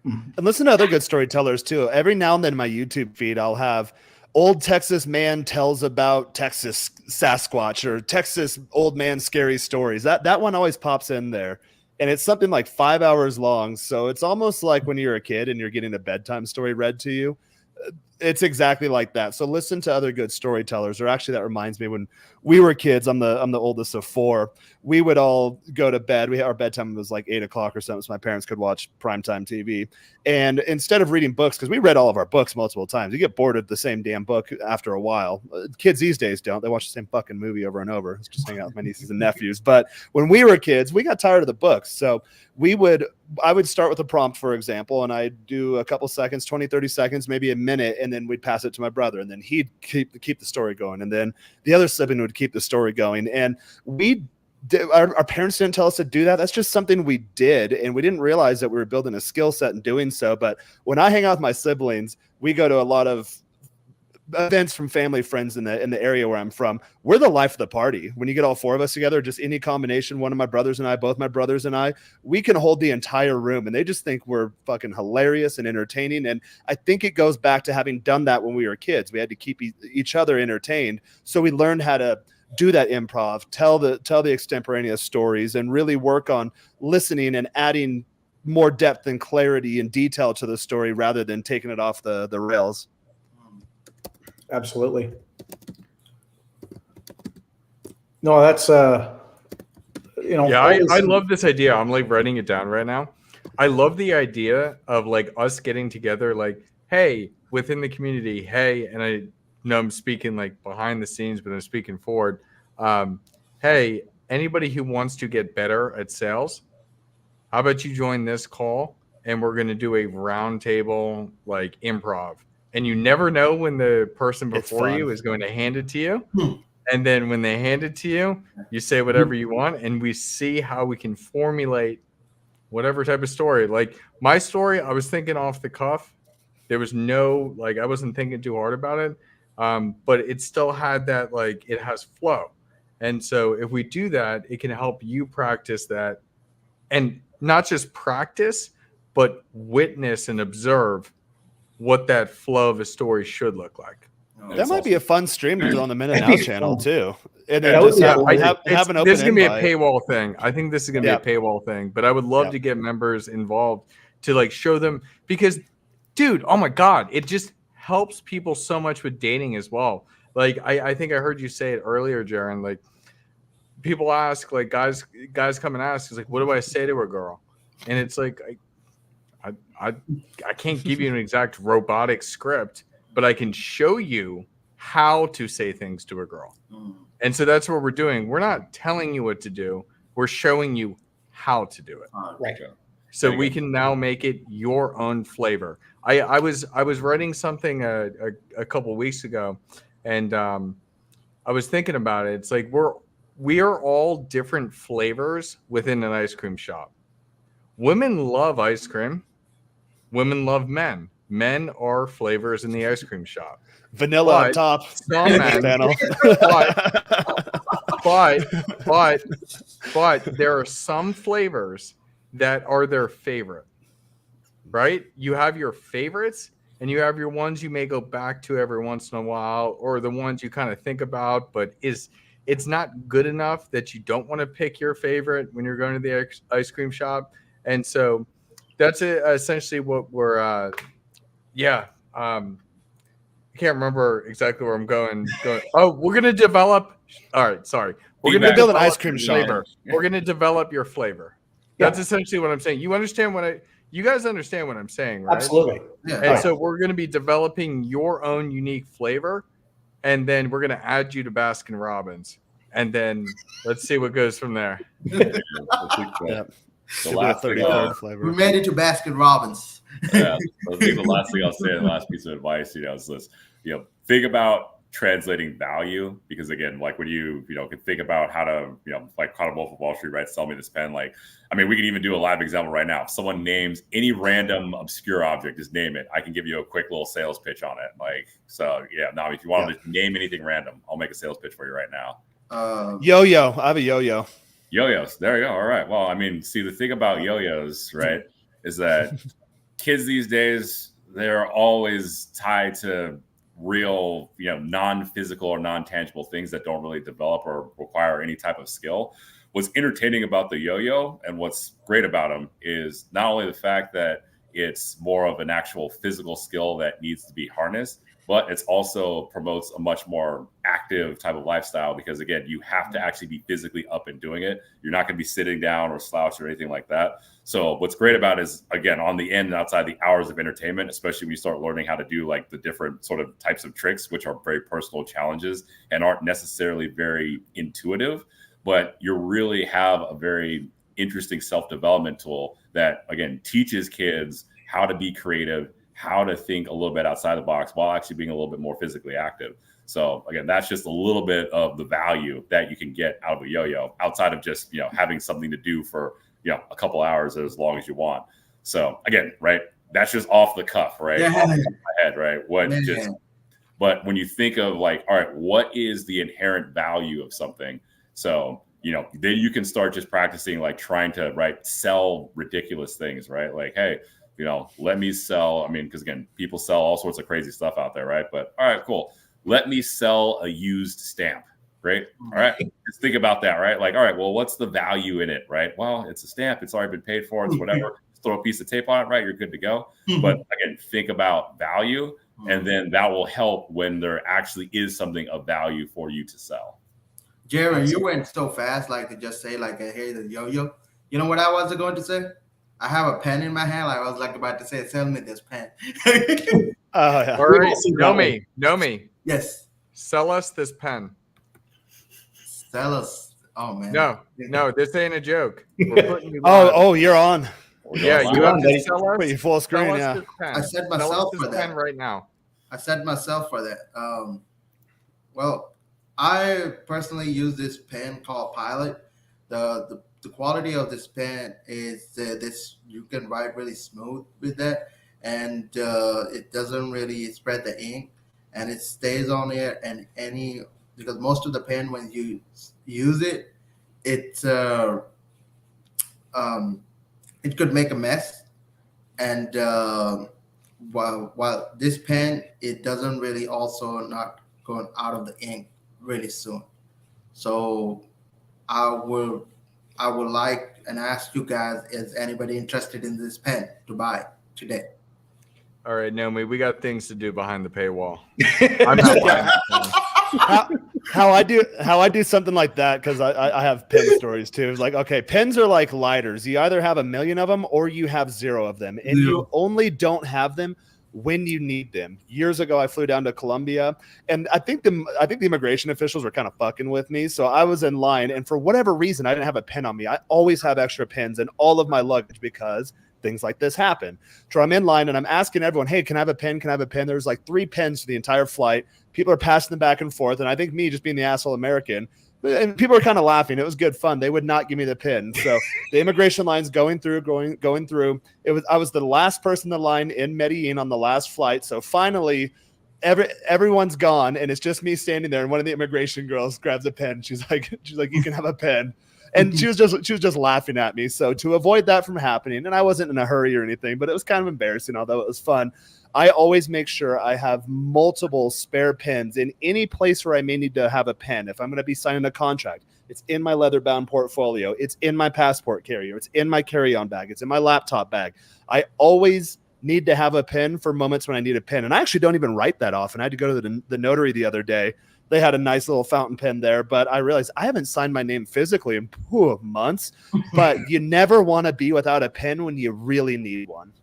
And listen to other good storytellers too. Every now and then in my YouTube feed, I'll have old Texas man tells about Texas Sasquatch or Texas old man scary stories. That one always pops in there. And it's something like 5 hours long. So it's almost like when you're a kid and you're getting a bedtime story read to you. It's exactly like that. So listen to other good storytellers. Or actually, that reminds me, when we were kids, I'm the oldest of four. We would all go to bed. Our bedtime was like 8 o'clock or something, so my parents could watch primetime TV. And instead of reading books, because we read all of our books multiple times, you get bored of the same damn book after a while. Kids these days don't. They watch the same fucking movie over and over. It's just hang out with my nieces and nephews. But when we were kids, we got tired of the books. So I would start with a prompt, for example, and I'd do a couple seconds, 20, 30 seconds, maybe a minute, and then we'd pass it to my brother, and then he'd keep the story going, and then the other sibling would keep the story going. And our parents didn't tell us to do that. That's just something we did, and we didn't realize that we were building a skill set in doing so. But when I hang out with my siblings, we go to a lot of events from family friends in the area where I'm from. We're the life of the party. When you get all four of us together, just any combination, one of my brothers and I, both my brothers and I, we can hold the entire room, and they just think we're fucking hilarious and entertaining. And I think it goes back to having done that when we were kids. We had to keep each other entertained, so we learned how to do that improv, tell the extemporaneous stories, and really work on listening and adding more depth and clarity and detail to the story rather than taking it off the rails. Absolutely. No, that's Yeah, I love this idea. I'm like writing it down right now. I love the idea of like us getting together, like, hey, within the community, hey, and I know I'm speaking like behind the scenes, but I'm speaking forward. Hey, anybody who wants to get better at sales, how about you join this call and we're going to do a roundtable like improv. And you never know when the person before you is going to hand it to you. And then when they hand it to you, you say whatever you want, and we see how we can formulate whatever type of story. Like my story, I was thinking off the cuff. There was no, like, I wasn't thinking too hard about it. But it still had that, like, it has flow. And so if we do that, it can help you practice that. And not just practice, but witness and observe what that flow of a story should look like. That might be a fun stream to do on the Minute Now channel too. And then This have an open is going to be a invite. paywall thing. I think this is going to be a paywall thing, but I would love to get members involved to like show them, because dude, oh my God, it just helps people so much with dating as well. Like I think I heard you say it earlier, Jaren, like people ask, like guys come and ask, is like, what do I say to a girl? And it's like, I can't give you an exact robotic script, but I can show you how to say things to a girl. And so that's what we're doing. We're not telling you what to do. We're showing you how to do it. Right. So we can now make it your own flavor. I was writing something a couple weeks ago, and I was thinking about it. It's like we are all different flavors within an ice cream shop. Women love ice cream. Women love men. Men are flavors in the ice cream shop. Vanilla on top. Some men, but there are some flavors that are their favorite, right? You have your favorites and you have your ones you may go back to every once in a while, or the ones you kind of think about, but it's not good enough that you don't want to pick your favorite when you're going to the ice cream shop. And so that's essentially what we're, I can't remember exactly where I'm going. Oh, we're going to develop. All right. Sorry. We're going to build an ice cream shop. We're going to develop your flavor. That's essentially what I'm saying. You understand you guys understand what I'm saying, right? Absolutely. Yeah. And so we're going to be developing your own unique flavor, and then we're going to add you to Baskin Robbins, and then let's see what goes from there. The last thing, we made it to Baskin Robbins. I think the last thing I'll say, the last piece of advice, is this, think about translating value, because again, like when you can think about how to, like Caught a Wolf of Wall Street, right? Sell me this pen. Like, I mean, we can even do a live example right now. If someone names any random obscure object, just name it. I can give you a quick little sales pitch on it. Like, so now if you want to name anything random, I'll make a sales pitch for you right now. Yo-yo. I have a yo-yo. Yo-yos. There you go. All right. Well, I mean, see, the thing about yo-yos, right, is that kids these days, they're always tied to real, non-physical or non-tangible things that don't really develop or require any type of skill. What's entertaining about the yo-yo and what's great about them is not only the fact that it's more of an actual physical skill that needs to be harnessed, but it's also promotes a much more active type of lifestyle because, again, you have to actually be physically up and doing it. You're not going to be sitting down or slouched or anything like that. So what's great about it is, again, on the end and outside the hours of entertainment, especially when you start learning how to do like the different sort of types of tricks, which are very personal challenges and aren't necessarily very intuitive, but you really have a very interesting self-development tool that, again, teaches kids how to be creative, how to think a little bit outside the box while actually being a little bit more physically active. So again, that's just a little bit of the value that you can get out of a yo-yo outside of just, having something to do for, a couple hours as long as you want. So again, right, that's just off the cuff, right? Yeah. Off the head, right? But when you think of like, all right, what is the inherent value of something? So, then you can start just practicing, like trying to, right, sell ridiculous things, right? Like, hey, let me sell. I mean, because again, people sell all sorts of crazy stuff out there, right? But all right, cool. Let me sell a used stamp. Great. All right. Just think about that, right? Like, all right, well, what's the value in it, right? Well, it's a stamp. It's already been paid for. It's whatever. Just throw a piece of tape on it, right? You're good to go. But again, think about value, and then that will help when there actually is something of value for you to sell. Jaren, you went so fast, like to just say, like, hey, the yo-yo. You know what I was going to say? I have a pen in my hand. I was like about to say, sell me this pen. Yeah. All right, know me. Yes. Sell us this pen. Sell us. Oh man. No, this ain't a joke. We're putting you live. Oh, you're on. Yeah, you have to sell us. Put you full screen. Sell us Yeah. this pen. I set Sell us myself this for that. pen right now. I set myself for that. Well, I personally use this pen called Pilot. The quality of this pen is this you can write really smooth with that, and it doesn't really spread the ink, and it stays on there. And because most of the pen, when you use it, it could make a mess. And while this pen, it doesn't really also not going out of the ink really soon. So I would like and ask you guys, is anybody interested in this pen to buy today? All right, Naomi, we got things to do behind the paywall. I'm not buying that pen. How I do something like that, because I have pen stories too. It's like, okay, pens are like lighters. You either have 1 million of them or you have 0 of them, and you only don't have them when you need them. Years ago, I flew down to Colombia, and I think the immigration officials were kind of fucking with me. So I was in line, and for whatever reason, I didn't have a pen on me. I always have extra pens in all of my luggage because things like this happen. So I'm in line and I'm asking everyone, hey, can I have a pen? Can I have a pen? There's like 3 pens for the entire flight. People are passing them back and forth. And I think me just being the asshole American, and people were kind of laughing. It was good fun. They would not give me the pin. So the immigration line's going through. I was the last person in the line in Medellin on the last flight. So finally, everyone's gone, and it's just me standing there. And one of the immigration girls grabs a pen. She's like, you can have a pen. And she was just laughing at me. So to avoid that from happening, and I wasn't in a hurry or anything, but it was kind of embarrassing, although it was fun. I always make sure I have multiple spare pens in any place where I may need to have a pen. If I'm going to be signing a contract, it's in my leather-bound portfolio. It's in my passport carrier. It's in my carry-on bag. It's in my laptop bag. I always need to have a pen for moments when I need a pen. And I actually don't even write that often. I had to go to the notary the other day. They had a nice little fountain pen there, but I realized I haven't signed my name physically in months. But you never want to be without a pen when you really need one.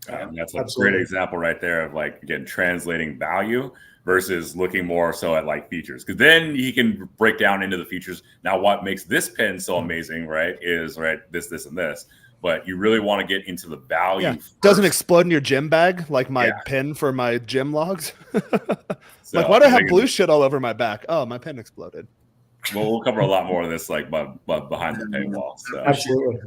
That's a great example right there of, like, again, translating value versus looking more so at like features, because then he can break down into the features. Now, what makes this pen so amazing, right, is this, and this. But you really want to get into the value. Yeah. Doesn't explode in your gym bag like my pen for my gym logs. Like, why do I have blue shit all over my back? Oh, my pen exploded. Well, we'll cover a lot more of this like behind the paywall. So. Absolutely.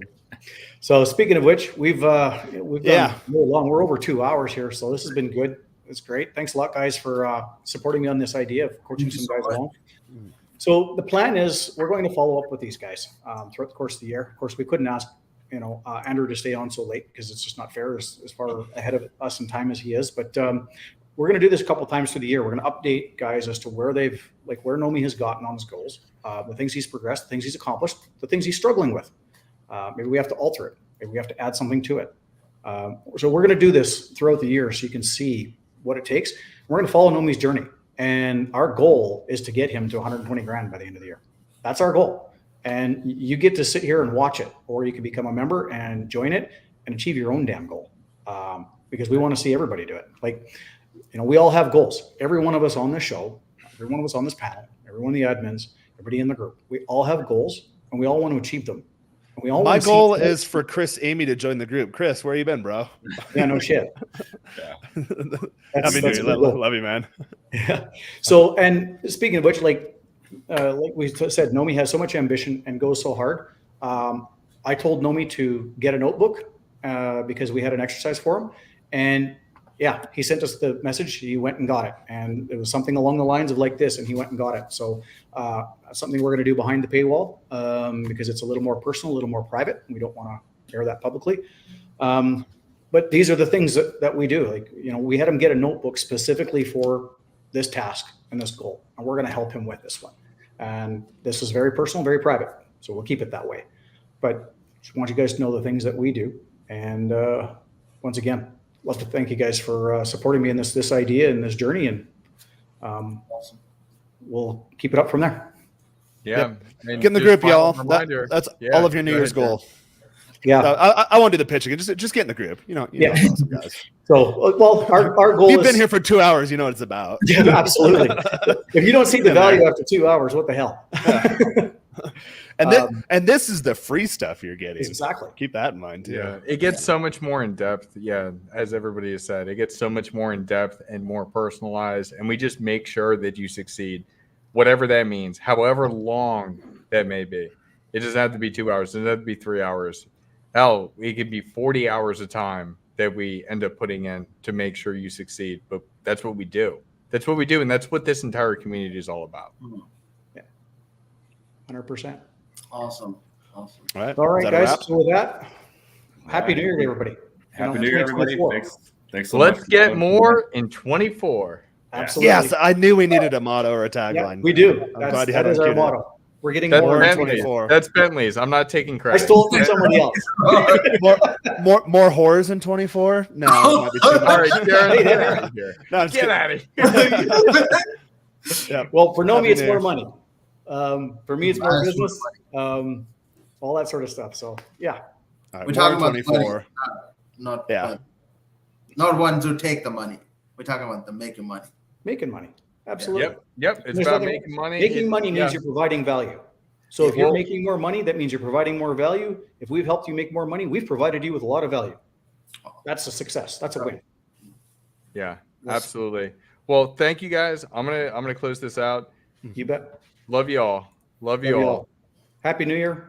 So speaking of which, we've gone really long. We're over 2 hours here, so this has been good. It's great. Thanks a lot, guys, for supporting me on this idea of coaching some guys along. So the plan is we're going to follow up with these guys throughout the course of the year. Of course, we couldn't ask Andrew to stay on so late because it's just not fair as far ahead of us in time as he is. But we're going to do this a couple times through the year. We're going to update guys as to where where Nomi has gotten on his goals, the things he's progressed, the things he's accomplished, the things he's struggling with. Maybe we have to alter it. Maybe we have to add something to it. So we're going to do this throughout the year so you can see what it takes. We're going to follow Nomi's journey. And our goal is to get him to 120 grand by the end of the year. That's our goal. And you get to sit here and watch it, or you can become a member and join it and achieve your own damn goal. Because we want to see everybody do it. Like, we all have goals. Every one of us on this show, every one of us on this panel, every one of the admins, everybody in the group, we all have goals and we all want to achieve them. And we all My goal is for Chris Amy to join the group. Chris, where you been, bro? Yeah, no shit. Love you, man. Yeah. So, and speaking of which, like we said, Nomi has so much ambition and goes so hard. I told Nomi to get a notebook because we had an exercise for him. And yeah, he sent us the message. He went and got it. And it was something along the lines of like this, and he went and got it. So something we're going to do behind the paywall because it's a little more personal, a little more private. We don't want to air that publicly. But these are the things that we do. Like, we had him get a notebook specifically for this task and this goal. And we're going to help him with this one. And this is very personal, very private. So we'll keep it that way. But just want you guys to know the things that we do. And once again, love to thank you guys for supporting me in this idea and this journey, and we'll keep it up from there. Yeah, yep. Get in the group, y'all. That's all of your New Year's goal. Yeah, I want to do the pitching. Just get in the group. You know awesome guys. So, well, our goal. You've been here for 2 hours. You know what it's about. Yeah, absolutely. If you don't see the value after 2 hours, what the hell? And this is the free stuff you're getting. Exactly. Keep that in mind too. Yeah, it gets so much more in depth. Yeah, as everybody has said, it gets so much more in depth and more personalized. And we just make sure that you succeed, whatever that means, however long that may be. It doesn't have to be 2 hours. It doesn't have to be 3 hours. Hell, it could be 40 hours of time that we end up putting in to make sure you succeed. But that's what we do. That's what we do. And that's what this entire community is all about. Yeah. 100%. Awesome. All right, guys. So with that, Happy New Year to everybody. Happy New Year, everybody. Thanks so much. Let's get more in 24. Absolutely. Yes, I knew we needed a motto or a tagline. Yeah, we do. That is our motto. We're getting more in 24. That's Bentley's. I'm not taking credit. I stole it from somebody else. more whores in 24? No, it might be too much. All right, Jaren, get out of here. No, get out of here. Yeah. Well, for Nomi, it's more money. For me, it's more business. All that sort of stuff. So yeah. Right, we're talking about 24. Not ones who take the money. We're talking about the making money. Making money. Absolutely. Yep. It's about making money. Making money means you're providing value. So if you're making more money, that means you're providing more value. If we've helped you make more money, we've provided you with a lot of value. That's a success. That's a win. Yeah, absolutely. Well, thank you guys. I'm gonna close this out. You bet. Love you all. Love you all. Happy New Year.